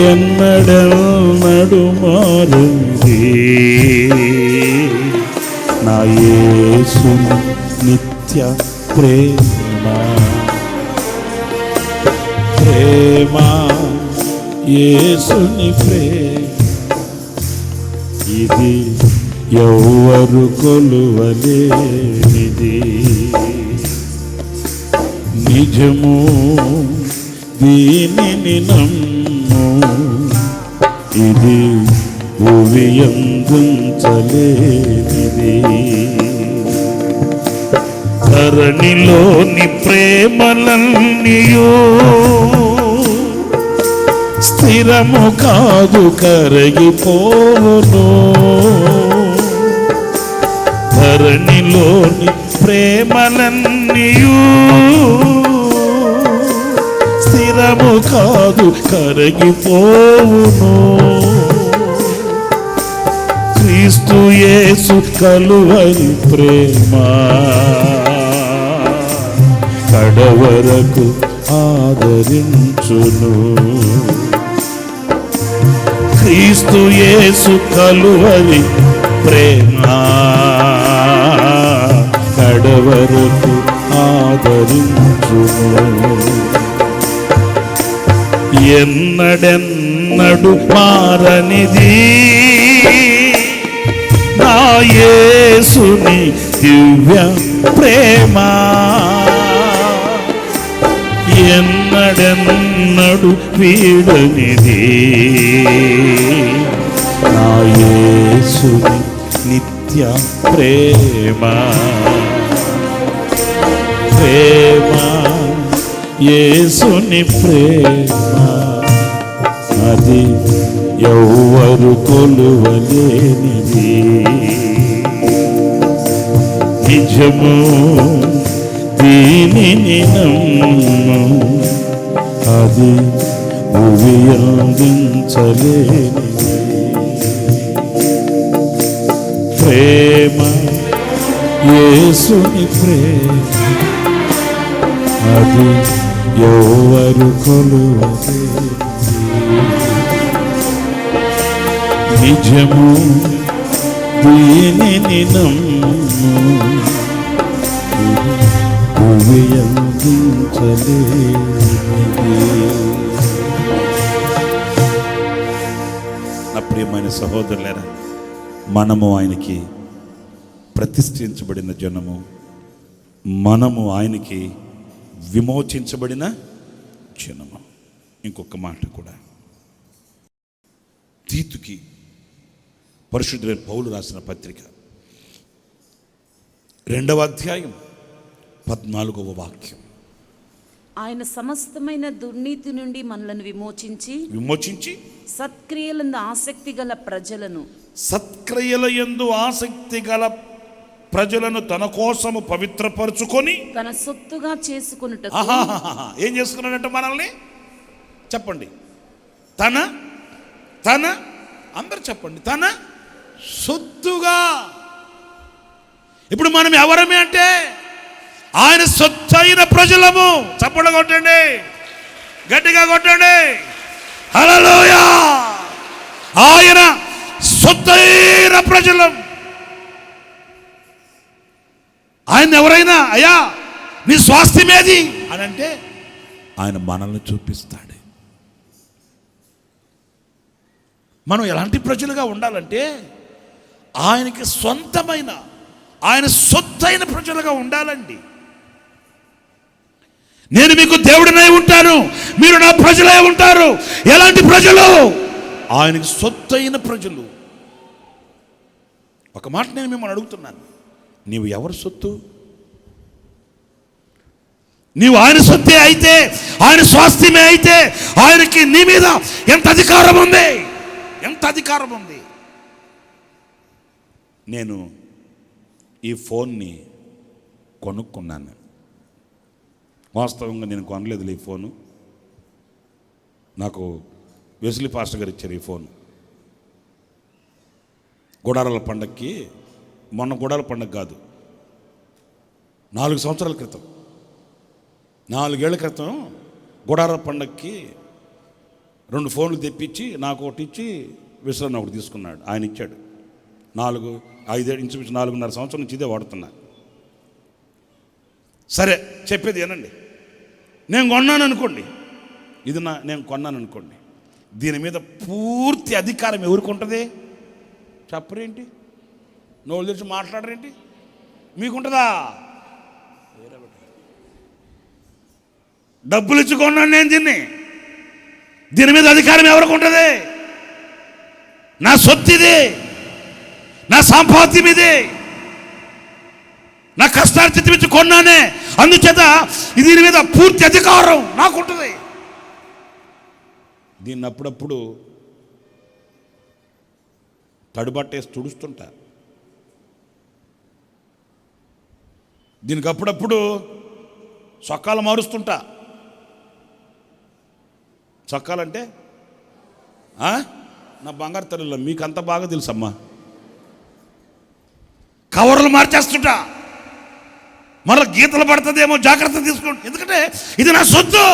ఎన్నడెన్నడు మారనిది నా యేసుని నిత్య ప్రేమ. ప్రేమ యేసుని ప్రేమ ఇది ఎవరు కొలువలేనిది. నిజము దీనిని నమ్ము ఇది భువియందుంచలేనిది. ధరణిలోని ప్రేమలన్నీయో స్థిరము కాదు కరగిపోవును. ధరణిలోని ప్రేమలన్నీయు స్థిరము కాదు కరగిపోవును. క్రీస్తు యేసు కలువరి ప్రేమ కడవరకు ఆదరించును. క్రీస్తు యేసు కలువరి ప్రేమ కడవరకు ఆదరించును. ఎన్నడెన్నడు మారనిది నా యేసుని దివ్య ప్రేమ. ఎన్నడెన్నడు వీడనిది నా యేసుని నిత్య ప్రేమ. ప్రేమ యేసుని ప్రేమ అది ఎవరు కొలువలేనిది. నిజము దీనిని నమ్ము అది భువియందించలేనిది. ప్రేమ యేసుని ప్రేమ అది ఎవరు కొలువలేనిది. నిజము దీనిని నమ్ము నా ప్రియమైన సహోదరులారా, మనము ఆయనకి ప్రతిష్ఠించబడిన జనము, మనము ఆయనకి విమోచించబడిన జనము. ఇంకొక మాట కూడా, తీతుకి పరిశుద్ధుడైన పౌలు రాసిన పత్రిక 2వ అధ్యాయం 14వ వాక్యం. ఆయన సమస్తమైన దుర్నీతి నుండి మనలను విమోచించి సత్క్రియలందు ఆసక్తి గల ప్రజలను తన కోసము పవిత్రపరచుకొని తన సొత్తుగా చేసుకొనుటకు. ఏం చేసుకున్నాడంటే మనల్ని చెప్పండి, తన తన అందరు చెప్పండి, తన సొత్తుగా. ఇప్పుడు మనం ఎవరమే అంటే ఆయన సొత్తైన ప్రజలము. చప్పట్లు కొట్టండి, గట్టిగా కొట్టండి. హల్లెలూయా. ఆయన సొత్తైన ప్రజలం. ఆయన ఎవరైనా అయ్యా నీ స్వాస్థ్యమేది అని అంటే ఆయన మనల్ని చూపిస్తాడు. మనం ఎలాంటి ప్రజలుగా ఉండాలంటే ఆయనకి సొంతమైన, ఆయన సొత్తైన ప్రజలుగా ఉండాలండి. నేను మీకు దేవుడినై ఉంటాను, మీరు నా ప్రజలై ఉంటారు. ఎలాంటి ప్రజలు? ఆయనకి సొత్తైన ప్రజలు. ఒక మాట నేను మిమ్మల్ని అడుగుతున్నాను, నీవు ఎవరి సొత్తు? నీవు ఆయన సొత్తే అయితే, ఆయన స్వాస్థ్యమే అయితే, ఆయనకి నీ మీద ఎంత అధికారం ఉంది, ఎంత అధికారం ఉంది. నేను ఈ ఫోన్ని కొనుక్కున్నాను. వాస్తవంగా నేను కొనలేదు ఈ ఫోను. నాకు వెస్లీ పాస్టర్ గారు ఇచ్చారు ఈ ఫోన్. గుడారాల పండగకి, మొన్న గుడారాల పండగ కాదు, 4 సంవత్సరాల క్రితం, 4 ఏళ్ల క్రితం గుడారాల పండగకి 2 ఫోన్లు తెప్పించి నాకు ఒకటి ఇచ్చి విశ్రాన్ని ఒకటి తీసుకున్నాడు. ఆయన ఇచ్చాడు. 4-5 ఇంచుమించు 4.5 సంవత్సరం నుంచి ఇదే వాడుతున్నా. సరే, చెప్పేది ఏనండి, నేను కొన్నాను అనుకోండి, ఇది నేను కొన్నాను అనుకోండి, దీని మీద పూర్తి అధికారం ఎవరికి ఉంటుంది? చెప్పరేంటి? నోళ్ళు తెరిచి మాట్లాడరేంటి? మీకుంటుందా? డబ్బులు ఇచ్చి కొన్నాను నేను దీని మీద అధికారం ఎవరికి ఉంటుంది? నా సొత్తు ఇది, నా సంపాద్యం ఇది, నా కష్టార్జితం ఇచ్చి కొన్నానే, అందుచేత దీని మీద పూర్తి అధికారం నాకుంటుంది. దీన్ని అప్పుడప్పుడు తడిబట్టేసి తుడుస్తుంటా. దీనికి అప్పుడప్పుడు చొక్కాలు మారుస్తుంటా. చొక్కాలంటే నా బంగారు తల్లిలో మీకు అంత బాగా తెలుసమ్మా. కవర్లు మార్చేస్తుంటా. మళ్ళీ గీతలు పడుతుందేమో జాగ్రత్త తీసుకోండి, ఎందుకంటే ఇది నా సొత్తు.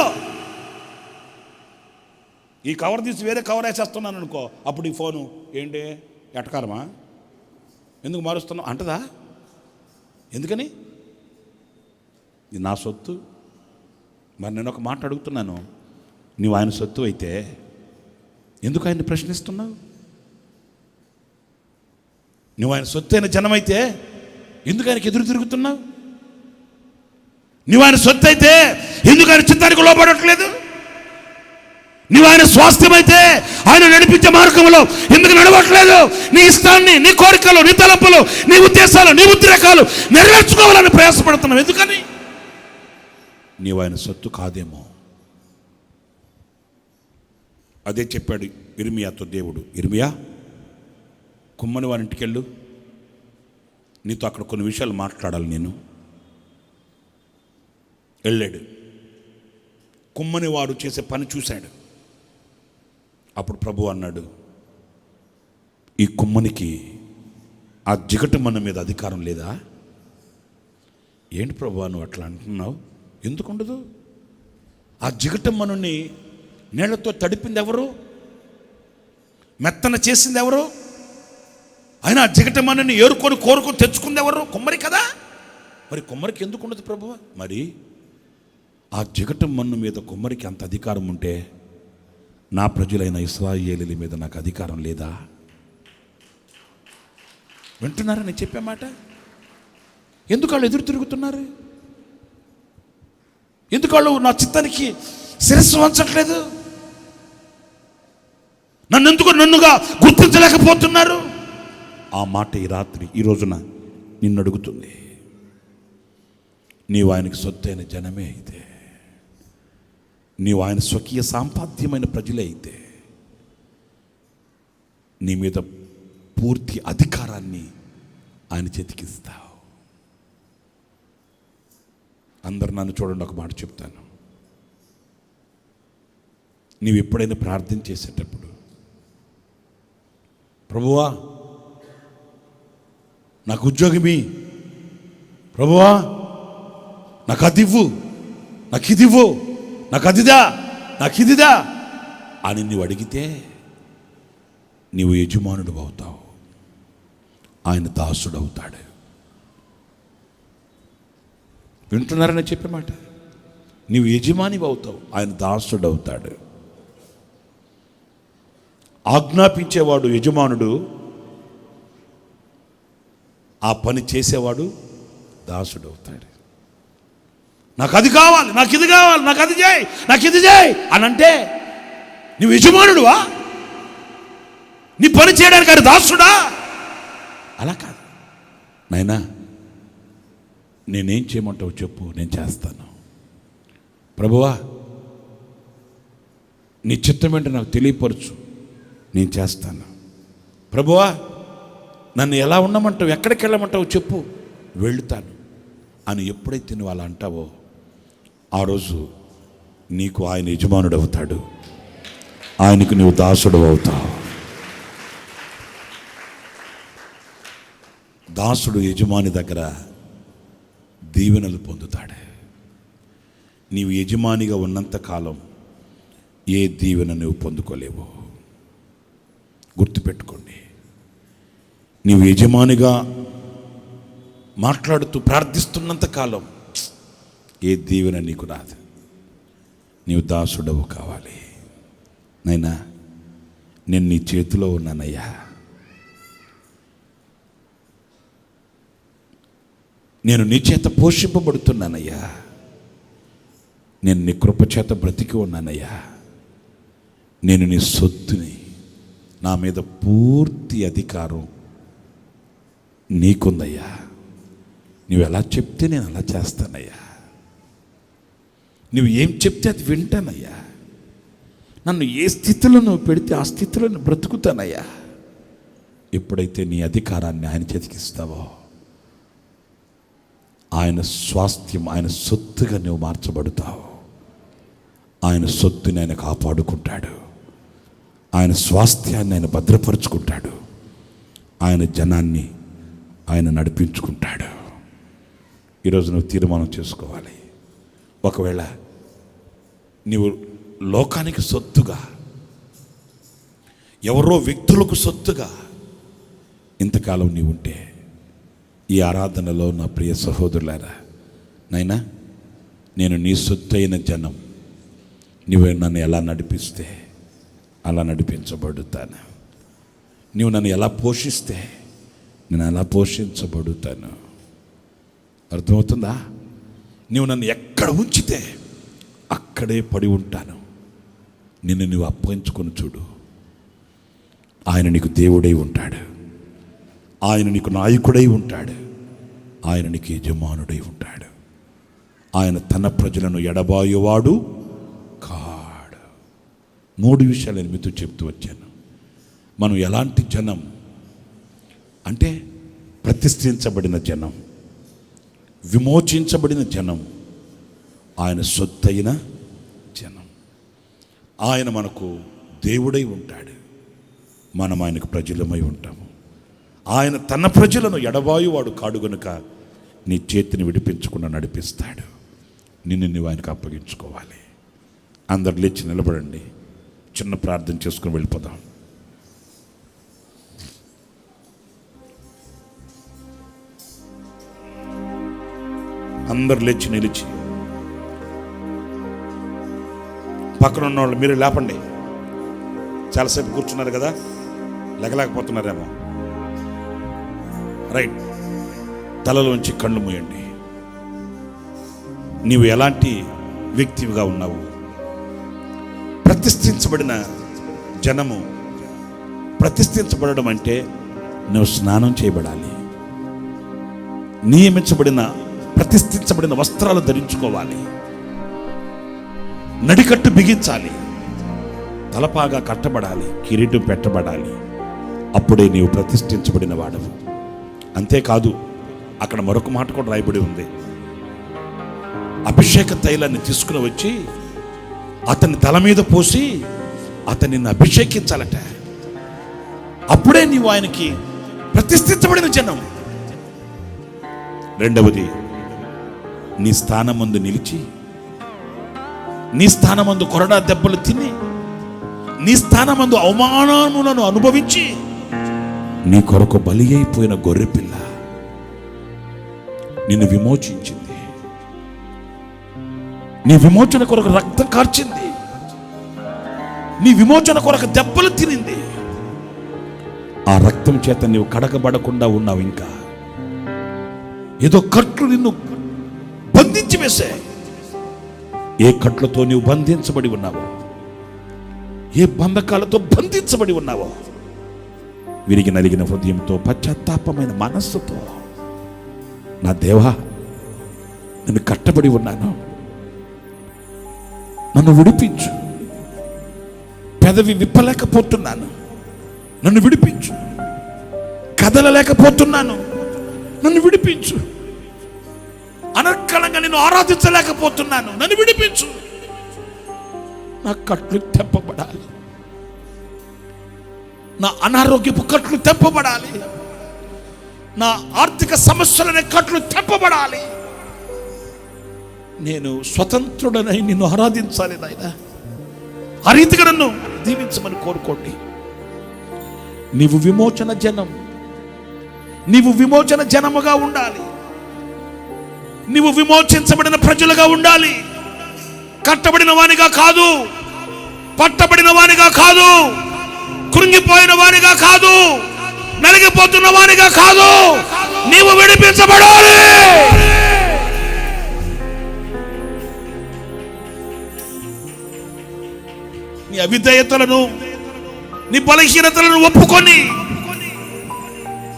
ఈ కవర్ తీసి వేరే కవర్ వేసేస్తున్నాను అనుకో, అప్పుడు ఈ ఫోను ఏంటి ఎటకారమా, ఎందుకు మారుస్తున్నావు అంటదా? ఎందుకని? ఇది నా సొత్తు. మరి నేను ఒక మాట అడుగుతున్నాను, నువ్వు ఆయన సొత్తు అయితే ఎందుకు ఆయన్ని ప్రశ్నిస్తున్నావు? నువ్వు ఆయన సొత్తు అయిన జనమైతే ఎందుకు ఆయనకి ఎదురు తిరుగుతున్నావు? నువ్వు ఆయన సొత్తు అయితే ఎందుకు ఆయన చిత్తానికి లోపడట్లేదు? నువ్వు ఆయన స్వాస్థ్యమైతే ఆయన నడిపించే మార్గంలో ఎందుకు నడవట్లేదు? నీ ఇష్టాన్ని, నీ కోరికలు, నీ తలంపులు, నీ ఉద్దేశాలు, నీ ఉద్రేకాలు నెరవేర్చుకోవాలని ప్రయాసపడుతున్నావు. ఎందుకని? నీవు ఆయన సొత్తు కాదేమో. అదే చెప్పాడు ఇర్మియాతో దేవుడు. ఇర్మియా, కుమ్మని వారి ఇంటికి వెళ్ళు, నీతో అక్కడ కొన్ని విషయాలు మాట్లాడాలి నేను. వెళ్ళాడు. కుమ్మని వాడు చేసే పని చూశాడు. అప్పుడు ప్రభు అన్నాడు, ఈ కుమ్మనికి ఆ జిగట మన మీద అధికారం లేదా? ఏంటి ప్రభు నువ్వు అట్లా అంటున్నావు? ఎందుకు ఉండదు? ఆ జిగట మనని నీళ్లతో తడిపింది ఎవరు? మెత్తన చేసింది ఎవరు? ఆయన ఆ జిగట మనని ఏరుకొని కోరుకొని తెచ్చుకుంది ఎవరు? కుమ్మరి కదా. మరి కుమ్మరికి ఎందుకు ఉండదు ప్రభు? మరి ఆ జిగట మన్ను మీద కుమ్మరికి అంత అధికారం ఉంటే నా ప్రజలైన ఇశ్రాయేలీల మీద నాకు అధికారం లేదా? వింటున్నారా నేను చెప్పే మాట? ఎందుకు వాళ్ళు ఎదురు తిరుగుతున్నారు? ఎందుకు వాళ్ళు నా చిత్తానికి శిరస్సు వంచట్లేదు? నన్నుగా గుర్తించలేకపోతున్నారు? ఆ మాట ఈ రాత్రి, ఈ రోజున నిన్ను అడుగుతుంది. నీవు ఆయనకి సొత్తైన జనమే అయితే, నీవు ఆయన స్వకీయ సాంపాద్యమైన ప్రజలే అయితే, నీ మీద పూర్తి అధికారాన్ని ఆయన చేతికిస్తావు. అందరు నన్ను చూడండి, ఒక మాట చెప్తాను. నీవు ఎప్పుడైనా ప్రార్థన చేసేటప్పుడు ప్రభువా నాకు ఉద్యోగమి, ప్రభువా నాకు అది ఇవ్వు, నాకు ఇది ఇవ్వు, నాకు అదిదా, నాకు ఇదిదా అని నువ్వు అడిగితే నీవు యజమానుడు అవుతావు, ఆయన దాసుడు అవుతాడు. వింటున్నారని చెప్పే మాట. నీవు యజమాని అవుతావు, ఆయన దాసుడు అవుతాడు. ఆజ్ఞాపించేవాడు యజమానుడు, ఆ పని చేసేవాడు దాసుడు అవుతాడు. నాకు అది కావాలి, నాకు ఇది కావాలి, నాకు అది చేయి, నాకు ఇది చేయి అని అంటే నువ్వు యజమానుడువా? నీ పని చేయడానికి ఆయన దాసుడా? అలా కాదు. నాయనా నేనేం చేయమంటావు చెప్పు, నేను చేస్తాను. ప్రభువా నీ చిత్తం ఏంటో నాకు తెలియపరచు, నేను చేస్తాను. ప్రభువా నన్ను ఎలా ఉండమంటావు, ఎక్కడికి వెళ్ళమంటావు చెప్పు, వెళ్తాను అని ఎప్పుడైతే నువ్వు అలా అంటావో ఆ రోజు నీకు ఆయన యజమానుడు అవుతాడు, ఆయనకు నువ్వు దాసుడు అవుతావు. దాసుడు యజమాని దగ్గర దీవెనలు పొందుతాడు. నీవు యజమానిగా ఉన్నంతకాలం ఏ దీవెన నువ్వు పొందుకోలేవు. గుర్తుపెట్టుకోండి, నీవు యజమానిగా మాట్లాడుతూ ప్రార్థిస్తున్నంత కాలం ఏ దీవెన నీకు రాదు. నీవు దాసుడవు కావాలి. నైనా నేను నీ చేతిలో ఉన్నానయ్యా, నేను నీ చేత పోషింపబడుతున్నానయ్యా, నేను నీ కృప చేత బ్రతికి ఉన్నానయ్యా, నేను నీ సొత్తుని, నా మీద పూర్తి అధికారం నీకుందయ్యా, నువ్వు ఎలా చెప్తే నేను అలా చేస్తానయ్యా, నువ్వు ఏం చెప్తే అది వింటానయ్యా, నన్ను ఏ స్థితిలో నువ్వు పెడితే ఆ స్థితిలో నేను బ్రతుకుతానయ్యా. ఎప్పుడైతే నీ అధికారాన్ని ఆయన చేతికిస్తావో ఆయన స్వాస్థ్యం, ఆయన సొత్తుగా నువ్వు మార్చబడతావు. ఆయన సొత్తుని ఆయన కాపాడుకుంటాడు, ఆయన స్వాస్థ్యాన్ని ఆయన భద్రపరుచుకుంటాడు, ఆయన జనాన్ని ఆయన నడిపించుకుంటాడు. ఈరోజు నువ్వు తీర్మానం చేసుకోవాలి. ఒకవేళ నీవు లోకానికి సొత్తుగా, ఎవరో వ్యక్తులకు సొత్తుగా ఇంతకాలం నీవు ఉంటే, ఈ ఆరాధనలో నా ప్రియ సహోదరులారా, నైనా నేను నీ సొత్తు అయిన జనం, నువ్వు నన్ను ఎలా నడిపిస్తే అలా నడిపించబడుతాను, నువ్వు నన్ను ఎలా పోషిస్తే నేను అలా పోషించబడుతాను. అర్థమవుతుందా? నువ్వు నన్ను ఎక్కడ ఉంచితే అక్కడే పడి ఉంటాను. నిన్ను నువ్వు అప్పగించుకొని చూడు, ఆయన నీకు దేవుడై ఉంటాడు, ఆయన నీకు నాయకుడై ఉంటాడు, ఆయన నీకు యజమానుడై ఉంటాడు. ఆయన తన ప్రజలను ఎడబాయువాడు కాడు. 3 విషయాలు నేను మీతో చెప్తూ వచ్చాను. మనం ఎలాంటి జనం అంటే ప్రతిష్ఠించబడిన జనం, విమోచించబడిన జనం, ఆయన సొత్తైన జనం. ఆయన మనకు దేవుడై ఉంటాడు, మనం ఆయనకు ప్రజలమై ఉంటాము. ఆయన తన ప్రజలను ఎడబాయువాడు కాడు గనుక నీ చేతిని విడిపించకుండా నడిపిస్తాడు. నిన్ను నువ్వు ఆయనకు అప్పగించుకోవాలి. అందరు లేచి నిలబడండి, చిన్న ప్రార్థన చేసుకుని వెళ్ళిపోదాం. అందరు లేచి నిలిచి పక్కన ఉన్న వాళ్ళు మీరు లేపండి. చాలాసేపు కూర్చున్నారు కదా, లెగలేకపోతున్నారేమో. రైట్, తలలోంచి కళ్ళు మూయండి. నీవు ఎలాంటి వ్యక్తివిగా ఉన్నావు? ప్రతిష్ఠించబడిన జనము. ప్రతిష్ఠించబడడం అంటే నువ్వు స్నానం చేయబడాలి, నియమించబడిన ప్రతిష్ఠించబడిన వస్త్రాలు ధరించుకోవాలి, నడికట్టు బిగించాలి, తలపాగా కట్టబడాలి, కిరీటం పెట్టబడాలి. అప్పుడే నీవు ప్రతిష్ఠించబడిన వాడవు. అంతేకాదు, అక్కడ మరొక మాట కూడా రాయబడి ఉంది. అభిషేక తైలాన్ని తీసుకుని వచ్చి అతని తల మీద పోసి అతనిని అభిషేకించాలట. అప్పుడే నీవు ఆయనకి ప్రతిష్ఠించబడిన జనం. రెండవది, నీ స్థానమందు నిలిచి, నీ స్థానమందు కొరడా దెబ్బలు తిని, నీ స్థానమందు అవమానములను అనుభవించి, నీ కొరకు బలి అయిపోయిన గొర్రెపిల్ల నిన్ను విమోచించింది. నీ విమోచన కొరకు రక్తం కార్చింది. నీ విమోచన కొరకు దెబ్బలు తినింది. ఆ రక్తం చేత నీవు కడగబడకుండా ఉన్నావు. ఇంకా ఏదో కట్లు నిన్ను బంధించి వేసే. ఏ కట్లతో నీవు బంధించబడి ఉన్నావో, ఏ బంధకాలతో బంధించబడి ఉన్నావో, విరిగి నలిగిన హృదయంతో, పశ్చాత్తాపమైన మనస్సుతో, నా దేవా నేను కట్టబడి ఉన్నాను, నన్ను విడిపించు. పెదవి విప్పలేకపోతున్నాను, నన్ను విడిపించు. కదలలేకపోతున్నాను, నన్ను విడిపించు. అనర్కళంగా నిన్ను ఆరాధించలేకపోతున్నాను, నన్ను విడిపించు. నా కట్లు తెప్పబడాలి, నా అనారోగ్యపు కట్లు తెప్పబడాలి, నా ఆర్థిక సమస్యలనే కట్లు తెప్పబడాలి. నేను స్వతంత్రుడనై నిన్ను ఆరాధించాలి నాయనా. ఆ రీతిగా నన్ను దీవించమని కోరుకోండి. నీవు విమోచన జనం, నీవు విమోచన జనముగా ఉండాలి. నీవు విమోచించబడిన ప్రజలుగా ఉండాలి. కట్టబడిన వానిగా కాదు, పట్టబడిన వానిగా కాదు, కృంగిపోయిన వానిగా కాదు, నలిగిపోతున్న వానిగా కాదు. నీవు విడిపించబడాలి. నీ అవిధేయతలను, నీ బలహీనతలను ఒప్పుకొని,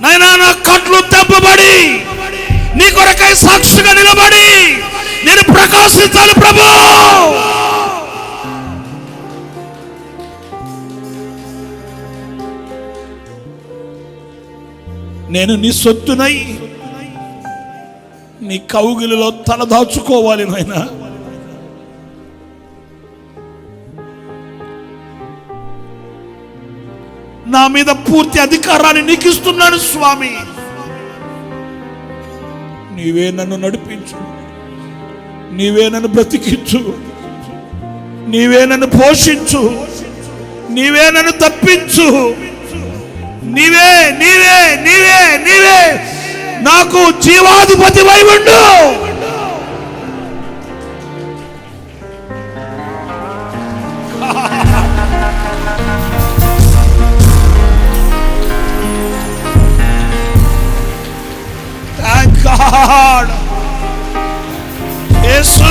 నాయనా నా కట్లు తెప్పబడి నీ కొరకై సాక్షిగా నిలబడి నేను ప్రకాశించాలి ప్రభు. నేను నీ సొత్తునై నీ కౌగిలిలో తలదాచుకోవాలి నాయనా. నా మీద పూర్తి అధికారాన్ని నీకు ఇస్తున్నాను స్వామి. నీవే నన్ను నడిపించు, నీవే నన్ను బ్రతికించు, నీవే నన్ను పోషించు, నీవే నన్ను తప్పించు. నీవే నీవే నీవే నీవే నాకు జీవాధిపతి వై ఉండు. Thank God. యేసు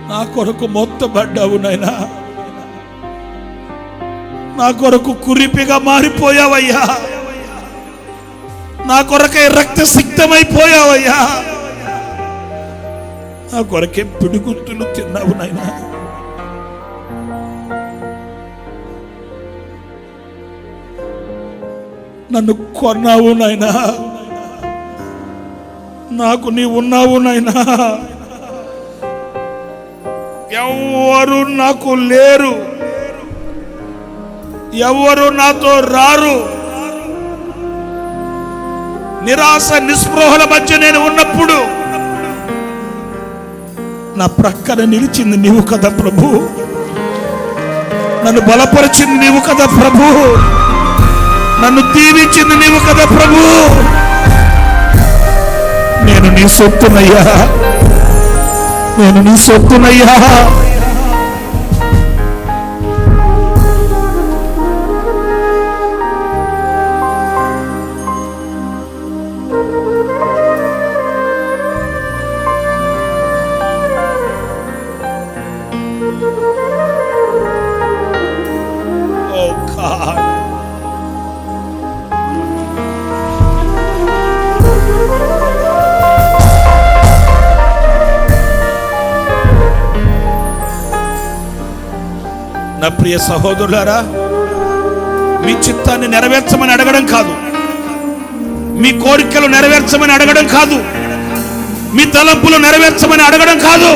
నా కొరకు మొత్తబడ్డావు నాయనా. నా కొరకు కురిపిగా మారిపోయావయ్యా. నా కొరకే రక్త సిక్తమైపోయావయ్యా. నా కొరకే పిడుగుతులు తిన్నావు నాయనా. నన్ను కొన్నావు నాయనా. నాకు నీవు ఉన్నావు నాయనా. ఎవరు నాకు లేరు, ఎవరు నాతో రారు. నిరాశ నిస్పృహల మధ్య నేను ఉన్నప్పుడు నా ప్రక్కన నిలిచింది నీవు కదా ప్రభు. నన్ను బలపరిచింది నీవు కదా ప్రభు. నన్ను దీవించింది నీవు కదా ప్రభు. నేను నీ సొత్తునయ్యా, నేను నీ సొత్తునయ్యా. Oh God. నా ప్రియ సహోదరులారా, మీ చిత్తాన్ని నెరవేర్చమని అడగడం కాదు, మీ కోరికలు నెరవేర్చమని అడగడం కాదు, మీ తలంపులు నెరవేర్చమని అడగడం కాదు.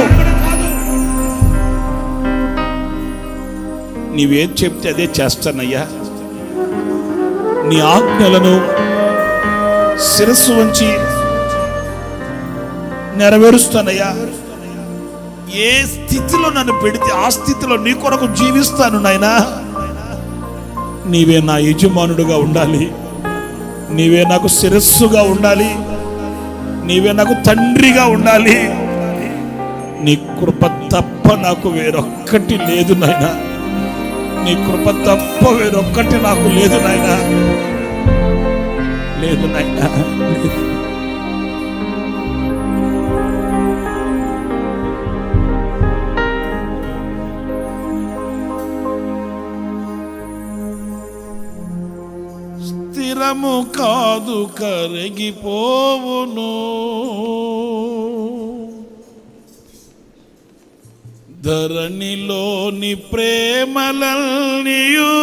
నీవేం చెప్తే అదే చేస్తానయ్యా. నీ ఆజ్ఞలను శిరస్సు వంచి నెరవేరుస్తానయ్యా. ఏ స్థితిలో నన్ను పెడితే ఆ స్థితిలో నీ కొరకు జీవిస్తాను నాయనా. నీవే నా యజమానుడుగా ఉండాలి, నీవే నాకు శిరస్సుగా ఉండాలి, నీవే నాకు తండ్రిగా ఉండాలి. నీ కృప తప్ప నాకు వేరొక్కటి లేదు నాయనా. నీ కృప తప్ప వేరొక్కటి నాకు లేదు నాయనా, లేదు నాయనా, లేదు. స్థిరము కాదు కరిగిపోవును, ధరణిలోని ప్రేమలన్నీయు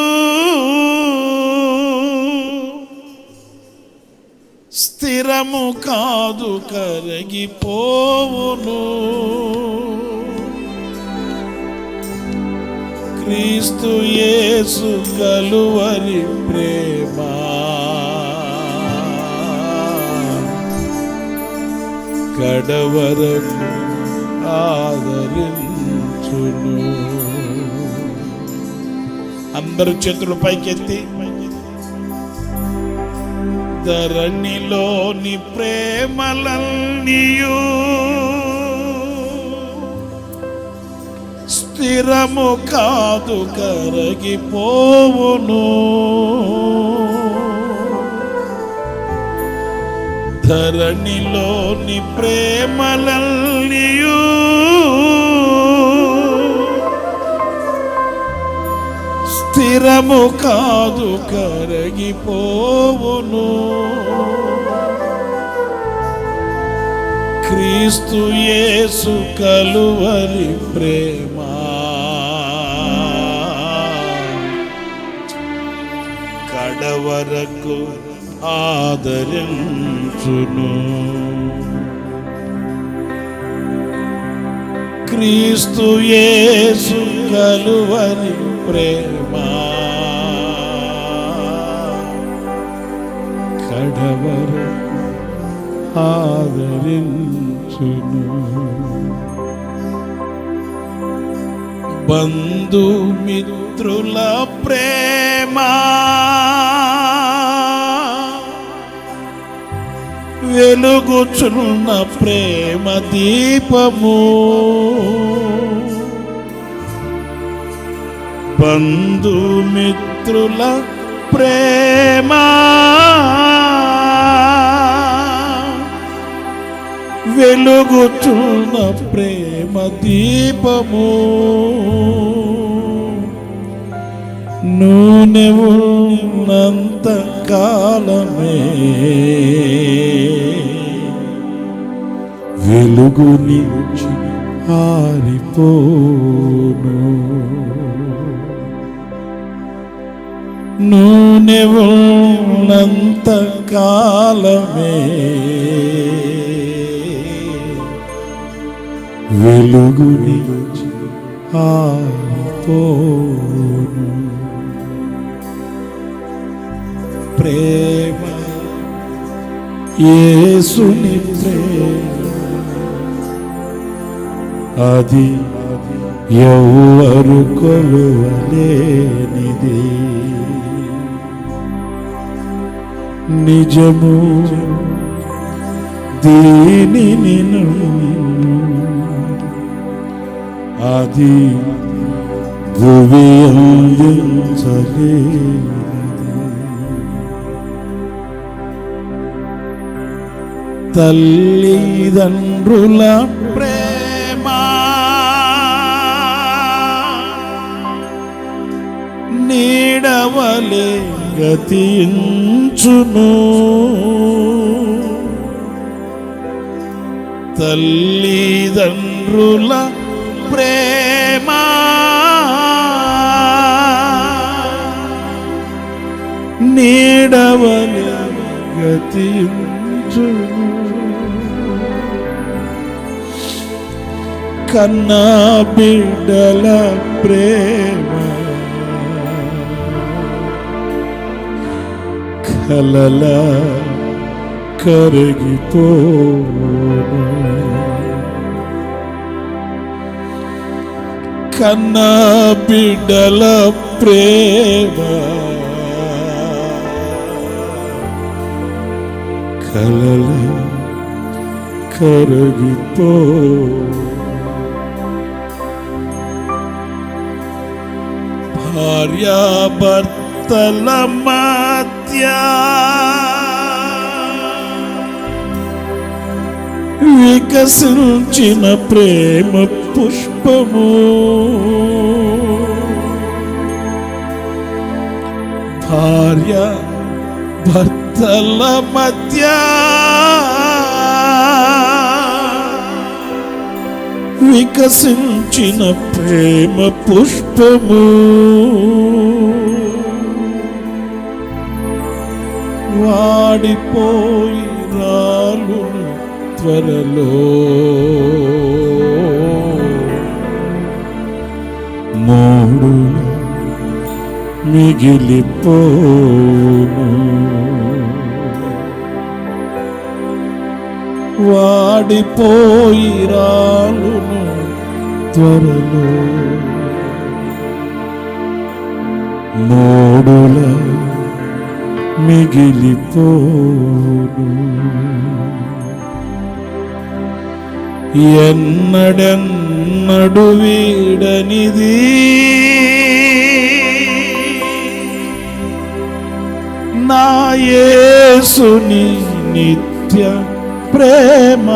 స్థిరము కాదు కరిగిపోవును. క్రీస్తు యేసు కలువరి ప్రేమ కడవరకు ఆదరించును. అందరూ చేతులు పైకెత్తి, ధరణిలోని ప్రేమలన్నీయు స్థిరము కాదు కరిగిపోవును, ధరణిలోని ప్రేమలన్నీయు స్థిరము కాదు కరిగిపోవును. క్రీస్తు యేసు కలువరి ప్రేమ కడవరకు ఆదరించును. క్రీస్తు యేసు కలువరి ప్రేమ కడవరకు ఆదరించును. బంధుమిత్రుల ప్రేమ వెలుగుచున్న ప్రేమ దీపము, బంధుమిత్రుల ప్రేమ వెలుగుచున్న ప్రేమ దీపము, నూనె ఉన్నంత కాలమే వెలుగు నుంచి ఆరిపోను. నూనె ఉన్నంత కాలమే వెలుగు నుంచి ఆరిపోను. ప్రేమ యేసుని ప్రేమ అది ఎవరు కొలువలేనిది, నిజము దీనిని అది భువి అందించలేనిది. తల్లిదండ్రుల ప్రేమ నీడవలే గతించును, తల్లిదండ్రుల ప్రేమ నీడవలె గతించును. కన్నా బిడ్డల ప్రేమ కలల కరిగిపోను. కన్నా బిడ్డల ప్రేమ కలల కరిగిపోను. భార్యాభర్తల మధ్య వికసించిన ప్రేమ పుష్పము భార్యాభర్తల మధ్య వికసించిన ప్రేమ పుష్పము వాడిపోయి రాలును త్వరలో. మూడు మిగిలిపోను. వాడిపోయి రాలును త్వరలో. మూడుల మిగిలిపోను. ఎన్నడెన్నడు వీడనిది నా యేసుని నిత్య ప్రేమ.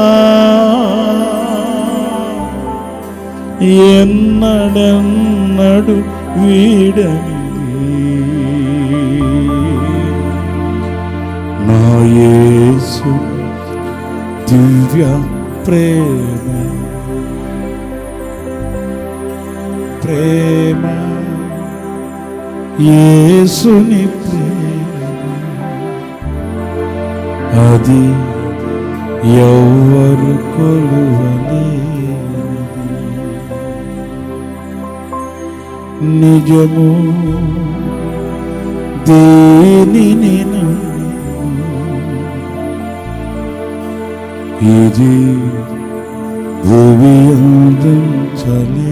ఎన్నడెన్నడు వీడనిది నా యేసు దివ్య ప్రేమ. ప్రేమ యేసుని ప్రేమ అది ఎవ్వరు కొలువలేనిది. నిజము దేనిని ఇది భూమి అందించలేనిది.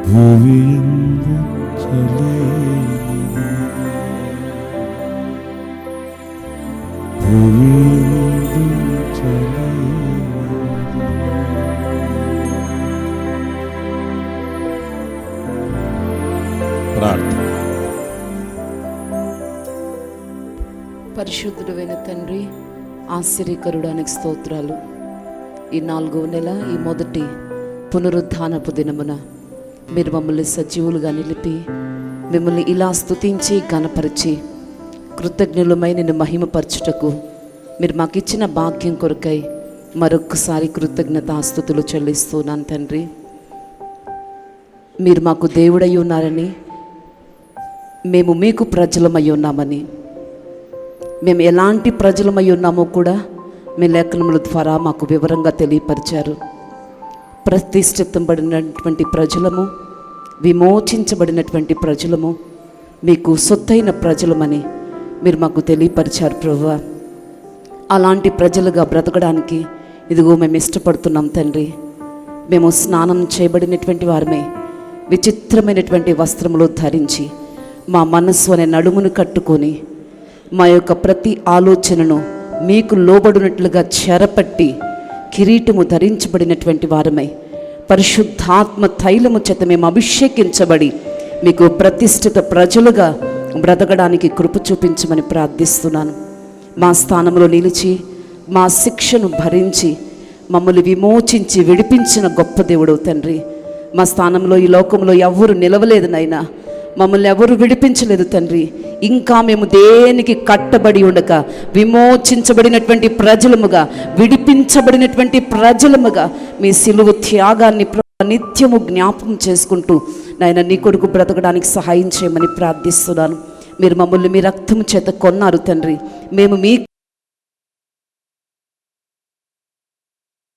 భూమి అందించలేనిది. భూమి అందించలేనిది. ప్రార్థన. పరిశుద్ధుడైన తండ్రి, ఆశ్చర్యకరుడానికి స్తోత్రాలు. ఈ 4వ నెల, ఈ మొదటి పునరుద్ధానపు దినమున మీరు మమ్మల్ని సజీవులుగా నిలిపి మిమ్మల్ని ఇలా స్తుతించి ఘనపరిచి కృతజ్ఞులమై నిన్ను మహిమపరచుటకు మీరు మాకు ఇచ్చిన భాగ్యం కొరకై మరొక్కసారి కృతజ్ఞతాస్తుతులు చెల్లిస్తున్నాను తండ్రి. మీరు మాకు దేవుడై ఉన్నారని, మేము మీకు ప్రజలమై ఉన్నామని, మేము ఎలాంటి ప్రజలమై ఉన్నామో కూడా మీ లేఖనముల ద్వారా మాకు వివరంగా తెలియపరిచారు. ప్రతిష్ఠించబడినటువంటి ప్రజలము, విమోచించబడినటువంటి ప్రజలము, మీకు సొత్తైన ప్రజలమని మీరు మాకు తెలియపరిచారు ప్రభువా. అలాంటి ప్రజలుగా బ్రతకడానికి ఇదిగో మేము ఇష్టపడుతున్నాం తండ్రి. మేము స్నానం చేయబడినటువంటి వారమే విచిత్రమైనటువంటి వస్త్రములు ధరించి మా మనస్సు అనే నడుమును కట్టుకొని మా యొక్క ప్రతి ఆలోచనను మీకు లోబడినట్లుగా చెరపట్టి కిరీటము ధరించబడినటువంటి వారమై పరిశుద్ధాత్మ తైలము చేత మేము అభిషేకించబడి మీకు ప్రతిష్ఠిత ప్రజలుగా బ్రతకడానికి కృప చూపించమని ప్రార్థిస్తున్నాను. మా స్థానంలో నిలిచి మా శిక్షను భరించి మమ్మల్ని విమోచించి విడిపించిన గొప్ప దేవుడు తండ్రి. మా స్థానంలో ఈ లోకంలో ఎవరు నిలవలేదు నైనా, మమ్మల్ని ఎవరు విడిపించలేదు తండ్రి. ఇంకా మేము దేనికి కట్టబడి ఉండక విమోచించబడినటువంటి ప్రజలముగా, విడిపించబడినటువంటి ప్రజలముగా మీ సిలువ త్యాగాన్ని నిత్యము జ్ఞాపకం చేసుకుంటూ నాయన నీ కొడుకు బ్రతకడానికి సహాయం చేయమని ప్రార్థిస్తున్నాను. మీరు మమ్మల్ని మీ రక్తం చేత కొన్నారు తండ్రి. మేము మీ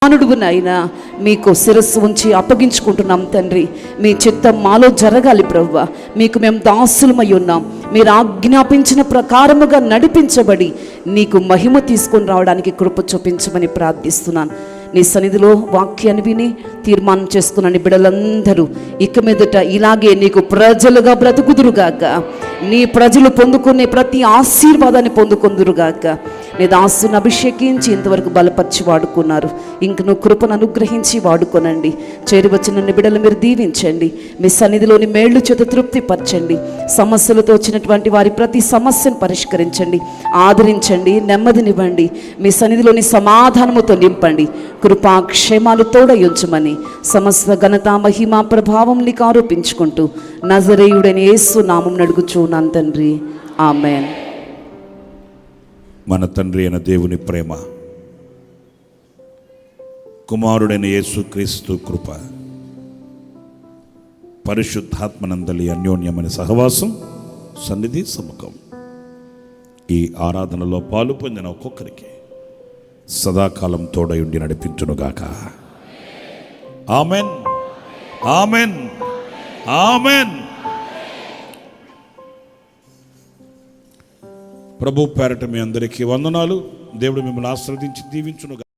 మానవుడునైనా మీకు శిరస్సు ఉంచి అప్పగించుకుంటున్నాం తండ్రి. మీ చిత్తం మాలో జరగాలి ప్రభువా. మీకు మేము దాసులమై ఉన్నాం. మీరు ఆజ్ఞాపించిన ప్రకారముగా నడిపించబడి నీకు మహిమ తీసుకొని రావడానికి కృప చూపించమని ప్రార్థిస్తున్నాను. నీ సన్నిధిలో వాక్యాన్ని విని తీర్మానం చేసుకున్న బిడ్డలందరూ ఇక మీదట ఇలాగే నీకు ప్రజలుగా బ్రతుకుదురుగాక. నీ ప్రజలు పొందుకునే ప్రతి ఆశీర్వాదాన్ని పొందుకుందురుగాక. నీ దాసుని అభిషేకించి ఇంతవరకు బలపరిచి వాడుకున్నారు. ఇంక నువ్వు కృపను అనుగ్రహించి వాడుకోనండి. చేరి వచ్చిన బిడ్డలు మీరు దీవించండి. మీ సన్నిధిలోని మేళ్లు చేత తృప్తిపరచండి. సమస్యలతో వచ్చినటువంటి వారి ప్రతి సమస్యను పరిష్కరించండి, ఆదరించండి, నెమ్మదినివ్వండి. మీ సన్నిధిలోని సమాధానముతో నింపండి. కృపాక్షేమాలు తోడయుంచమని సమస్త ఘనత మహిమ ప్రభావం నీకు ఆరోపించుకుంటూ నజరేయుడైన యేసు నామం నడుగుచున్నాను తండ్రి. ఆమేన్. మన తండ్రి అయిన దేవుని ప్రేమ, కుమారుడైన యేసు క్రీస్తు కృప, పరిశుద్ధాత్మనందలి అన్యోన్యమైన సహవాసం, సన్నిధి, సముఖం ఈ ఆరాధనలో పాలు పొందిన ఒక్కొక్కరికి సదాకాలం తోడయుండి నడిపించునుగాక. Amen, amen, amen. ప్రభు పేరట మీ అందరికీ వందనాలు. దేవుడు మిమ్మల్ని ఆశీర్వదించి దీవించునుగాక.